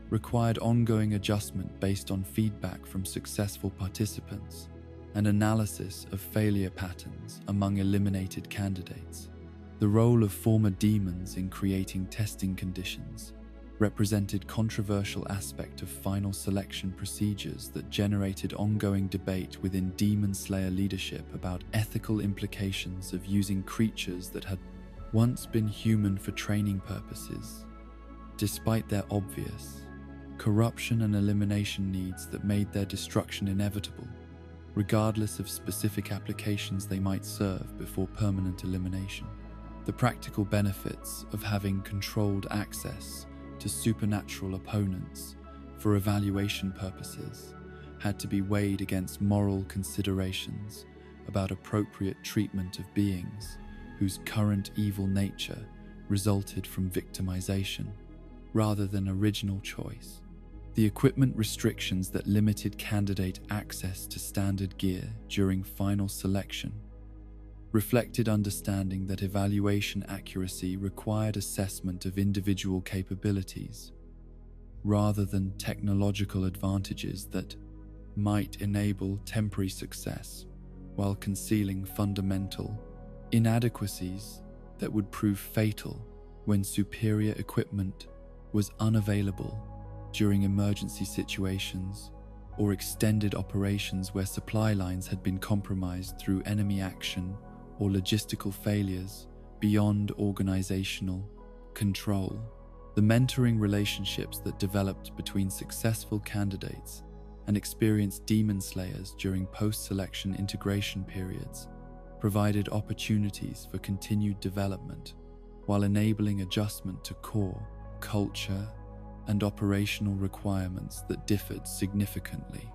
required ongoing adjustment based on feedback from successful participants and analysis of failure patterns among eliminated candidates. The role of former demons in creating testing conditions represented controversial aspect of final selection procedures that generated ongoing debate within Demon Slayer leadership about ethical implications of using creatures that had once been human for training purposes, despite their obvious corruption and elimination needs that made their destruction inevitable, regardless of specific applications they might serve before permanent elimination. The practical benefits of having controlled access to supernatural opponents for evaluation purposes had to be weighed against moral considerations about appropriate treatment of beings whose current evil nature resulted from victimization rather than original choice. The equipment restrictions that limited candidate access to standard gear during final selection reflected understanding that evaluation accuracy required assessment of individual capabilities rather than technological advantages that might enable temporary success while concealing fundamental inadequacies that would prove fatal when superior equipment was unavailable during emergency situations or extended operations where supply lines had been compromised through enemy action or logistical failures beyond organizational control. The mentoring relationships that developed between successful candidates and experienced demon slayers during post-selection integration periods provided opportunities for continued development while enabling adjustment to core, culture, and operational requirements that differed significantly.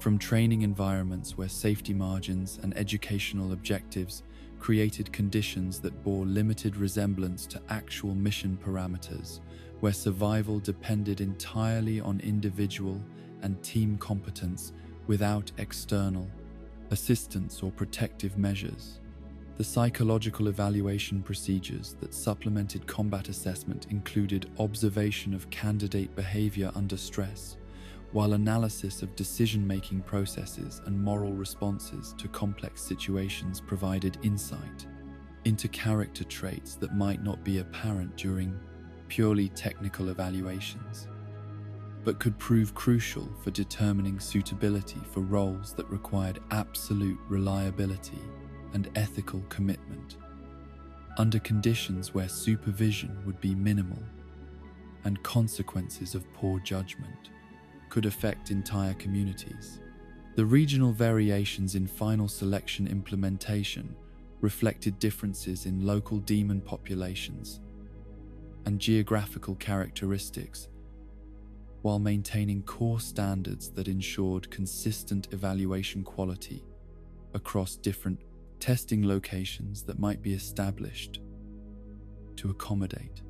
From training environments where safety margins and educational objectives created conditions that bore limited resemblance to actual mission parameters, where survival depended entirely on individual and team competence without external assistance or protective measures. The psychological evaluation procedures that supplemented combat assessment included observation of candidate behavior under stress, while analysis of decision-making processes and moral responses to complex situations provided insight into character traits that might not be apparent during purely technical evaluations, but could prove crucial for determining suitability for roles that required absolute reliability and ethical commitment, under conditions where supervision would be minimal and consequences of poor judgment could affect entire communities. The regional variations in final selection implementation reflected differences in local demon populations and geographical characteristics, while maintaining core standards that ensured consistent evaluation quality across different testing locations that might be established to accommodate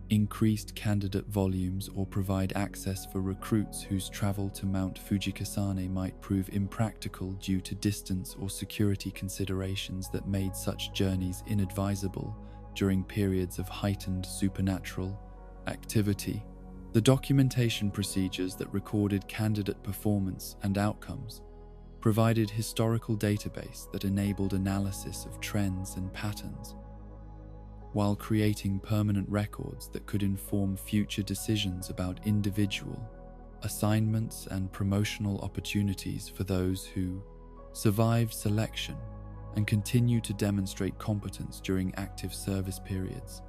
increased candidate volumes or provide access for recruits whose travel to Mount Fujikasane might prove impractical due to distance or security considerations that made such journeys inadvisable during periods of heightened supernatural activity. The documentation procedures that recorded candidate performance and outcomes provided historical database that enabled analysis of trends and patterns, while creating permanent records that could inform future decisions about individual assignments and promotional opportunities for those who survive selection and continue to demonstrate competence during active service periods.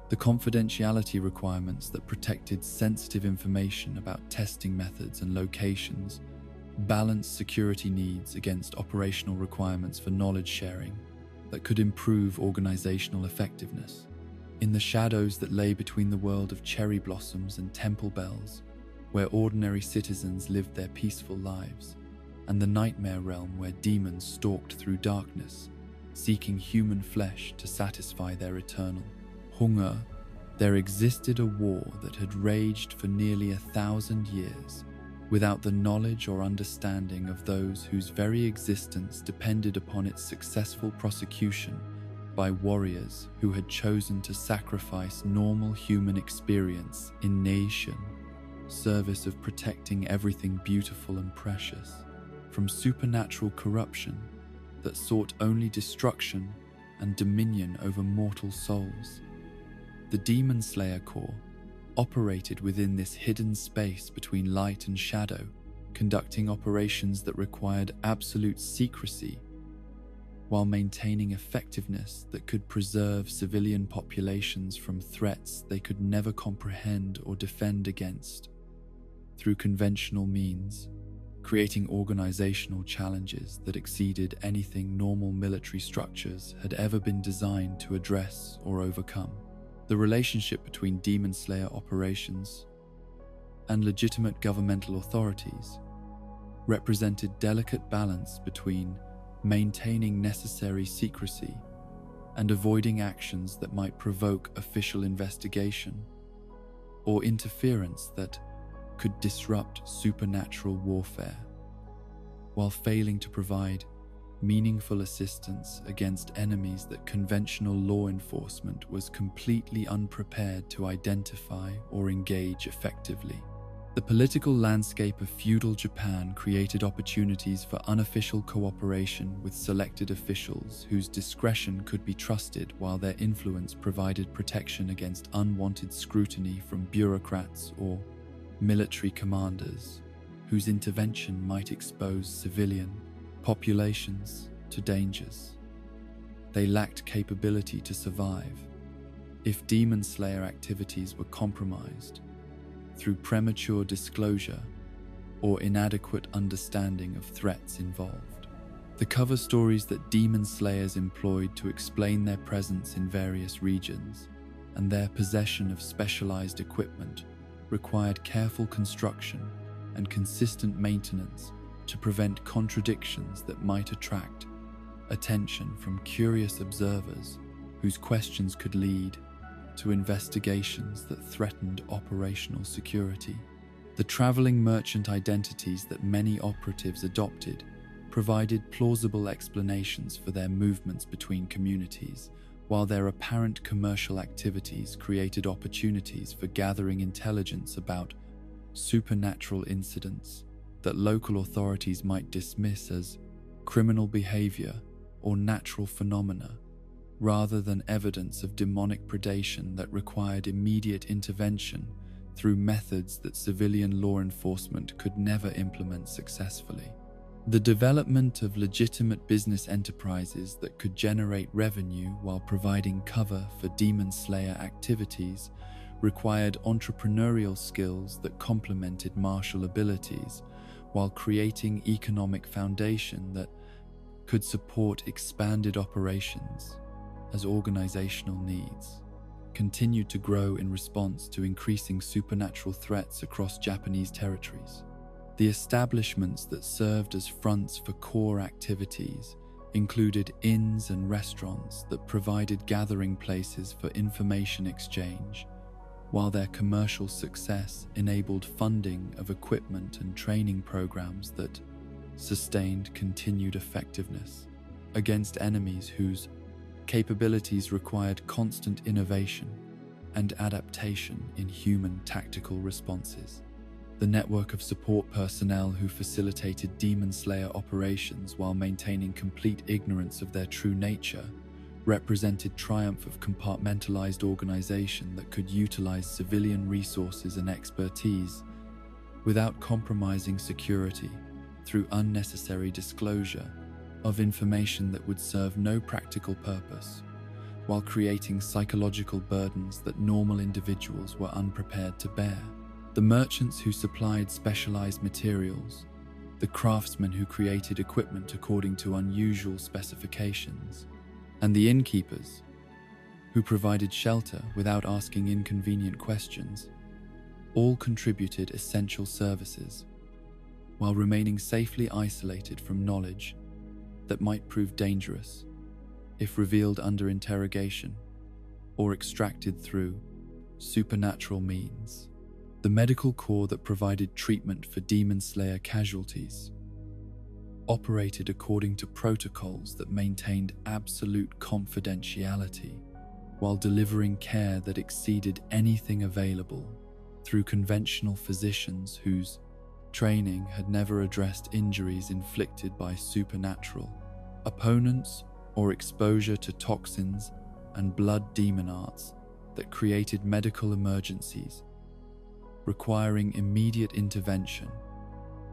The confidentiality requirements that protected sensitive information about testing methods and locations balanced security needs against operational requirements for knowledge sharing that could improve organizational effectiveness. In the shadows that lay between the world of cherry blossoms and temple bells, where ordinary citizens lived their peaceful lives, and the nightmare realm where demons stalked through darkness, seeking human flesh to satisfy their eternal hunger, there existed a war that had raged for nearly 1,000 years, without the knowledge or understanding of those whose very existence depended upon its successful prosecution by warriors who had chosen to sacrifice normal human experience in nation service of protecting everything beautiful and precious from supernatural corruption that sought only destruction and dominion over mortal souls. The Demon Slayer Corps operated within this hidden space between light and shadow, conducting operations that required absolute secrecy while maintaining effectiveness that could preserve civilian populations from threats they could never comprehend or defend against through conventional means, creating organizational challenges that exceeded anything normal military structures had ever been designed to address or overcome. The relationship between Demon Slayer operations and legitimate governmental authorities represented delicate balance between maintaining necessary secrecy and avoiding actions that might provoke official investigation or interference that could disrupt supernatural warfare, while failing to provide meaningful assistance against enemies that conventional law enforcement was completely unprepared to identify or engage effectively. The political landscape of feudal Japan created opportunities for unofficial cooperation with selected officials whose discretion could be trusted, while their influence provided protection against unwanted scrutiny from bureaucrats or military commanders whose intervention might expose civilian populations to dangers they lacked capability to survive. If Demon Slayer activities were compromised through premature disclosure or inadequate understanding of threats involved, the cover stories that Demon Slayers employed to explain their presence in various regions and their possession of specialized equipment required careful construction and consistent maintenance to prevent contradictions that might attract attention from curious observers whose questions could lead to investigations that threatened operational security. The traveling merchant identities that many operatives adopted provided plausible explanations for their movements between communities, while their apparent commercial activities created opportunities for gathering intelligence about supernatural incidents that local authorities might dismiss as criminal behavior or natural phenomena, rather than evidence of demonic predation that required immediate intervention through methods that civilian law enforcement could never implement successfully. The development of legitimate business enterprises that could generate revenue while providing cover for demon slayer activities required entrepreneurial skills that complemented martial abilities, while creating economic foundation that could support expanded operations as organizational needs continued to grow in response to increasing supernatural threats across Japanese territories. The establishments that served as fronts for core activities included inns and restaurants that provided gathering places for information exchange, while their commercial success enabled funding of equipment and training programs that sustained continued effectiveness against enemies whose capabilities required constant innovation and adaptation in human tactical responses. The network of support personnel who facilitated Demon Slayer operations while maintaining complete ignorance of their true nature represented triumph of compartmentalized organization that could utilize civilian resources and expertise without compromising security through unnecessary disclosure of information that would serve no practical purpose, while creating psychological burdens that normal individuals were unprepared to bear. The merchants who supplied specialized materials, the craftsmen who created equipment according to unusual specifications, and the innkeepers who provided shelter without asking inconvenient questions, all contributed essential services while remaining safely isolated from knowledge that might prove dangerous if revealed under interrogation or extracted through supernatural means. The medical corps that provided treatment for Demon Slayer casualties operated according to protocols that maintained absolute confidentiality while delivering care that exceeded anything available through conventional physicians whose training had never addressed injuries inflicted by supernatural opponents or exposure to toxins and blood demon arts that created medical emergencies requiring immediate intervention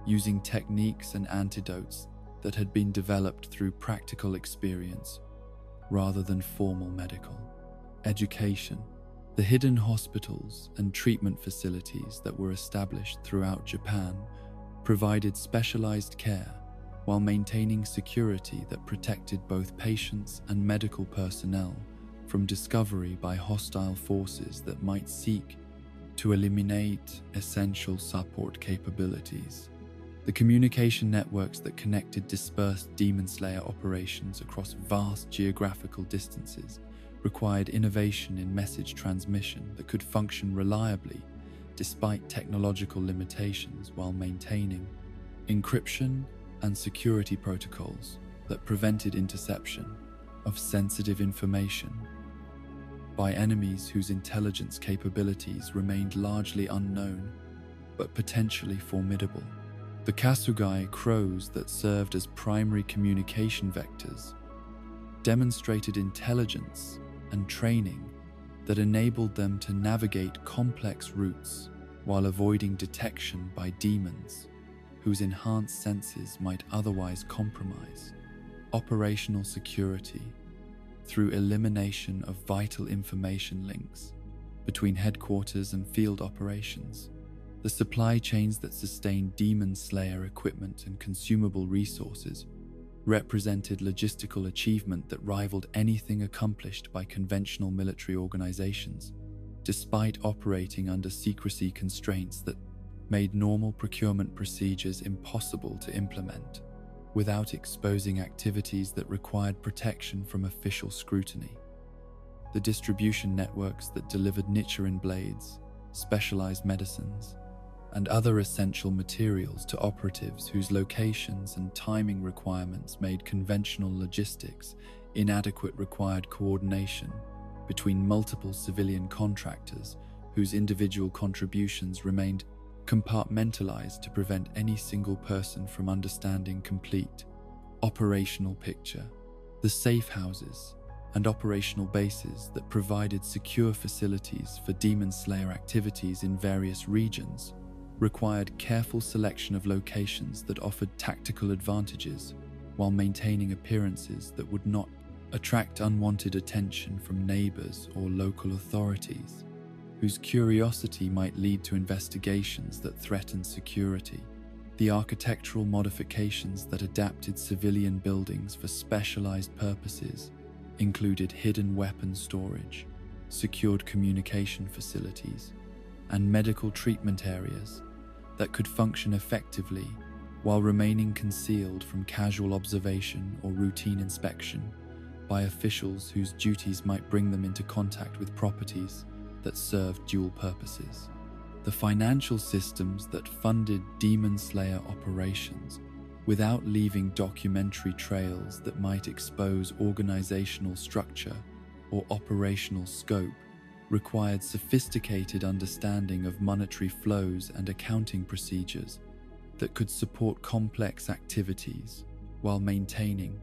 using techniques and antidotes that had been developed through practical experience rather than formal medical education. The hidden hospitals and treatment facilities that were established throughout Japan provided specialized care while maintaining security that protected both patients and medical personnel from discovery by hostile forces that might seek to eliminate essential support capabilities. The communication networks that connected dispersed Demon Slayer operations across vast geographical distances required innovation in message transmission that could function reliably despite technological limitations, while maintaining encryption and security protocols that prevented interception of sensitive information by enemies whose intelligence capabilities remained largely unknown but potentially formidable. The Kasugai crows that served as primary communication vectors demonstrated intelligence and training that enabled them to navigate complex routes while avoiding detection by demons whose enhanced senses might otherwise compromise operational security through elimination of vital information links between headquarters and field operations. The supply chains that sustained Demon Slayer equipment and consumable resources represented logistical achievement that rivaled anything accomplished by conventional military organizations. despite operating under secrecy constraints that made normal procurement procedures impossible to implement, without exposing activities that required protection from official scrutiny. The distribution networks that delivered Nichiren blades, specialized medicines, and other essential materials to operatives whose locations and timing requirements made conventional logistics inadequate required coordination between multiple civilian contractors whose individual contributions remained compartmentalized to prevent any single person from understanding complete operational picture. The safe houses and operational bases that provided secure facilities for Demon Slayer activities in various regions required careful selection of locations that offered tactical advantages while maintaining appearances that would not attract unwanted attention from neighbors or local authorities, whose curiosity might lead to investigations that threatened security. The architectural modifications that adapted civilian buildings for specialized purposes included hidden weapon storage, secured communication facilities, and medical treatment areas that could function effectively while remaining concealed from casual observation or routine inspection by officials whose duties might bring them into contact with properties that served dual purposes. The financial systems that funded Demon Slayer operations without leaving documentary trails that might expose organizational structure or operational scope required sophisticated understanding of monetary flows and accounting procedures that could support complex activities while maintaining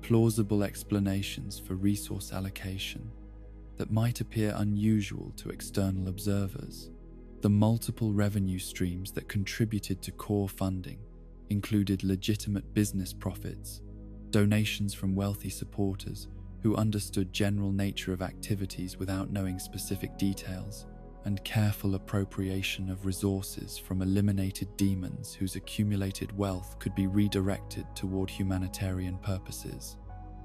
plausible explanations for resource allocation that might appear unusual to external observers. The multiple revenue streams that contributed to core funding included legitimate business profits, donations from wealthy supporters who understood general nature of activities without knowing specific details, and careful appropriation of resources from eliminated demons whose accumulated wealth could be redirected toward humanitarian purposes.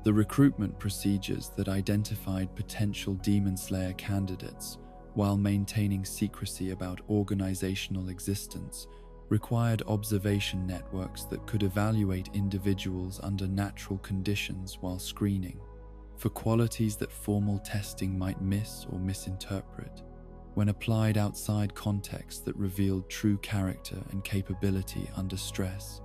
The recruitment procedures that identified potential Demon Slayer candidates while maintaining secrecy about organizational existence required observation networks that could evaluate individuals under natural conditions while screening for qualities that formal testing might miss or misinterpret. When applied outside contexts that revealed true character and capability under stress,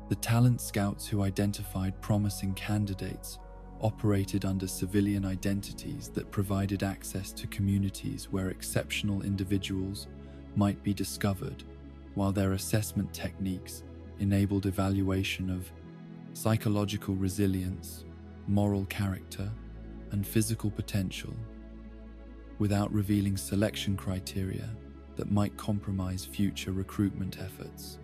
the talent scouts who identified promising candidates operated under civilian identities that provided access to communities where exceptional individuals might be discovered, while their assessment techniques enabled evaluation of psychological resilience, moral character, and physical potential, without revealing selection criteria that might compromise future recruitment efforts.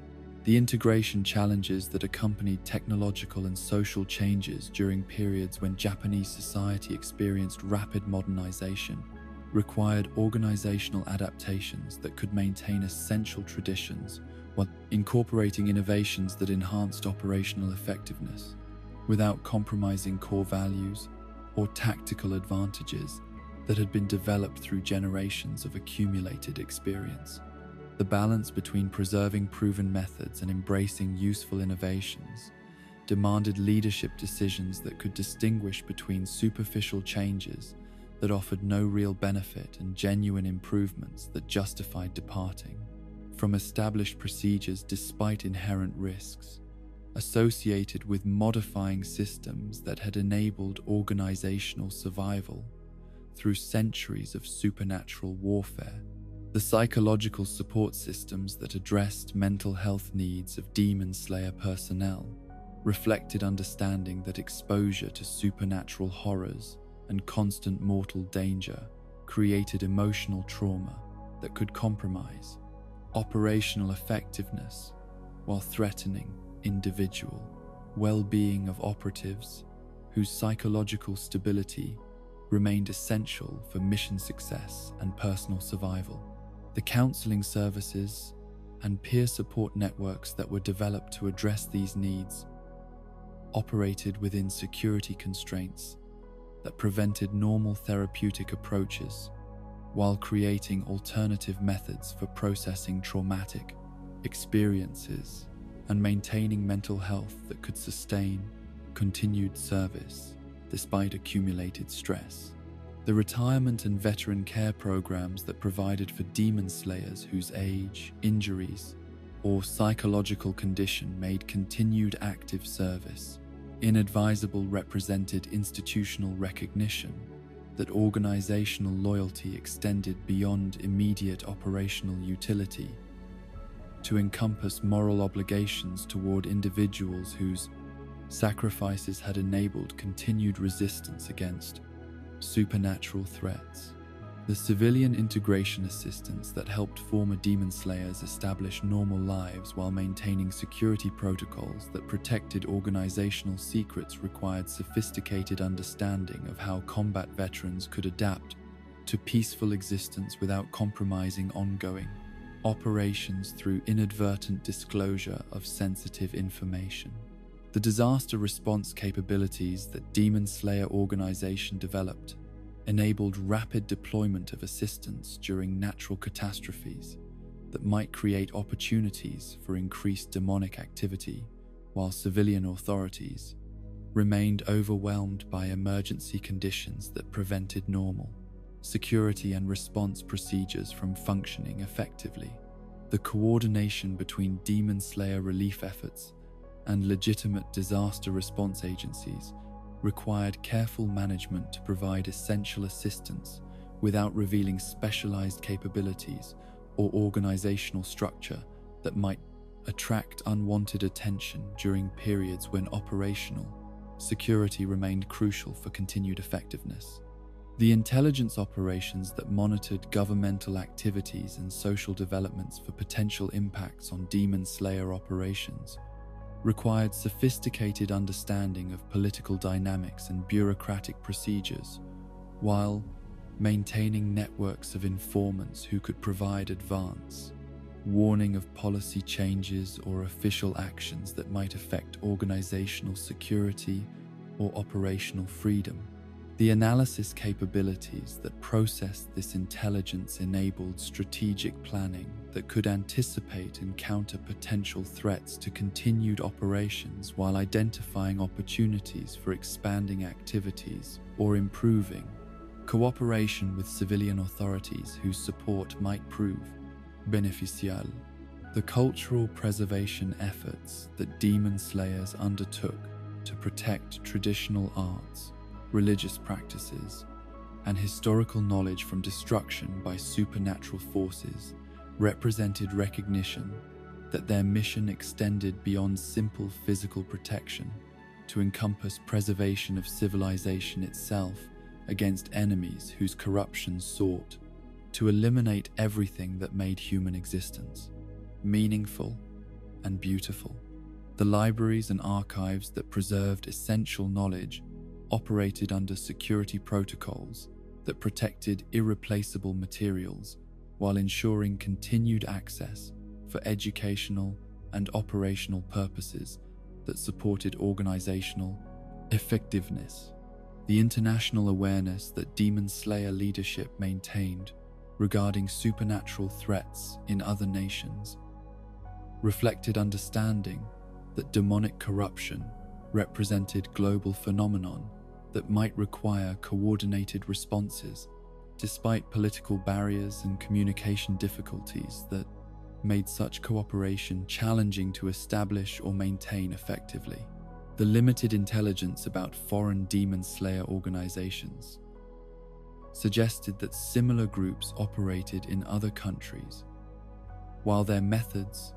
The integration challenges that accompanied technological and social changes during periods when Japanese society experienced rapid modernization required organizational adaptations that could maintain essential traditions while incorporating innovations that enhanced operational effectiveness without compromising core values or tactical advantages that had been developed through generations of accumulated experience. The balance between preserving proven methods and embracing useful innovations demanded leadership decisions that could distinguish between superficial changes that offered no real benefit and genuine improvements that justified departing from established procedures despite inherent risks associated with modifying systems that had enabled organizational survival through centuries of supernatural warfare. The psychological support systems that addressed mental health needs of Demon Slayer personnel reflected understanding that exposure to supernatural horrors and constant mortal danger created emotional trauma that could compromise operational effectiveness while threatening individual well-being of operatives whose psychological stability remained essential for mission success and personal survival. The counseling services and peer support networks that were developed to address these needs operated within security constraints that prevented normal therapeutic approaches while creating alternative methods for processing traumatic experiences and maintaining mental health that could sustain continued service despite accumulated stress. The retirement and veteran care programs that provided for demon slayers whose age, injuries, or psychological condition made continued active service inadvisable represented institutional recognition that organizational loyalty extended beyond immediate operational utility to encompass moral obligations toward individuals whose sacrifices had enabled continued resistance against supernatural threats. The civilian integration assistance that helped former demon slayers establish normal lives while maintaining security protocols that protected organizational secrets required sophisticated understanding of how combat veterans could adapt to peaceful existence without compromising ongoing operations through inadvertent disclosure of sensitive information. The disaster response capabilities that Demon Slayer organization developed enabled rapid deployment of assistance during natural catastrophes that might create opportunities for increased demonic activity, while civilian authorities remained overwhelmed by emergency conditions that prevented normal security and response procedures from functioning effectively. The coordination between Demon Slayer relief efforts and legitimate disaster response agencies required careful management to provide essential assistance without revealing specialized capabilities or organizational structure that might attract unwanted attention during periods when operational security remained crucial for continued effectiveness. The intelligence operations that monitored governmental activities and social developments for potential impacts on Demon Slayer operations required sophisticated understanding of political dynamics and bureaucratic procedures, while maintaining networks of informants who could provide advance warning of policy changes or official actions that might affect organizational security or operational freedom. The analysis capabilities that processed this intelligence enabled strategic planning that could anticipate and counter potential threats to continued operations while identifying opportunities for expanding activities or improving cooperation with civilian authorities whose support might prove beneficial. The cultural preservation efforts that Demon Slayers undertook to protect traditional arts, religious practices, and historical knowledge from destruction by supernatural forces represented recognition that their mission extended beyond simple physical protection to encompass preservation of civilization itself against enemies whose corruption sought to eliminate everything that made human existence meaningful and beautiful. The libraries and archives that preserved essential knowledge operated under security protocols that protected irreplaceable materials while ensuring continued access for educational and operational purposes that supported organizational effectiveness. The international awareness that Demon Slayer leadership maintained regarding supernatural threats in other nations reflected understanding that demonic corruption represented global phenomenon that might require coordinated responses despite political barriers and communication difficulties that made such cooperation challenging to establish or maintain effectively. The limited intelligence about foreign Demon Slayer organizations suggested that similar groups operated in other countries, while their methods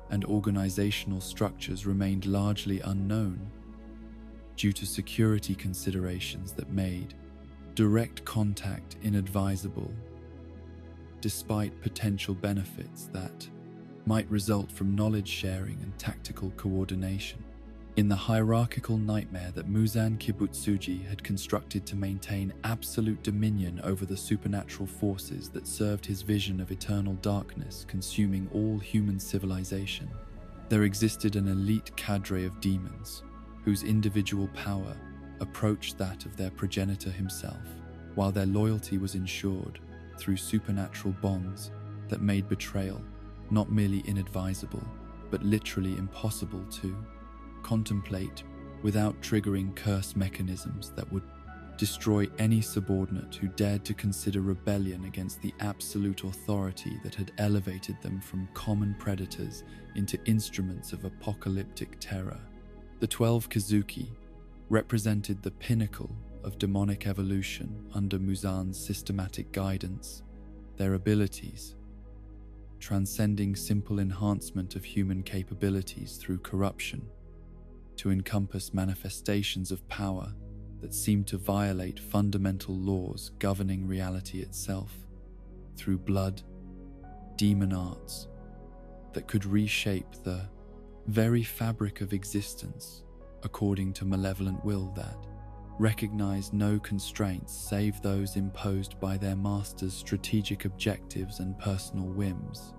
and organizational structures remained largely unknown due to security considerations that made direct contact inadvisable, despite potential benefits that might result from knowledge sharing and tactical coordination. In the hierarchical nightmare that Muzan Kibutsuji had constructed to maintain absolute dominion over the supernatural forces that served his vision of eternal darkness consuming all human civilization, there existed an elite cadre of demons whose individual power approached that of their progenitor himself, while their loyalty was ensured through supernatural bonds that made betrayal not merely inadvisable, but literally impossible to contemplate without triggering curse mechanisms that would destroy any subordinate who dared to consider rebellion against the absolute authority that had elevated them from common predators into instruments of apocalyptic terror. The 12 Kazuki represented the pinnacle of demonic evolution under Muzan's systematic guidance, their abilities transcending simple enhancement of human capabilities through corruption to encompass manifestations of power that seemed to violate fundamental laws governing reality itself through blood, demon arts that could reshape the very fabric of existence according to malevolent will that recognized no constraints save those imposed by their master's strategic objectives and personal whims.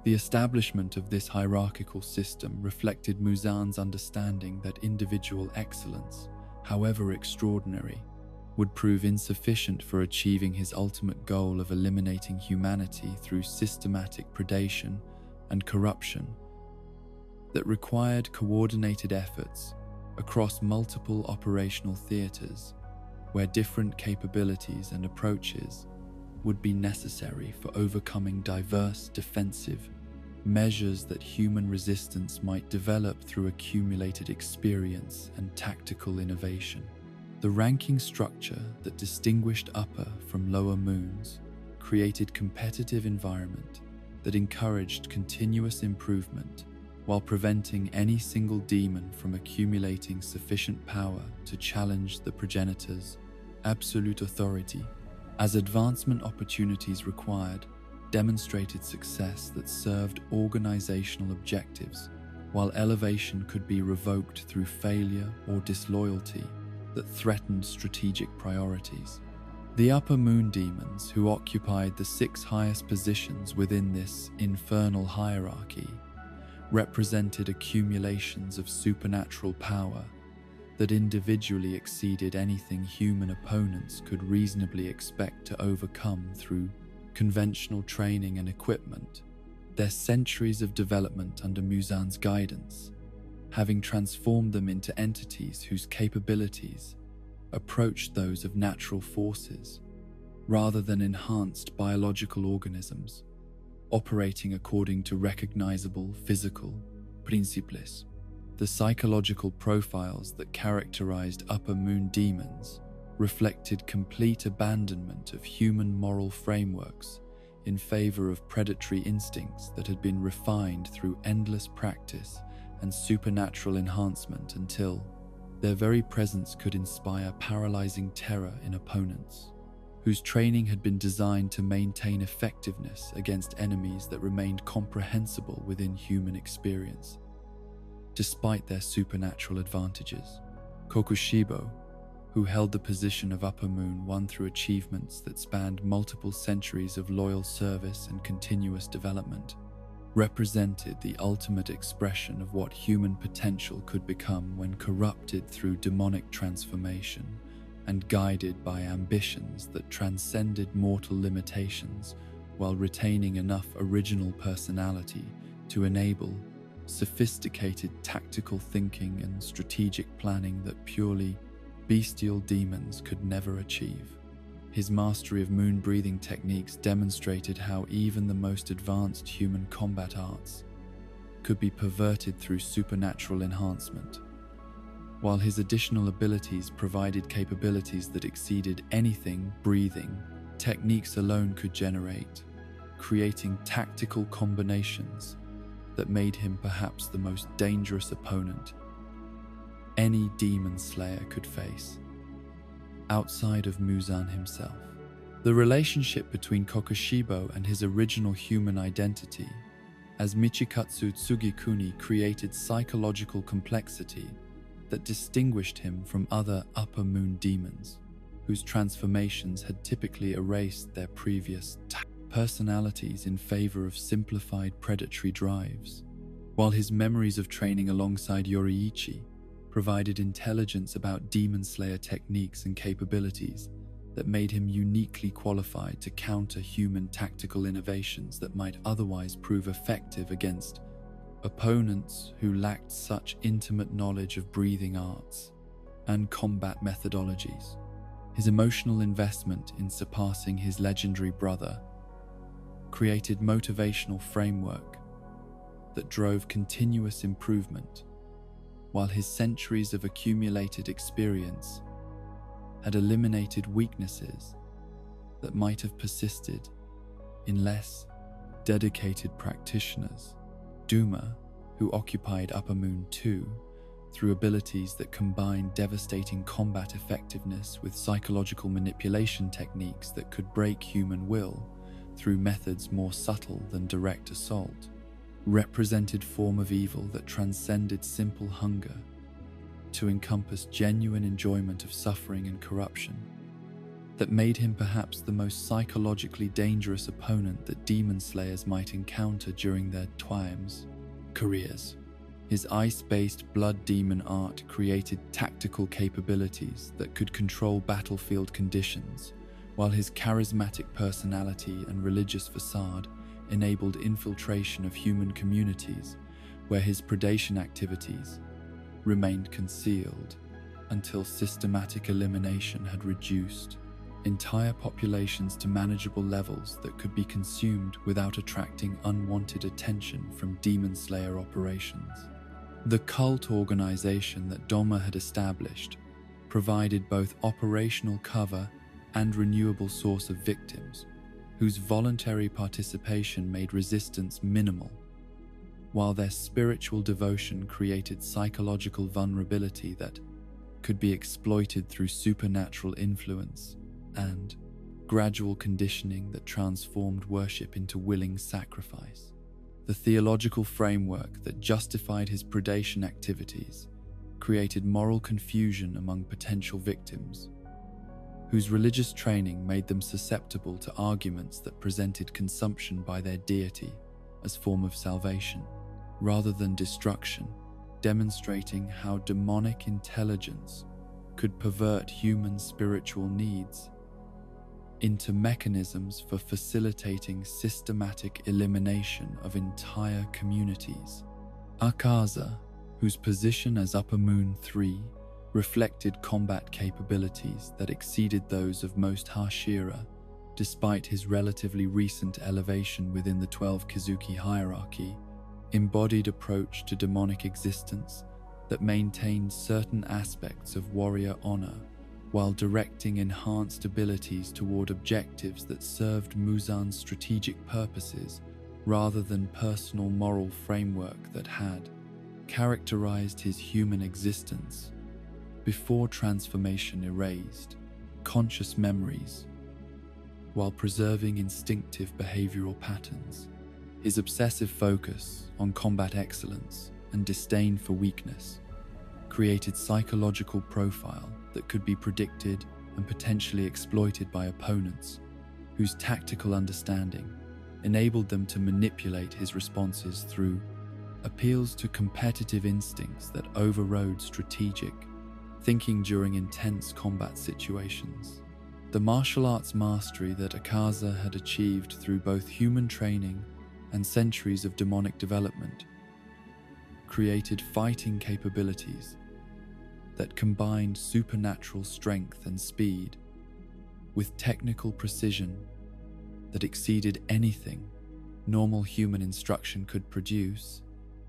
The establishment of this hierarchical system reflected Muzan's understanding that individual excellence, however extraordinary, would prove insufficient for achieving his ultimate goal of eliminating humanity through systematic predation and corruption that required coordinated efforts across multiple operational theaters where different capabilities and approaches would be necessary for overcoming diverse defensive measures that human resistance might develop through accumulated experience and tactical innovation. The ranking structure that distinguished upper from lower moons created competitive environment that encouraged continuous improvement while preventing any single demon from accumulating sufficient power to challenge the progenitor's absolute authority. As advancement opportunities required, demonstrated success that served organizational objectives, while elevation could be revoked through failure or disloyalty that threatened strategic priorities. The upper moon demons, who occupied the 6 highest positions within this infernal hierarchy, represented accumulations of supernatural power that individually exceeded anything human opponents could reasonably expect to overcome through conventional training and equipment. Their centuries of development under Muzan's guidance, having transformed them into entities whose capabilities approached those of natural forces rather than enhanced biological organisms, operating according to recognizable physical principles. The psychological profiles that characterized upper moon demons reflected complete abandonment of human moral frameworks in favor of predatory instincts that had been refined through endless practice and supernatural enhancement until their very presence could inspire paralyzing terror in opponents, whose training had been designed to maintain effectiveness against enemies that remained comprehensible within human experience. Despite their supernatural advantages, Kokushibo, who held the position of Upper Moon 1 through achievements that spanned multiple centuries of loyal service and continuous development, represented the ultimate expression of what human potential could become when corrupted through demonic transformation and guided by ambitions that transcended mortal limitations while retaining enough original personality to enable sophisticated tactical thinking and strategic planning that purely bestial demons could never achieve. His mastery of moon-breathing techniques demonstrated how even the most advanced human combat arts could be perverted through supernatural enhancement, while his additional abilities provided capabilities that exceeded anything breathing techniques alone could generate, creating tactical combinations that made him perhaps the most dangerous opponent any demon slayer could face, outside of Muzan himself. The relationship between Kokushibo and his original human identity as Michikatsu Tsugikuni created psychological complexity that distinguished him from other upper moon demons, whose transformations had typically erased their previous personalities in favor of simplified predatory drives, while his memories of training alongside Yoriichi provided intelligence about demon slayer techniques and capabilities that made him uniquely qualified to counter human tactical innovations that might otherwise prove effective against opponents who lacked such intimate knowledge of breathing arts and combat methodologies. His emotional investment in surpassing his legendary brother created motivational framework that drove continuous improvement, while his centuries of accumulated experience had eliminated weaknesses that might have persisted in less dedicated practitioners. Duma, who occupied Upper Moon 2 through abilities that combined devastating combat effectiveness with psychological manipulation techniques that could break human will through methods more subtle than direct assault, represented form of evil that transcended simple hunger to encompass genuine enjoyment of suffering and corruption, that made him perhaps the most psychologically dangerous opponent that demon slayers might encounter during their careers. His ice-based blood demon art created tactical capabilities that could control battlefield conditions, while his charismatic personality and religious facade enabled infiltration of human communities where his predation activities remained concealed until systematic elimination had reduced entire populations to manageable levels that could be consumed without attracting unwanted attention from demon slayer operations. The cult organization that Doma had established provided both operational cover and renewable source of victims, whose voluntary participation made resistance minimal, while their spiritual devotion created psychological vulnerability that could be exploited through supernatural influence and gradual conditioning that transformed worship into willing sacrifice. The theological framework that justified his predation activities created moral confusion among potential victims, whose religious training made them susceptible to arguments that presented consumption by their deity as form of salvation, rather than destruction, demonstrating how demonic intelligence could pervert human spiritual needs into mechanisms for facilitating systematic elimination of entire communities. Akaza, whose position as Upper Moon 3 reflected combat capabilities that exceeded those of most Hashira, despite his relatively recent elevation within the 12 Kizuki hierarchy, embodied approach to demonic existence that maintained certain aspects of warrior honor while directing enhanced abilities toward objectives that served Muzan's strategic purposes rather than personal moral framework that had characterized his human existence before transformation erased conscious memories while preserving instinctive behavioral patterns. His obsessive focus on combat excellence and disdain for weakness created psychological profile that could be predicted and potentially exploited by opponents, whose tactical understanding enabled them to manipulate his responses through appeals to competitive instincts that overrode strategic thinking during intense combat situations. The martial arts mastery that Akaza had achieved through both human training and centuries of demonic development created fighting capabilities that combined supernatural strength and speed with technical precision that exceeded anything normal human instruction could produce,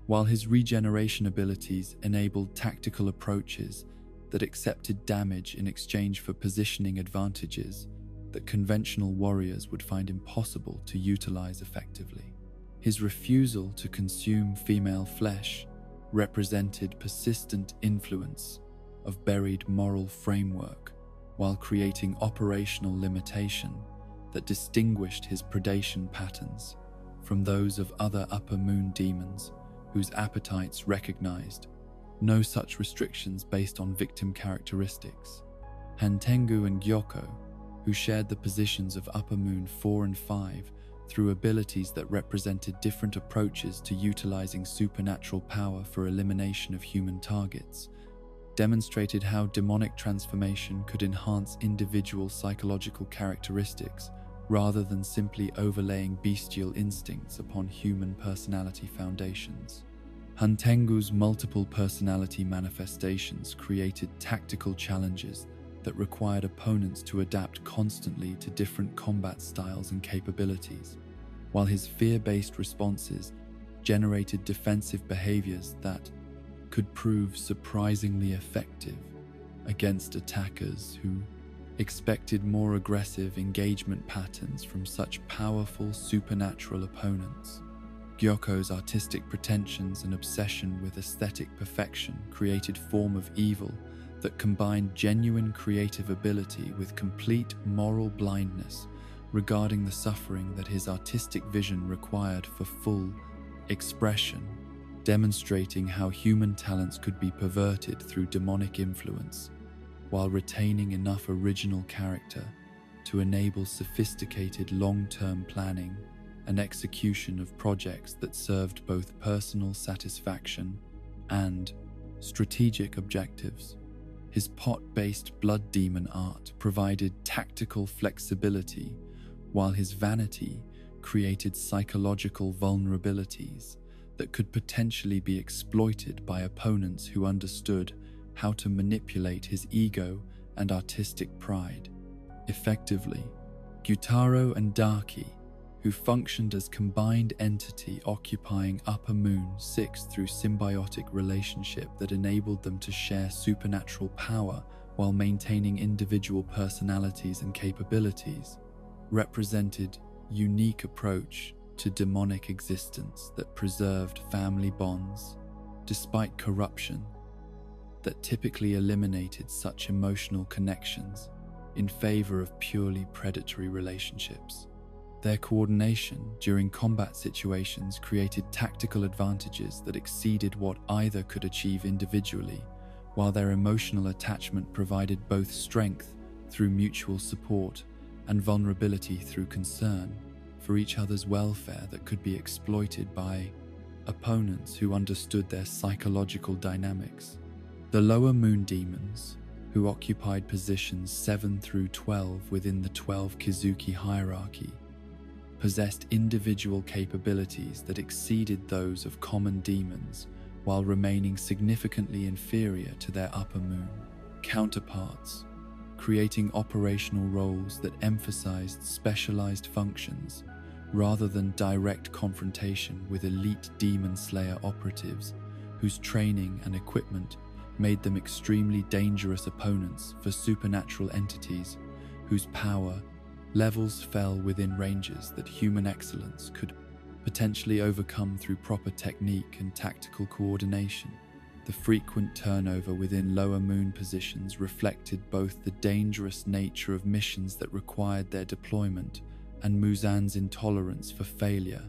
while his regeneration abilities enabled tactical approaches that accepted damage in exchange for positioning advantages that conventional warriors would find impossible to utilize effectively. His refusal to consume female flesh represented persistent influence of buried moral framework, while creating operational limitation that distinguished his predation patterns from those of other Upper Moon demons whose appetites recognized no such restrictions based on victim characteristics. Hantengu and Gyoko, who shared the positions of Upper Moon 4 and 5 through abilities that represented different approaches to utilizing supernatural power for elimination of human targets, demonstrated how demonic transformation could enhance individual psychological characteristics rather than simply overlaying bestial instincts upon human personality foundations. Huntengu's multiple personality manifestations created tactical challenges that required opponents to adapt constantly to different combat styles and capabilities, while his fear-based responses generated defensive behaviors that could prove surprisingly effective against attackers who expected more aggressive engagement patterns from such powerful supernatural opponents. Gyoko's artistic pretensions and obsession with aesthetic perfection created form of evil that combined genuine creative ability with complete moral blindness regarding the suffering that his artistic vision required for full expression, demonstrating how human talents could be perverted through demonic influence while retaining enough original character to enable sophisticated long-term planning and execution of projects that served both personal satisfaction and strategic objectives. His pot-based blood demon art provided tactical flexibility, while his vanity created psychological vulnerabilities that could potentially be exploited by opponents who understood how to manipulate his ego and artistic pride. Effectively, Gyutaro and Daki, who functioned as combined entity occupying Upper Moon 6 through symbiotic relationship that enabled them to share supernatural power while maintaining individual personalities and capabilities, represented unique approach to demonic existence that preserved family bonds despite corruption that typically eliminated such emotional connections in favor of purely predatory relationships. Their coordination during combat situations created tactical advantages that exceeded what either could achieve individually, while their emotional attachment provided both strength through mutual support and vulnerability through concern for each other's welfare that could be exploited by opponents who understood their psychological dynamics. The lower moon demons, who occupied positions 7 through 12 within the 12 Kizuki hierarchy, possessed individual capabilities that exceeded those of common demons while remaining significantly inferior to their upper moon counterparts, creating operational roles that emphasized specialized functions rather than direct confrontation with elite Demon Slayer operatives whose training and equipment made them extremely dangerous opponents for supernatural entities whose power levels fell within ranges that human excellence could potentially overcome through proper technique and tactical coordination. The frequent turnover within lower moon positions reflected both the dangerous nature of missions that required their deployment and Muzan's intolerance for failure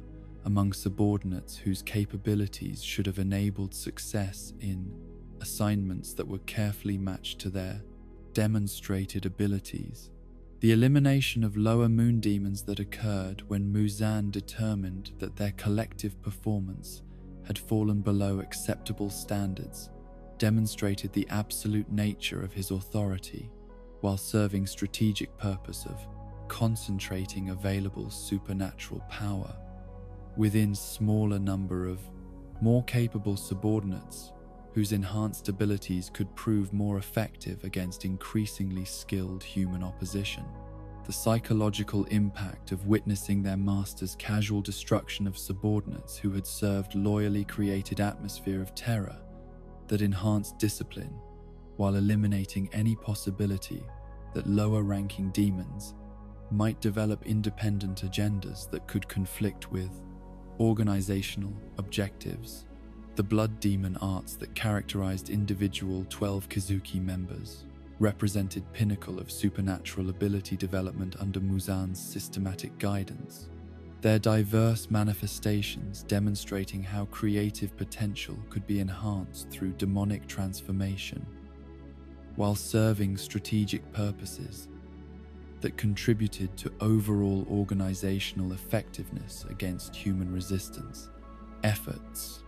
among subordinates whose capabilities should have enabled success in assignments that were carefully matched to their demonstrated abilities. The elimination of lower moon demons that occurred when Muzan determined that their collective performance had fallen below acceptable standards demonstrated the absolute nature of his authority while serving strategic purpose of concentrating available supernatural power within smaller number of more capable subordinates whose enhanced abilities could prove more effective against increasingly skilled human opposition. The psychological impact of witnessing their master's casual destruction of subordinates who had served loyally created atmosphere of terror that enhanced discipline while eliminating any possibility that lower-ranking demons might develop independent agendas that could conflict with organizational objectives. The blood demon arts that characterized individual 12 Kizuki members represented pinnacle of supernatural ability development under Muzan's systematic guidance, their diverse manifestations demonstrating how creative potential could be enhanced through demonic transformation, while serving strategic purposes that contributed to overall organizational effectiveness against human resistance efforts.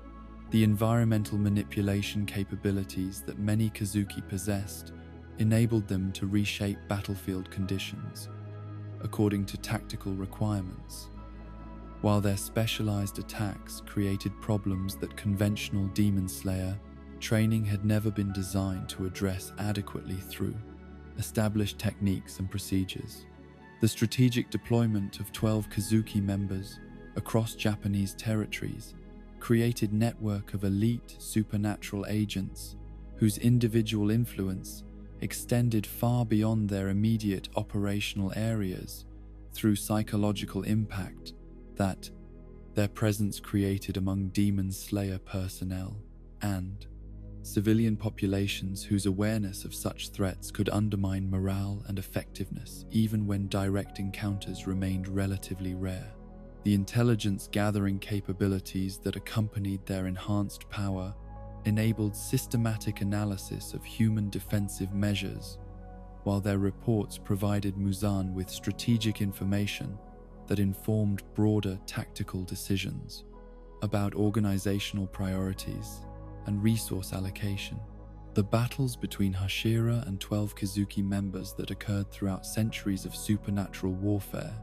The environmental manipulation capabilities that many Kazuki possessed enabled them to reshape battlefield conditions according to tactical requirements, while their specialized attacks created problems that conventional Demon Slayer training had never been designed to address adequately through established techniques and procedures. The strategic deployment of 12 Kazuki members across Japanese territories created a network of elite supernatural agents whose individual influence extended far beyond their immediate operational areas through psychological impact that their presence created among Demon Slayer personnel and civilian populations whose awareness of such threats could undermine morale and effectiveness even when direct encounters remained relatively rare. The intelligence gathering capabilities that accompanied their enhanced power enabled systematic analysis of human defensive measures, while their reports provided Muzan with strategic information that informed broader tactical decisions about organizational priorities and resource allocation. The battles between Hashira and 12 Kazuki members that occurred throughout centuries of supernatural warfare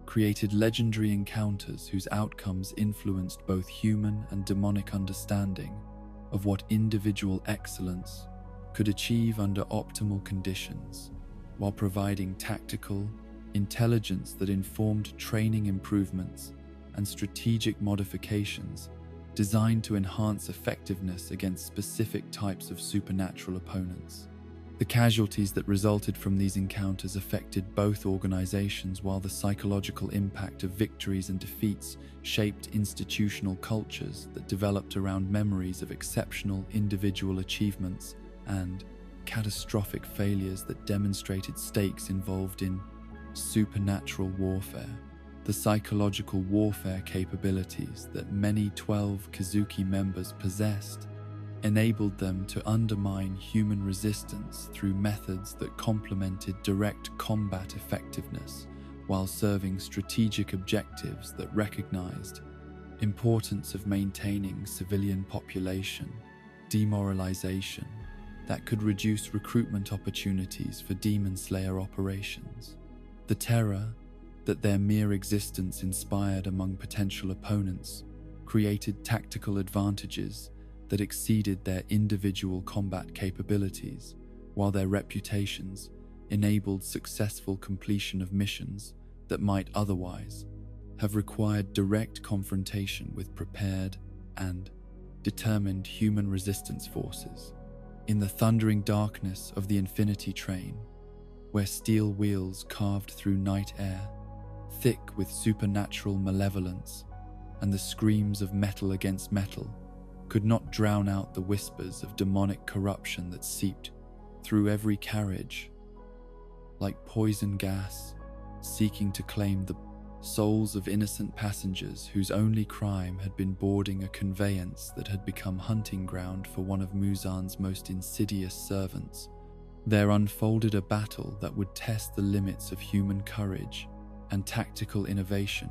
created legendary encounters whose outcomes influenced both human and demonic understanding of what individual excellence could achieve under optimal conditions, while providing tactical intelligence that informed training improvements and strategic modifications designed to enhance effectiveness against specific types of supernatural opponents. The casualties that resulted from these encounters affected both organizations, while the psychological impact of victories and defeats shaped institutional cultures that developed around memories of exceptional individual achievements and catastrophic failures that demonstrated stakes involved in supernatural warfare. The psychological warfare capabilities that many 12 Kazuki members possessed enabled them to undermine human resistance through methods that complemented direct combat effectiveness while serving strategic objectives that recognized importance of maintaining civilian population demoralization that could reduce recruitment opportunities for Demon Slayer operations. The terror that their mere existence inspired among potential opponents created tactical advantages that exceeded their individual combat capabilities, while their reputations enabled successful completion of missions that might otherwise have required direct confrontation with prepared and determined human resistance forces. In the thundering darkness of the Infinity Train, where steel wheels carved through night air, thick with supernatural malevolence, and the screams of metal against metal could not drown out the whispers of demonic corruption that seeped through every carriage, like poison gas, seeking to claim the souls of innocent passengers whose only crime had been boarding a conveyance that had become hunting ground for one of Muzan's most insidious servants. There unfolded a battle that would test the limits of human courage and tactical innovation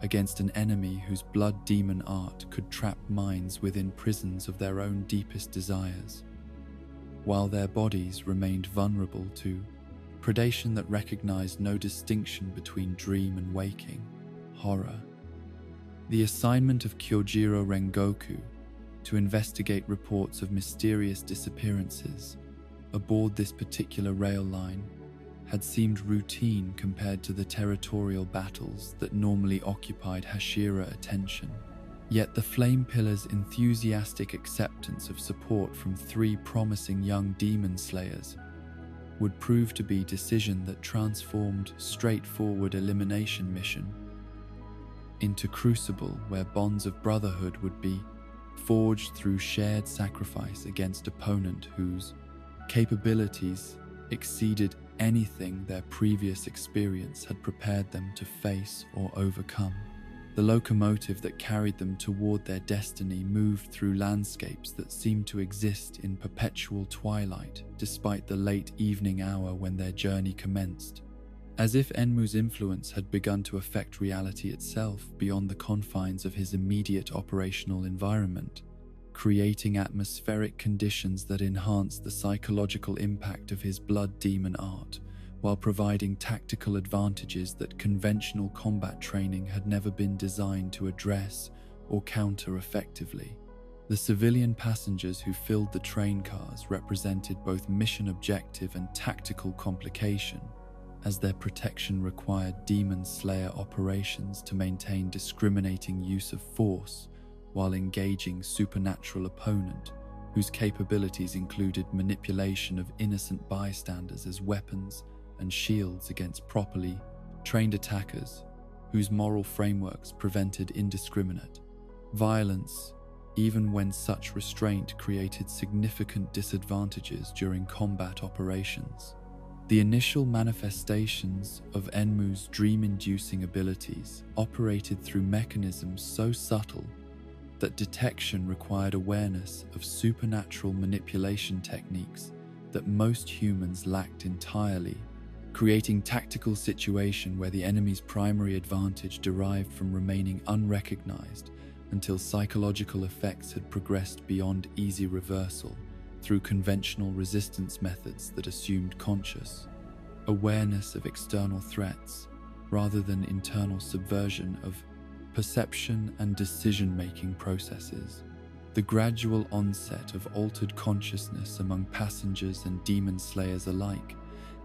against an enemy whose blood demon art could trap minds within prisons of their own deepest desires, while their bodies remained vulnerable to predation that recognized no distinction between dream and waking horror. The assignment of Kyojiro Rengoku to investigate reports of mysterious disappearances aboard this particular rail line had seemed routine compared to the territorial battles that normally occupied Hashira attention. Yet the Flame Pillar's enthusiastic acceptance of support from 3 promising young demon slayers would prove to be a decision that transformed straightforward elimination mission into crucible where bonds of brotherhood would be forged through shared sacrifice against opponent whose capabilities exceeded anything their previous experience had prepared them to face or overcome. The locomotive that carried them toward their destiny moved through landscapes that seemed to exist in perpetual twilight despite the late evening hour when their journey commenced. As if Enmu's influence had begun to affect reality itself beyond the confines of his immediate operational environment, creating atmospheric conditions that enhance the psychological impact of his blood demon art, while providing tactical advantages that conventional combat training had never been designed to address or counter effectively. The civilian passengers who filled the train cars represented both mission objective and tactical complication, as their protection required demon slayer operations to maintain discriminating use of force while engaging supernatural opponent whose capabilities included manipulation of innocent bystanders as weapons and shields against properly trained attackers whose moral frameworks prevented indiscriminate violence, even when such restraint created significant disadvantages during combat operations. The initial manifestations of Enmu's dream-inducing abilities operated through mechanisms so subtle that detection required awareness of supernatural manipulation techniques that most humans lacked entirely, creating tactical situation where the enemy's primary advantage derived from remaining unrecognized until psychological effects had progressed beyond easy reversal through conventional resistance methods that assumed conscious awareness of external threats rather than internal subversion of perception and decision-making processes. The gradual onset of altered consciousness among passengers and demon slayers alike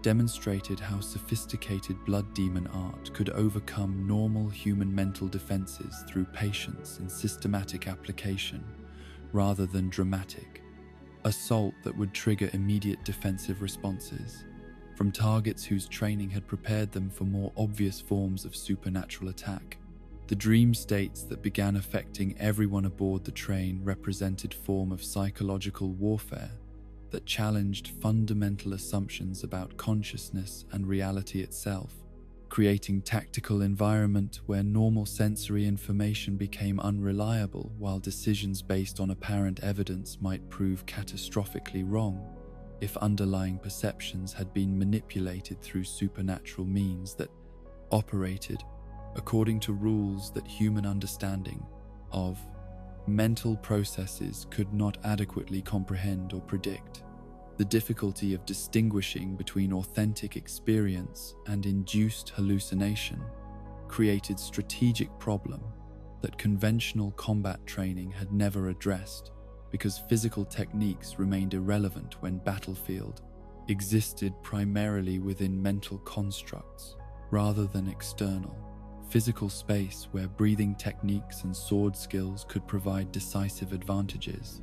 demonstrated how sophisticated blood demon art could overcome normal human mental defenses through patience and systematic application, rather than dramatic assault that would trigger immediate defensive responses from targets whose training had prepared them for more obvious forms of supernatural attack. The dream states that began affecting everyone aboard the train represented form of psychological warfare that challenged fundamental assumptions about consciousness and reality itself, creating tactical environment where normal sensory information became unreliable while decisions based on apparent evidence might prove catastrophically wrong if underlying perceptions had been manipulated through supernatural means that operated according to rules that human understanding of mental processes could not adequately comprehend or predict. The difficulty of distinguishing between authentic experience and induced hallucination created strategic problem that conventional combat training had never addressed, because physical techniques remained irrelevant when battlefield existed primarily within mental constructs rather than external physical space where breathing techniques and sword skills could provide decisive advantages.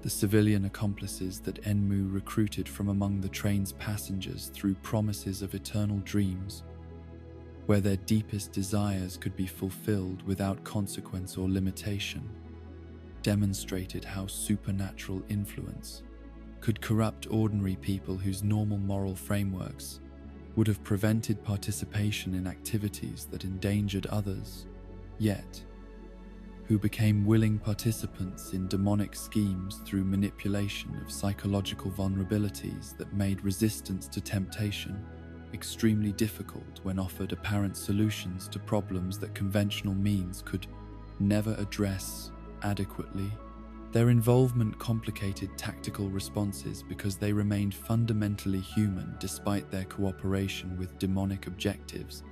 The civilian accomplices that Enmu recruited from among the train's passengers through promises of eternal dreams, where their deepest desires could be fulfilled without consequence or limitation, demonstrated how supernatural influence could corrupt ordinary people whose normal moral frameworks would have prevented participation in activities that endangered others, yet who became willing participants in demonic schemes through manipulation of psychological vulnerabilities that made resistance to temptation extremely difficult when offered apparent solutions to problems that conventional means could never address adequately. Their involvement complicated tactical responses because they remained fundamentally human despite their cooperation with demonic objectives,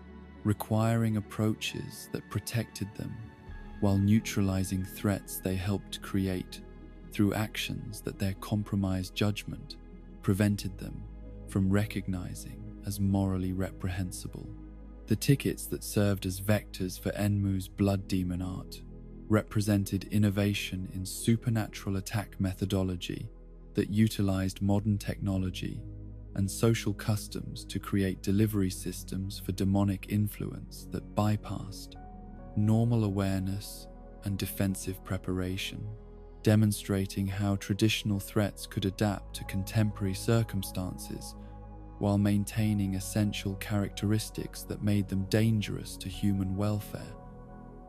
requiring approaches that protected them while neutralizing threats they helped create through actions that their compromised judgment prevented them from recognizing as morally reprehensible. The tickets that served as vectors for Enmu's blood demon art represented innovation in supernatural attack methodology that utilized modern technology and social customs to create delivery systems for demonic influence that bypassed normal awareness and defensive preparation, demonstrating how traditional threats could adapt to contemporary circumstances while maintaining essential characteristics that made them dangerous to human welfare,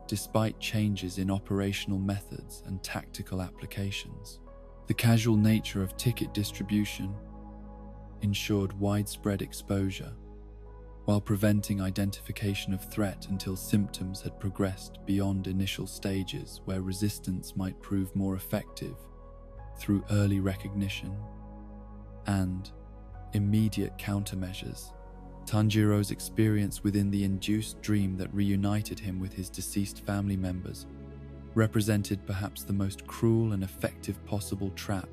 despite changes in operational methods and tactical applications. The casual nature of ticket distribution ensured widespread exposure while preventing identification of threat until symptoms had progressed beyond initial stages where resistance might prove more effective through early recognition and immediate countermeasures. Tanjiro's experience within the induced dream that reunited him with his deceased family members represented perhaps the most cruel and effective possible trap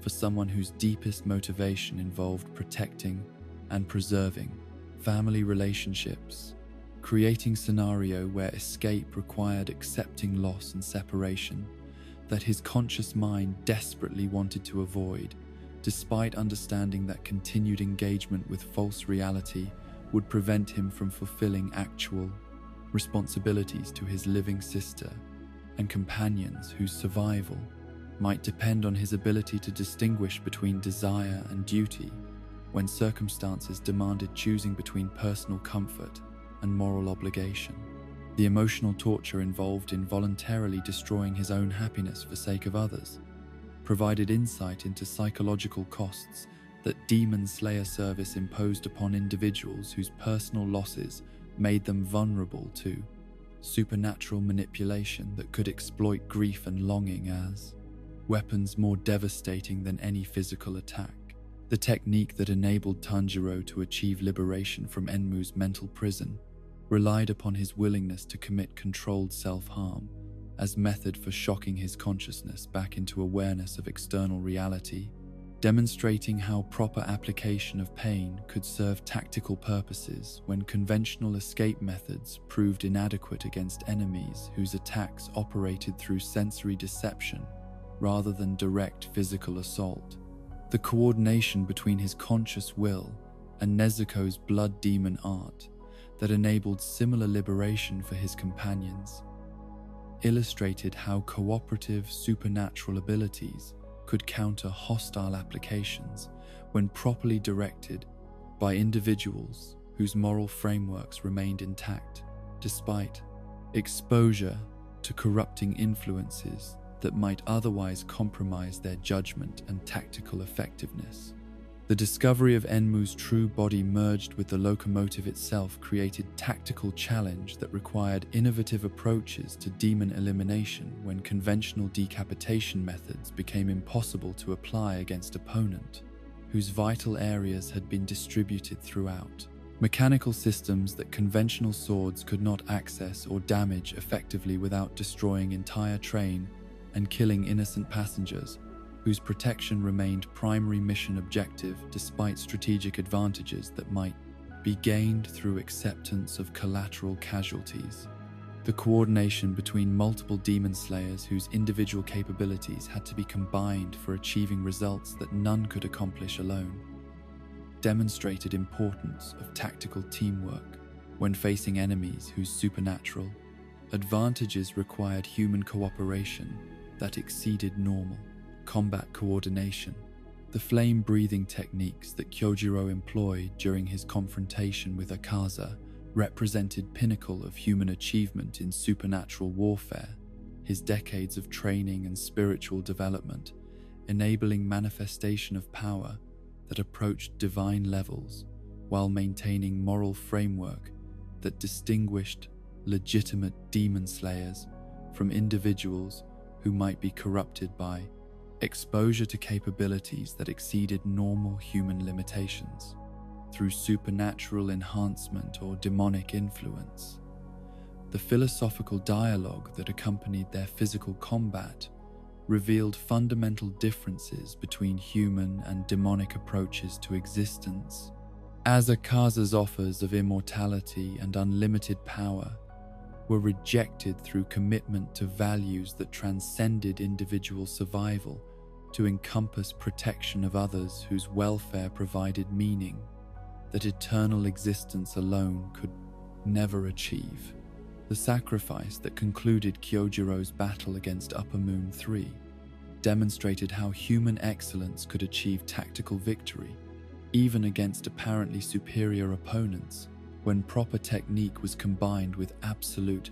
for someone whose deepest motivation involved protecting and preserving family relationships, creating a scenario where escape required accepting loss and separation that his conscious mind desperately wanted to avoid, despite understanding that continued engagement with false reality would prevent him from fulfilling actual responsibilities to his living sister and companions whose survival might depend on his ability to distinguish between desire and duty when circumstances demanded choosing between personal comfort and moral obligation. The emotional torture involved in voluntarily destroying his own happiness for sake of others provided insight into psychological costs that Demon Slayer service imposed upon individuals whose personal losses made them vulnerable to supernatural manipulation that could exploit grief and longing as weapons more devastating than any physical attack. The technique that enabled Tanjiro to achieve liberation from Enmu's mental prison relied upon his willingness to commit controlled self-harm as method for shocking his consciousness back into awareness of external reality, demonstrating how proper application of pain could serve tactical purposes when conventional escape methods proved inadequate against enemies whose attacks operated through sensory deception rather than direct physical assault. The coordination between his conscious will and Nezuko's blood demon art that enabled similar liberation for his companions illustrated how cooperative supernatural abilities could counter hostile applications when properly directed by individuals whose moral frameworks remained intact despite exposure to corrupting influences that might otherwise compromise their judgment and tactical effectiveness. The discovery of Enmu's true body merged with the locomotive itself created tactical challenge that required innovative approaches to demon elimination when conventional decapitation methods became impossible to apply against opponent whose vital areas had been distributed throughout. Mechanical systems that conventional swords could not access or damage effectively without destroying entire train and killing innocent passengers whose protection remained primary mission objective despite strategic advantages that might be gained through acceptance of collateral casualties. The coordination between multiple demon slayers whose individual capabilities had to be combined for achieving results that none could accomplish alone demonstrated importance of tactical teamwork when facing enemies whose supernatural advantages required human cooperation that exceeded normal combat coordination. The flame-breathing techniques that Kyojiro employed during his confrontation with Akaza represented pinnacle of human achievement in supernatural warfare, his decades of training and spiritual development, enabling manifestation of power that approached divine levels while maintaining moral framework that distinguished legitimate demon slayers from individuals who might be corrupted by exposure to capabilities that exceeded normal human limitations through supernatural enhancement or demonic influence. The philosophical dialogue that accompanied their physical combat revealed fundamental differences between human and demonic approaches to existence. As Akaza's offers of immortality and unlimited power were rejected through commitment to values that transcended individual survival to encompass protection of others whose welfare provided meaning that eternal existence alone could never achieve. The sacrifice that concluded Kyojiro's battle against Upper Moon 3 demonstrated how human excellence could achieve tactical victory, even against apparently superior opponents, when proper technique was combined with absolute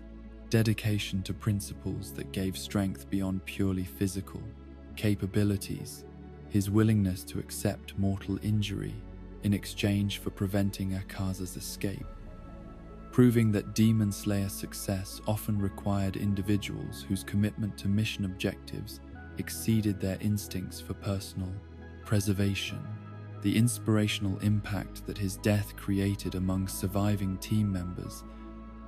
dedication to principles that gave strength beyond purely physical capabilities. His willingness to accept mortal injury in exchange for preventing Akaza's escape, proving that Demon Slayer success often required individuals whose commitment to mission objectives exceeded their instincts for personal preservation. The inspirational impact that his death created among surviving team members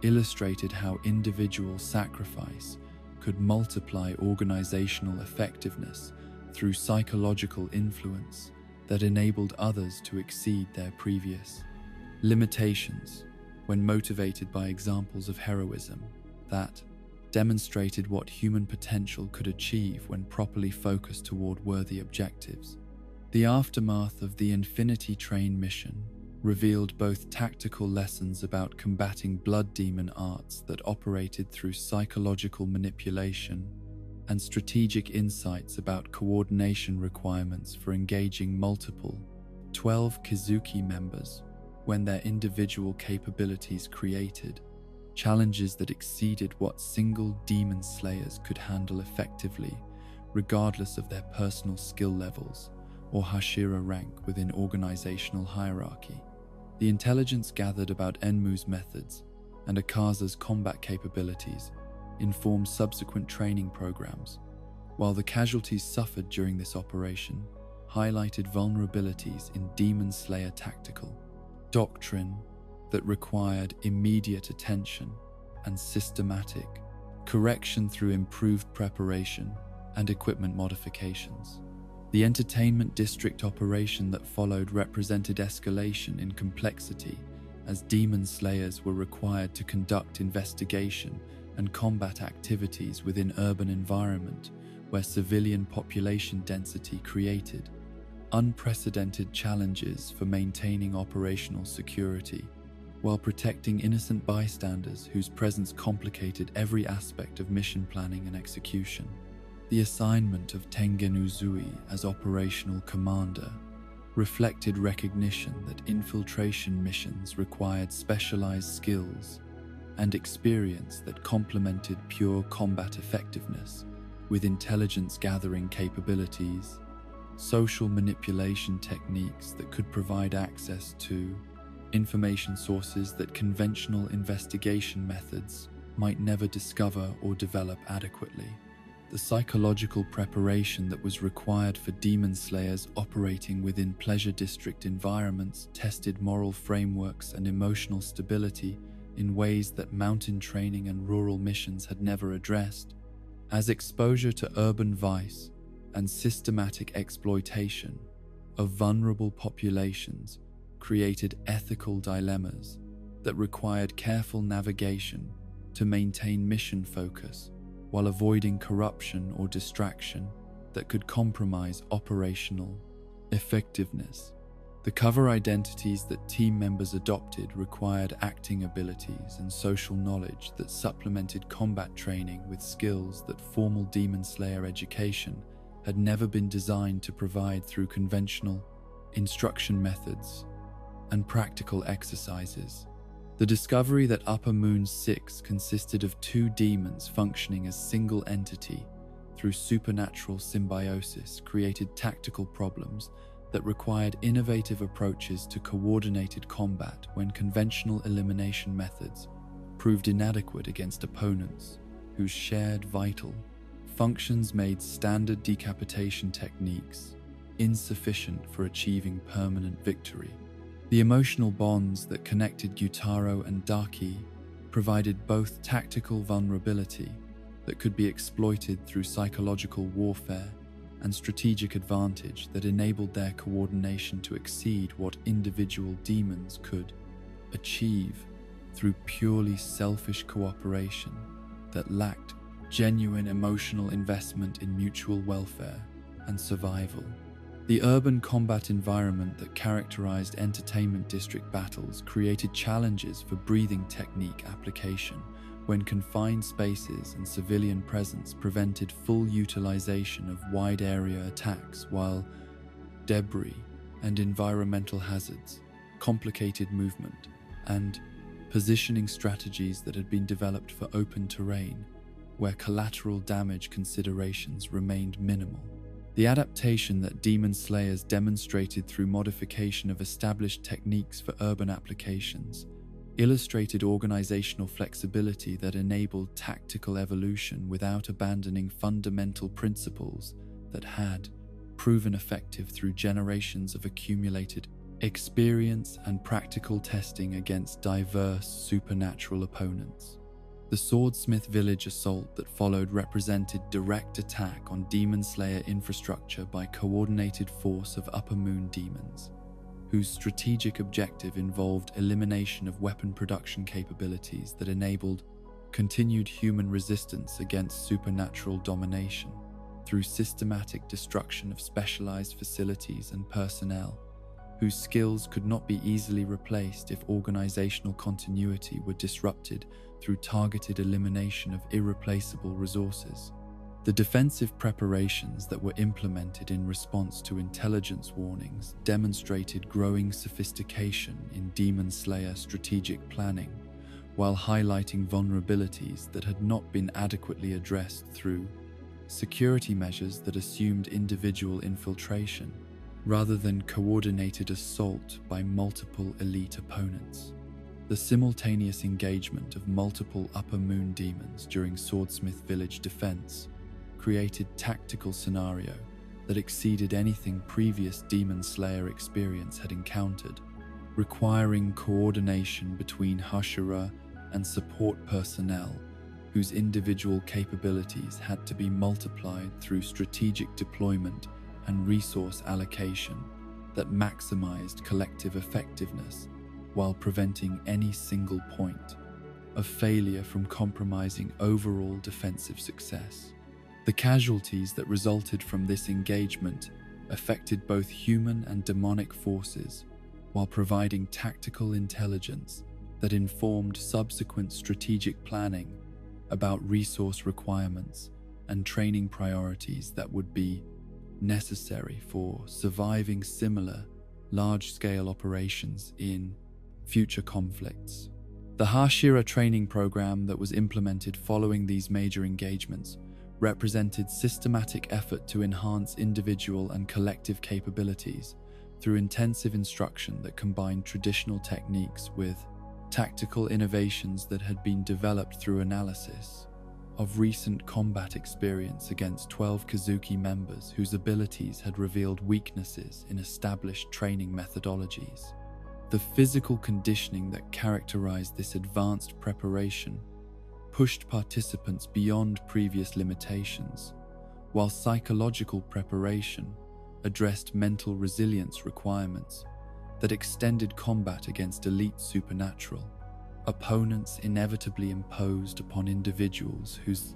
illustrated how individual sacrifice could multiply organizational effectiveness through psychological influence that enabled others to exceed their previous limitations when motivated by examples of heroism that demonstrated what human potential could achieve when properly focused toward worthy objectives. The aftermath of the Infinity Train mission revealed both tactical lessons about combating blood demon arts that operated through psychological manipulation and strategic insights about coordination requirements for engaging multiple 12 Kizuki members when their individual capabilities created challenges that exceeded what single demon slayers could handle effectively, regardless of their personal skill levels or Hashira rank within organizational hierarchy. The intelligence gathered about Enmu's methods and Akaza's combat capabilities informed subsequent training programs, while the casualties suffered during this operation highlighted vulnerabilities in Demon Slayer tactical doctrine that required immediate attention and systematic correction through improved preparation and equipment modifications. The Entertainment District operation that followed represented escalation in complexity as Demon Slayers were required to conduct investigation and combat activities within urban environment where civilian population density created unprecedented challenges for maintaining operational security while protecting innocent bystanders whose presence complicated every aspect of mission planning and execution. The assignment of Tengen Uzui as operational commander reflected recognition that infiltration missions required specialized skills and experience that complemented pure combat effectiveness with intelligence gathering capabilities, social manipulation techniques that could provide access to information sources that conventional investigation methods might never discover or develop adequately. The psychological preparation that was required for Demon Slayers operating within Pleasure District environments tested moral frameworks and emotional stability in ways that mountain training and rural missions had never addressed, as exposure to urban vice and systematic exploitation of vulnerable populations created ethical dilemmas that required careful navigation to maintain mission focus while avoiding corruption or distraction that could compromise operational effectiveness. The cover identities that team members adopted required acting abilities and social knowledge that supplemented combat training with skills that formal Demon Slayer education had never been designed to provide through conventional instruction methods and practical exercises. The discovery that Upper Moon 6 consisted of two demons functioning as single entity through supernatural symbiosis created tactical problems that required innovative approaches to coordinated combat when conventional elimination methods proved inadequate against opponents whose shared vital functions made standard decapitation techniques insufficient for achieving permanent victory. The emotional bonds that connected Gyutaro and Daki provided both tactical vulnerability that could be exploited through psychological warfare and strategic advantage that enabled their coordination to exceed what individual demons could achieve through purely selfish cooperation that lacked genuine emotional investment in mutual welfare and survival. The urban combat environment that characterized Entertainment District battles created challenges for breathing technique application when confined spaces and civilian presence prevented full utilization of wide area attacks, while debris and environmental hazards complicated movement and positioning strategies that had been developed for open terrain where collateral damage considerations remained minimal. The adaptation that Demon Slayers demonstrated through modification of established techniques for urban applications illustrated organizational flexibility that enabled tactical evolution without abandoning fundamental principles that had proven effective through generations of accumulated experience and practical testing against diverse supernatural opponents. The Swordsmith Village assault that followed represented direct attack on Demon Slayer infrastructure by coordinated force of Upper Moon demons, whose strategic objective involved elimination of weapon production capabilities that enabled continued human resistance against supernatural domination through systematic destruction of specialized facilities and personnel, whose skills could not be easily replaced if organizational continuity were disrupted through targeted elimination of irreplaceable resources. The defensive preparations that were implemented in response to intelligence warnings demonstrated growing sophistication in Demon Slayer strategic planning, while highlighting vulnerabilities that had not been adequately addressed through security measures that assumed individual infiltration rather than coordinated assault by multiple elite opponents. The simultaneous engagement of multiple Upper Moon demons during Swordsmith Village defense created tactical scenario that exceeded anything previous Demon Slayer experience had encountered, requiring coordination between Hashira and support personnel whose individual capabilities had to be multiplied through strategic deployment and resource allocation that maximized collective effectiveness while preventing any single point of failure from compromising overall defensive success. The casualties that resulted from this engagement affected both human and demonic forces while providing tactical intelligence that informed subsequent strategic planning about resource requirements and training priorities that would be necessary for surviving similar large-scale operations in future conflicts. The Hashira training program that was implemented following these major engagements represented systematic effort to enhance individual and collective capabilities through intensive instruction that combined traditional techniques with tactical innovations that had been developed through analysis of recent combat experience against 12 Kazuki members whose abilities had revealed weaknesses in established training methodologies. The physical conditioning that characterized this advanced preparation pushed participants beyond previous limitations, while psychological preparation addressed mental resilience requirements that extended combat against elite supernatural opponents inevitably imposed upon individuals whose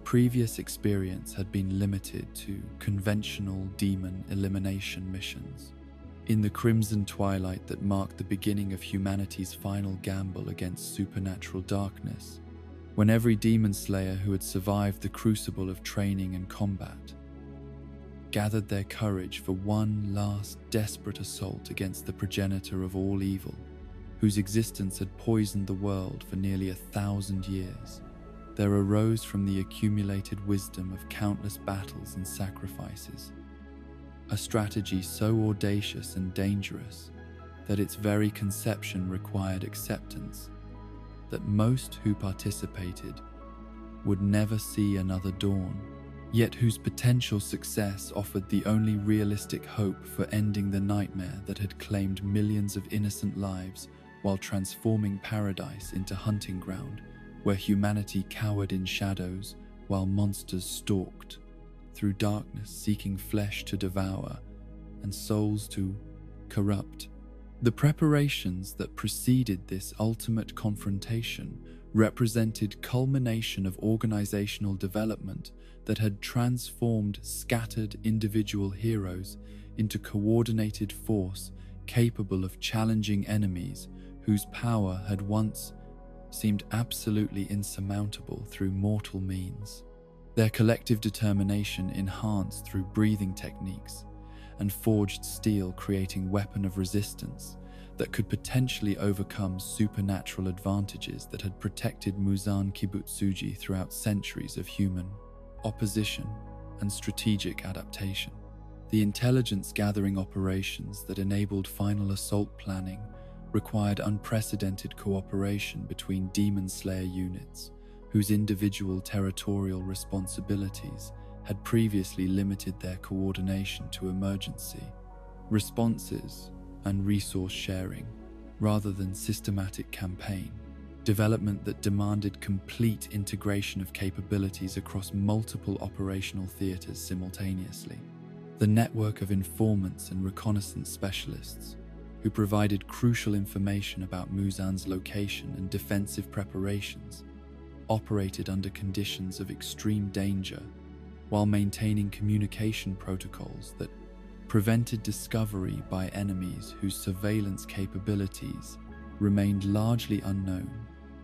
previous experience had been limited to conventional demon elimination missions. In the crimson twilight that marked the beginning of humanity's final gamble against supernatural darkness, when every demon slayer who had survived the crucible of training and combat gathered their courage for one last desperate assault against the progenitor of all evil, whose existence had poisoned the world for nearly 1,000 years, there arose from the accumulated wisdom of countless battles and sacrifices a strategy so audacious and dangerous that its very conception required acceptance that most who participated would never see another dawn, yet whose potential success offered the only realistic hope for ending the nightmare that had claimed millions of innocent lives while transforming paradise into hunting ground where humanity cowered in shadows while monsters stalked through darkness, seeking flesh to devour and souls to corrupt. The preparations that preceded this ultimate confrontation represented culmination of organizational development that had transformed scattered individual heroes into coordinated force capable of challenging enemies whose power had once seemed absolutely insurmountable through mortal means. Their collective determination enhanced through breathing techniques and forged steel, creating weapon of resistance that could potentially overcome supernatural advantages that had protected Muzan Kibutsuji throughout centuries of human opposition and strategic adaptation. The intelligence gathering operations that enabled final assault planning required unprecedented cooperation between Demon Slayer units, whose individual territorial responsibilities had previously limited their coordination to emergency responses and resource sharing, rather than systematic campaign development that demanded complete integration of capabilities across multiple operational theaters simultaneously. The network of informants and reconnaissance specialists, who provided crucial information about Muzan's location and defensive preparations, operated under conditions of extreme danger while maintaining communication protocols that prevented discovery by enemies whose surveillance capabilities remained largely unknown,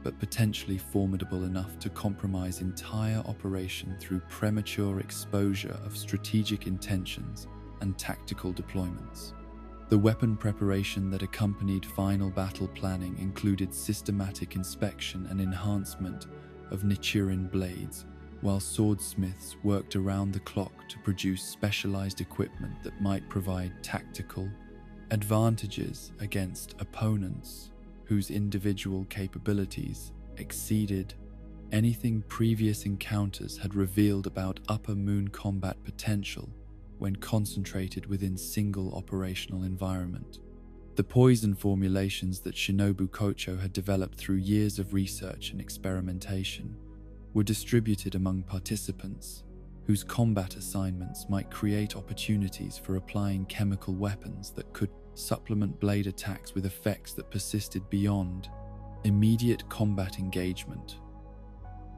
but potentially formidable enough to compromise entire operation through premature exposure of strategic intentions and tactical deployments. The weapon preparation that accompanied final battle planning included systematic inspection and enhancement of Nichiren blades, while swordsmiths worked around the clock to produce specialized equipment that might provide tactical advantages against opponents whose individual capabilities exceeded anything previous encounters had revealed about Upper Moon combat potential when concentrated within single operational environment. The poison formulations that Shinobu Kocho had developed through years of research and experimentation were distributed among participants, whose combat assignments might create opportunities for applying chemical weapons that could supplement blade attacks with effects that persisted beyond immediate combat engagement,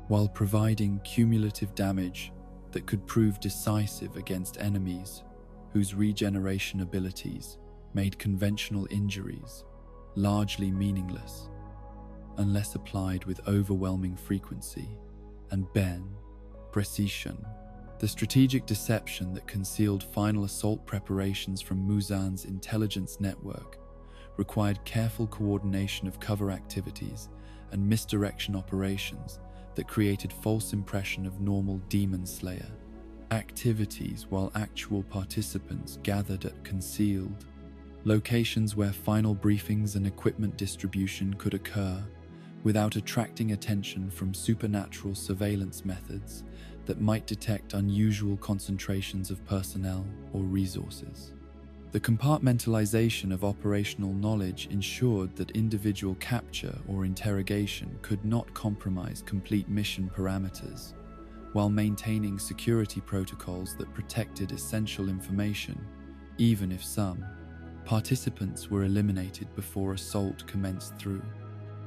while providing cumulative damage that could prove decisive against enemies whose regeneration abilities made conventional injuries largely meaningless unless applied with overwhelming frequency. And precision, the strategic deception that concealed final assault preparations from Muzan's intelligence network, required careful coordination of cover activities and misdirection operations that created false impression of normal Demon Slayer activities while actual participants gathered at concealed locations where final briefings and equipment distribution could occur without attracting attention from supernatural surveillance methods that might detect unusual concentrations of personnel or resources. The compartmentalization of operational knowledge ensured that individual capture or interrogation could not compromise complete mission parameters, while maintaining security protocols that protected essential information, even if some participants were eliminated before assault commenced through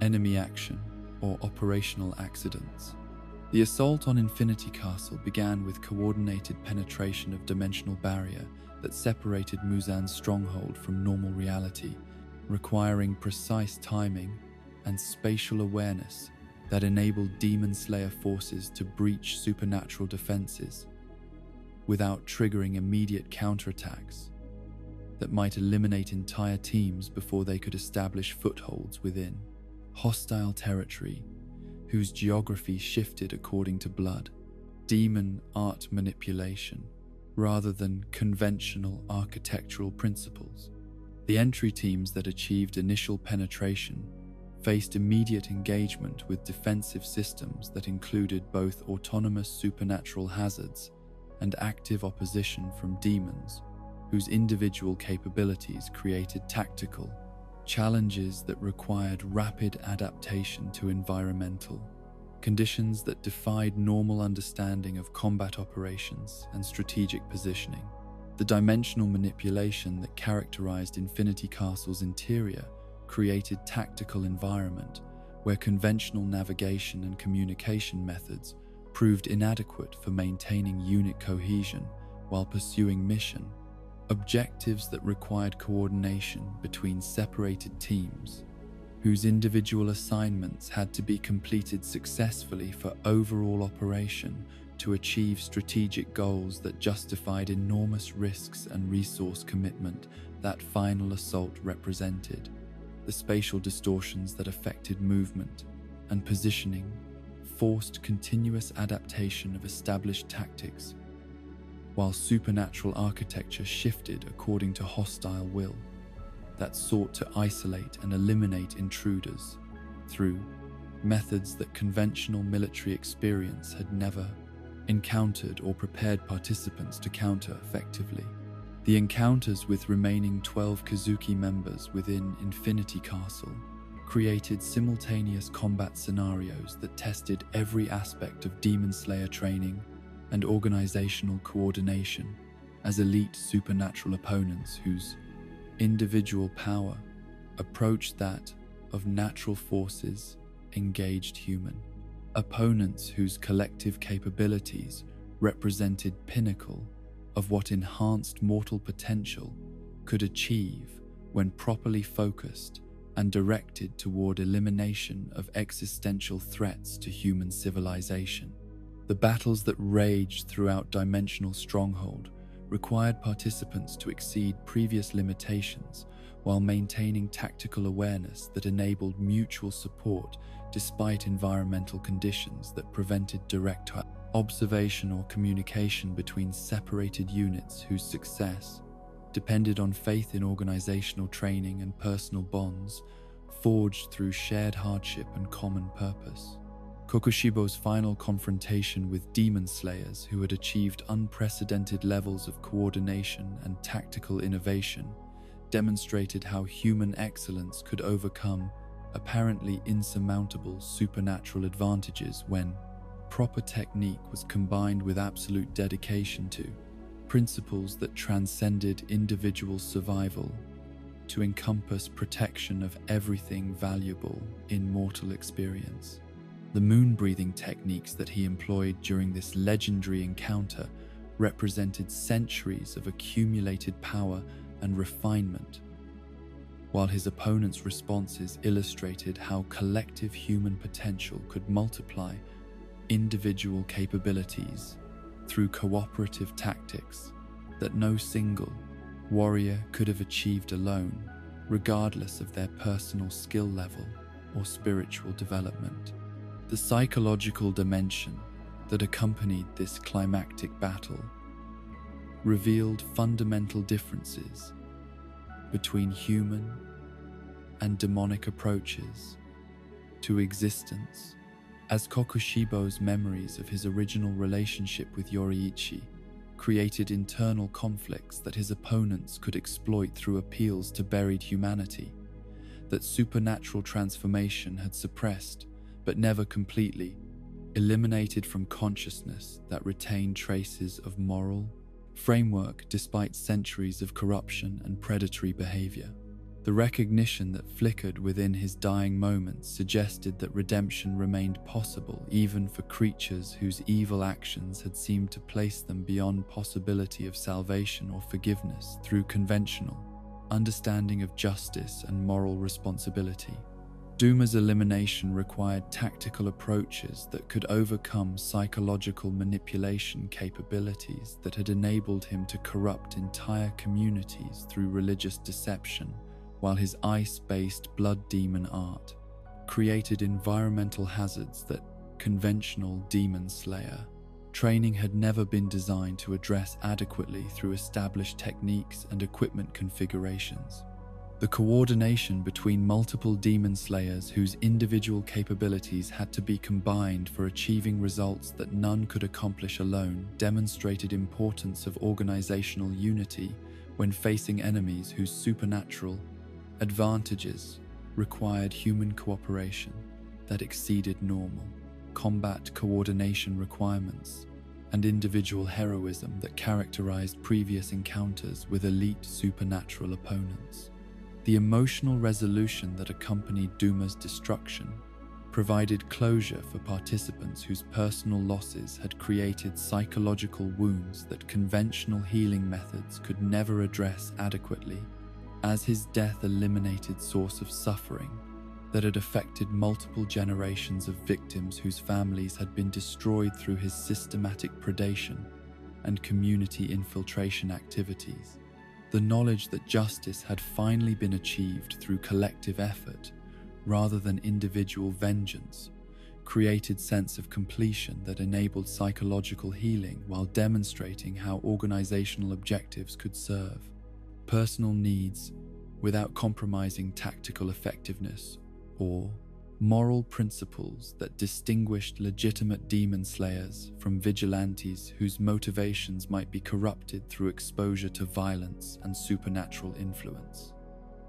enemy action or operational accidents. The assault on Infinity Castle began with coordinated penetration of dimensional barrier that separated Muzan's stronghold from normal reality, requiring precise timing and spatial awareness that enabled Demon Slayer forces to breach supernatural defenses without triggering immediate counterattacks that might eliminate entire teams before they could establish footholds within hostile territory whose geography shifted according to blood, demon art manipulation, rather than conventional architectural principles. The entry teams that achieved initial penetration faced immediate engagement with defensive systems that included both autonomous supernatural hazards and active opposition from demons, whose individual capabilities created tactical challenges that required rapid adaptation to environmental conditions that defied normal understanding of combat operations and strategic positioning. The dimensional manipulation that characterized Infinity Castle's interior created tactical environment where conventional navigation and communication methods proved inadequate for maintaining unit cohesion while pursuing mission objectives that required coordination between separated teams, whose individual assignments had to be completed successfully for overall operation to achieve strategic goals that justified enormous risks and resource commitment that final assault represented. The spatial distortions that affected movement and positioning forced continuous adaptation of established tactics while supernatural architecture shifted according to hostile will that sought to isolate and eliminate intruders through methods that conventional military experience had never encountered or prepared participants to counter effectively. The encounters with remaining 12 Kazuki members within Infinity Castle created simultaneous combat scenarios that tested every aspect of Demon Slayer training and organizational coordination as elite supernatural opponents whose individual power approached that of natural forces engaged human opponents whose collective capabilities represented pinnacle of what enhanced mortal potential could achieve when properly focused and directed toward elimination of existential threats to human civilization. The battles that raged throughout Dimensional Stronghold required participants to exceed previous limitations while maintaining tactical awareness that enabled mutual support despite environmental conditions that prevented direct observation or communication between separated units whose success depended on faith in organizational training and personal bonds forged through shared hardship and common purpose. Kokushibo's final confrontation with Demon Slayers who had achieved unprecedented levels of coordination and tactical innovation demonstrated how human excellence could overcome apparently insurmountable supernatural advantages when proper technique was combined with absolute dedication to principles that transcended individual survival to encompass protection of everything valuable in mortal experience. The moon-breathing techniques that he employed during this legendary encounter represented centuries of accumulated power and refinement, while his opponent's responses illustrated how collective human potential could multiply individual capabilities through cooperative tactics that no single warrior could have achieved alone, regardless of their personal skill level or spiritual development. The psychological dimension that accompanied this climactic battle revealed fundamental differences between human and demonic approaches to existence, as Kokushibo's memories of his original relationship with Yoriichi created internal conflicts that his opponents could exploit through appeals to buried humanity that supernatural transformation had suppressed but never completely eliminated from consciousness that retained traces of moral framework despite centuries of corruption and predatory behavior. The recognition that flickered within his dying moments suggested that redemption remained possible even for creatures whose evil actions had seemed to place them beyond possibility of salvation or forgiveness through conventional understanding of justice and moral responsibility. Duma's elimination required tactical approaches that could overcome psychological manipulation capabilities that had enabled him to corrupt entire communities through religious deception, while his ice-based blood demon art created environmental hazards that conventional Demon Slayer training had never been designed to address adequately through established techniques and equipment configurations. The coordination between multiple Demon Slayers whose individual capabilities had to be combined for achieving results that none could accomplish alone demonstrated importance of organizational unity when facing enemies whose supernatural advantages required human cooperation that exceeded normal combat coordination requirements and individual heroism that characterized previous encounters with elite supernatural opponents. The emotional resolution that accompanied Duma's destruction provided closure for participants whose personal losses had created psychological wounds that conventional healing methods could never address adequately, as his death eliminated source of suffering that had affected multiple generations of victims whose families had been destroyed through his systematic predation and community infiltration activities. The knowledge that justice had finally been achieved through collective effort rather than individual vengeance created sense of completion that enabled psychological healing while demonstrating how organizational objectives could serve personal needs without compromising tactical effectiveness or moral principles that distinguished legitimate demon slayers from vigilantes whose motivations might be corrupted through exposure to violence and supernatural influence.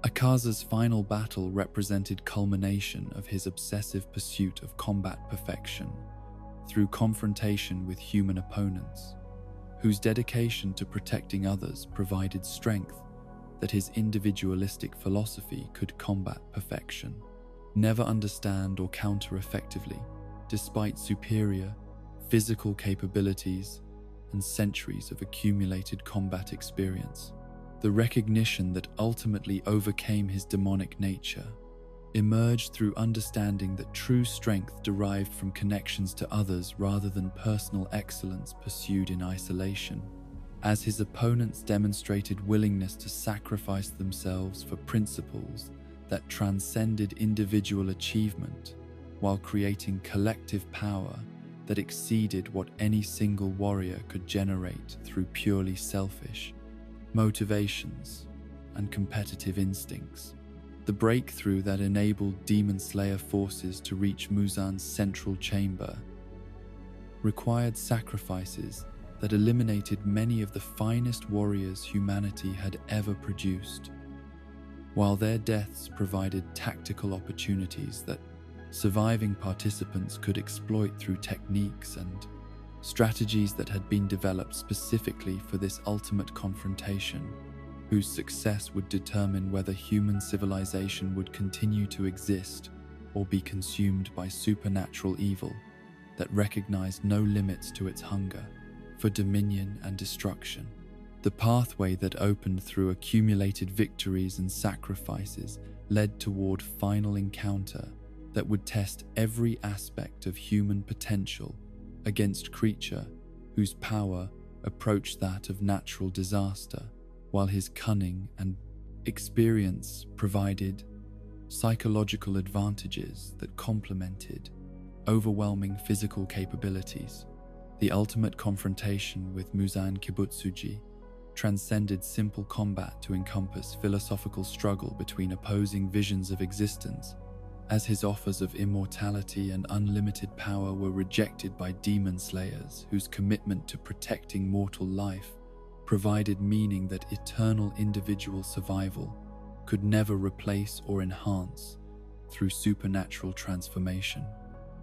Akaza's final battle represented culmination of his obsessive pursuit of combat perfection through confrontation with human opponents, whose dedication to protecting others provided strength that his individualistic philosophy could combat perfection, never understand or counter effectively, despite superior physical capabilities and centuries of accumulated combat experience. The recognition that ultimately overcame his demonic nature emerged through understanding that true strength derived from connections to others rather than personal excellence pursued in isolation. As his opponents demonstrated willingness to sacrifice themselves for principles that transcended individual achievement while creating collective power that exceeded what any single warrior could generate through purely selfish motivations and competitive instincts. The breakthrough that enabled Demon Slayer forces to reach Muzan's central chamber required sacrifices that eliminated many of the finest warriors humanity had ever produced, while their deaths provided tactical opportunities that surviving participants could exploit through techniques and strategies that had been developed specifically for this ultimate confrontation, whose success would determine whether human civilization would continue to exist or be consumed by supernatural evil that recognized no limits to its hunger for dominion and destruction. The pathway that opened through accumulated victories and sacrifices led toward final encounter that would test every aspect of human potential against creature whose power approached that of natural disaster, while his cunning and experience provided psychological advantages that complemented overwhelming physical capabilities. The ultimate confrontation with Muzan Kibutsuji transcended simple combat to encompass philosophical struggle between opposing visions of existence, as his offers of immortality and unlimited power were rejected by demon slayers whose commitment to protecting mortal life provided meaning that eternal individual survival could never replace or enhance through supernatural transformation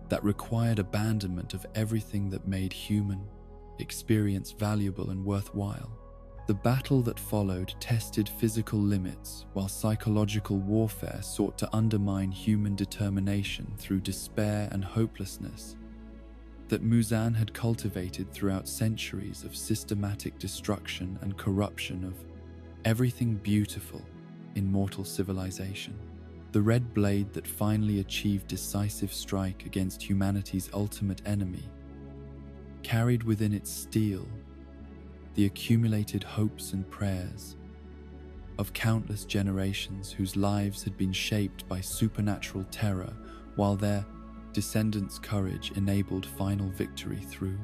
that required abandonment of everything that made human experience valuable and worthwhile. The battle that followed tested physical limits, while psychological warfare sought to undermine human determination through despair and hopelessness that Muzan had cultivated throughout centuries of systematic destruction and corruption of everything beautiful in mortal civilization. The red blade that finally achieved decisive strike against humanity's ultimate enemy carried within its steel the accumulated hopes and prayers of countless generations whose lives had been shaped by supernatural terror, while their descendants' courage enabled final victory through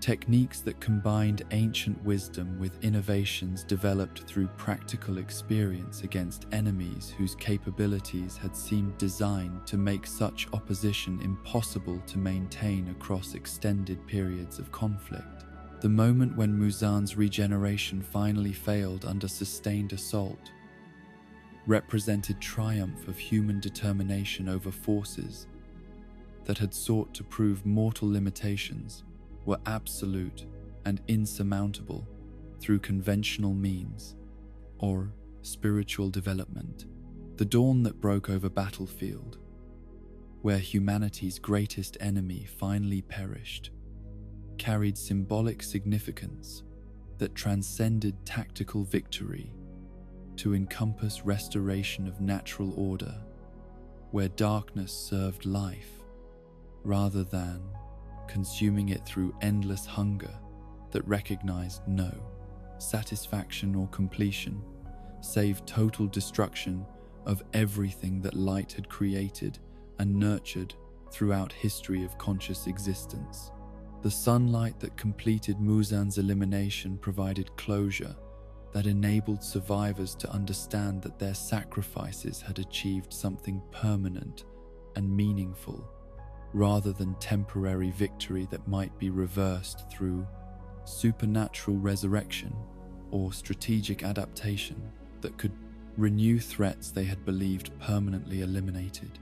techniques that combined ancient wisdom with innovations developed through practical experience against enemies whose capabilities had seemed designed to make such opposition impossible to maintain across extended periods of conflict. The moment when Muzan's regeneration finally failed under sustained assault represented triumph of human determination over forces that had sought to prove mortal limitations were absolute and insurmountable through conventional means or spiritual development. The dawn that broke over battlefield, where humanity's greatest enemy finally perished, carried symbolic significance that transcended tactical victory to encompass restoration of natural order, where darkness served life rather than consuming it through endless hunger that recognized no satisfaction or completion, save total destruction of everything that light had created and nurtured throughout history of conscious existence. The sunlight that completed Muzan's elimination provided closure that enabled survivors to understand that their sacrifices had achieved something permanent and meaningful, rather than temporary victory that might be reversed through supernatural resurrection or strategic adaptation that could renew threats they had believed permanently eliminated.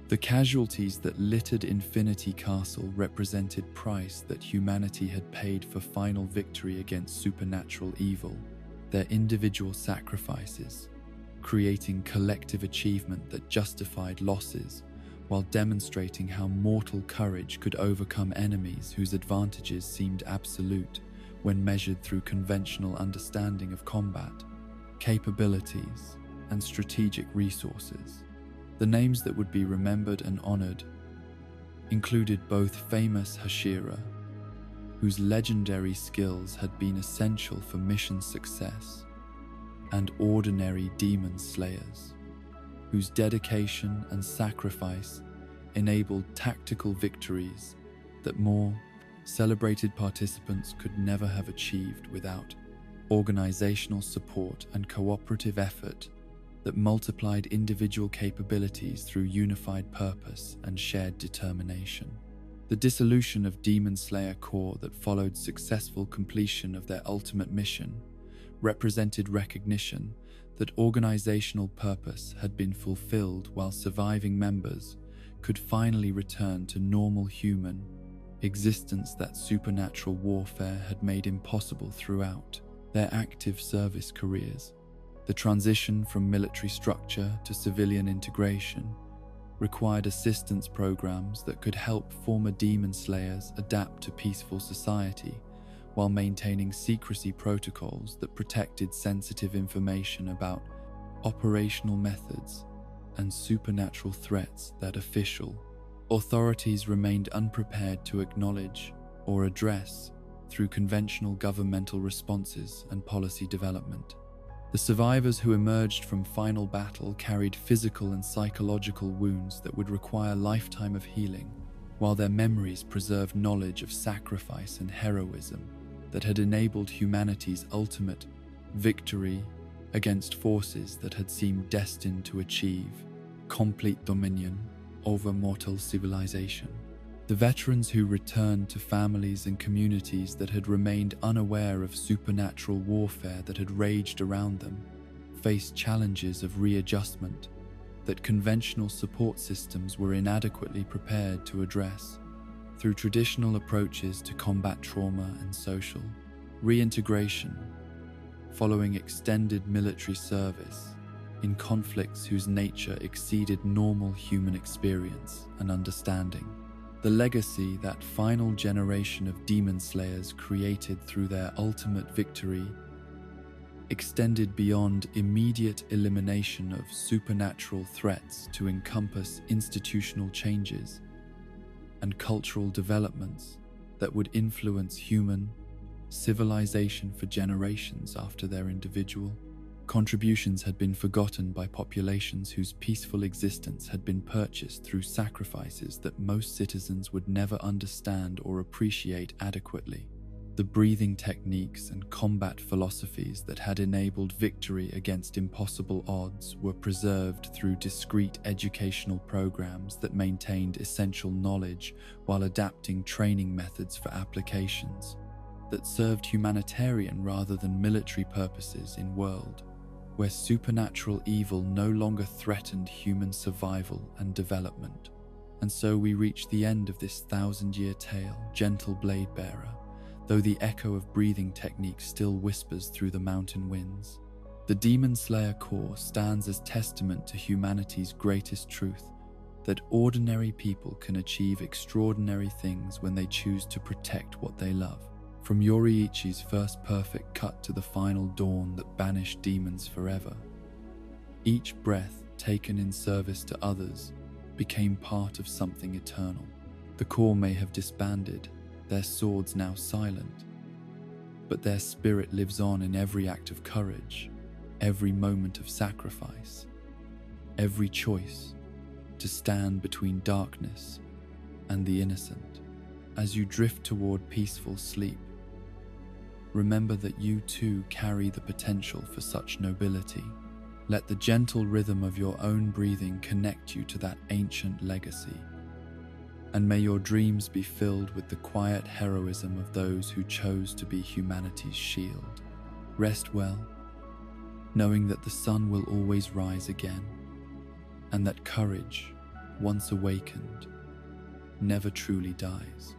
The casualties that littered Infinity Castle represented price that humanity had paid for final victory against supernatural evil, their individual sacrifices, creating collective achievement that justified losses while demonstrating how mortal courage could overcome enemies whose advantages seemed absolute when measured through conventional understanding of combat, capabilities, and strategic resources. The names that would be remembered and honored included both famous Hashira, whose legendary skills had been essential for mission success, and ordinary demon slayers, whose dedication and sacrifice enabled tactical victories that more celebrated participants could never have achieved without organizational support and cooperative effort that multiplied individual capabilities through unified purpose and shared determination. The dissolution of Demon Slayer Corps that followed successful completion of their ultimate mission represented recognition that organizational purpose had been fulfilled, while surviving members could finally return to normal human existence that supernatural warfare had made impossible throughout their active service careers. The transition from military structure to civilian integration required assistance programs that could help former demon slayers adapt to peaceful society, while maintaining secrecy protocols that protected sensitive information about operational methods and supernatural threats that official authorities remained unprepared to acknowledge or address through conventional governmental responses and policy development. The survivors who emerged from final battle carried physical and psychological wounds that would require a lifetime of healing, while their memories preserved knowledge of sacrifice and heroism that had enabled humanity's ultimate victory against forces that had seemed destined to achieve complete dominion over mortal civilization. The veterans who returned to families and communities that had remained unaware of supernatural warfare that had raged around them faced challenges of readjustment that conventional support systems were inadequately prepared to address. Through traditional approaches to combat trauma and social reintegration, following extended military service in conflicts whose nature exceeded normal human experience and understanding. The legacy that final generation of demon slayers created through their ultimate victory extended beyond immediate elimination of supernatural threats to encompass institutional changes and cultural developments that would influence human civilization for generations after their individual contributions had been forgotten by populations whose peaceful existence had been purchased through sacrifices that most citizens would never understand or appreciate adequately. The breathing techniques and combat philosophies that had enabled victory against impossible odds were preserved through discrete educational programs that maintained essential knowledge while adapting training methods for applications that served humanitarian rather than military purposes in world where supernatural evil no longer threatened human survival and development. And so we reach the end of this 1,000-year tale, gentle blade bearer, though the echo of breathing techniques still whispers through the mountain winds. The Demon Slayer Corps stands as testament to humanity's greatest truth, that ordinary people can achieve extraordinary things when they choose to protect what they love. From Yoriichi's first perfect cut to the final dawn that banished demons forever, each breath taken in service to others became part of something eternal. The Corps may have disbanded, their swords now silent, but their spirit lives on in every act of courage, every moment of sacrifice, every choice to stand between darkness and the innocent. As you drift toward peaceful sleep, remember that you too carry the potential for such nobility. Let the gentle rhythm of your own breathing connect you to that ancient legacy. And may your dreams be filled with the quiet heroism of those who chose to be humanity's shield. Rest well, knowing that the sun will always rise again, and that courage, once awakened, never truly dies.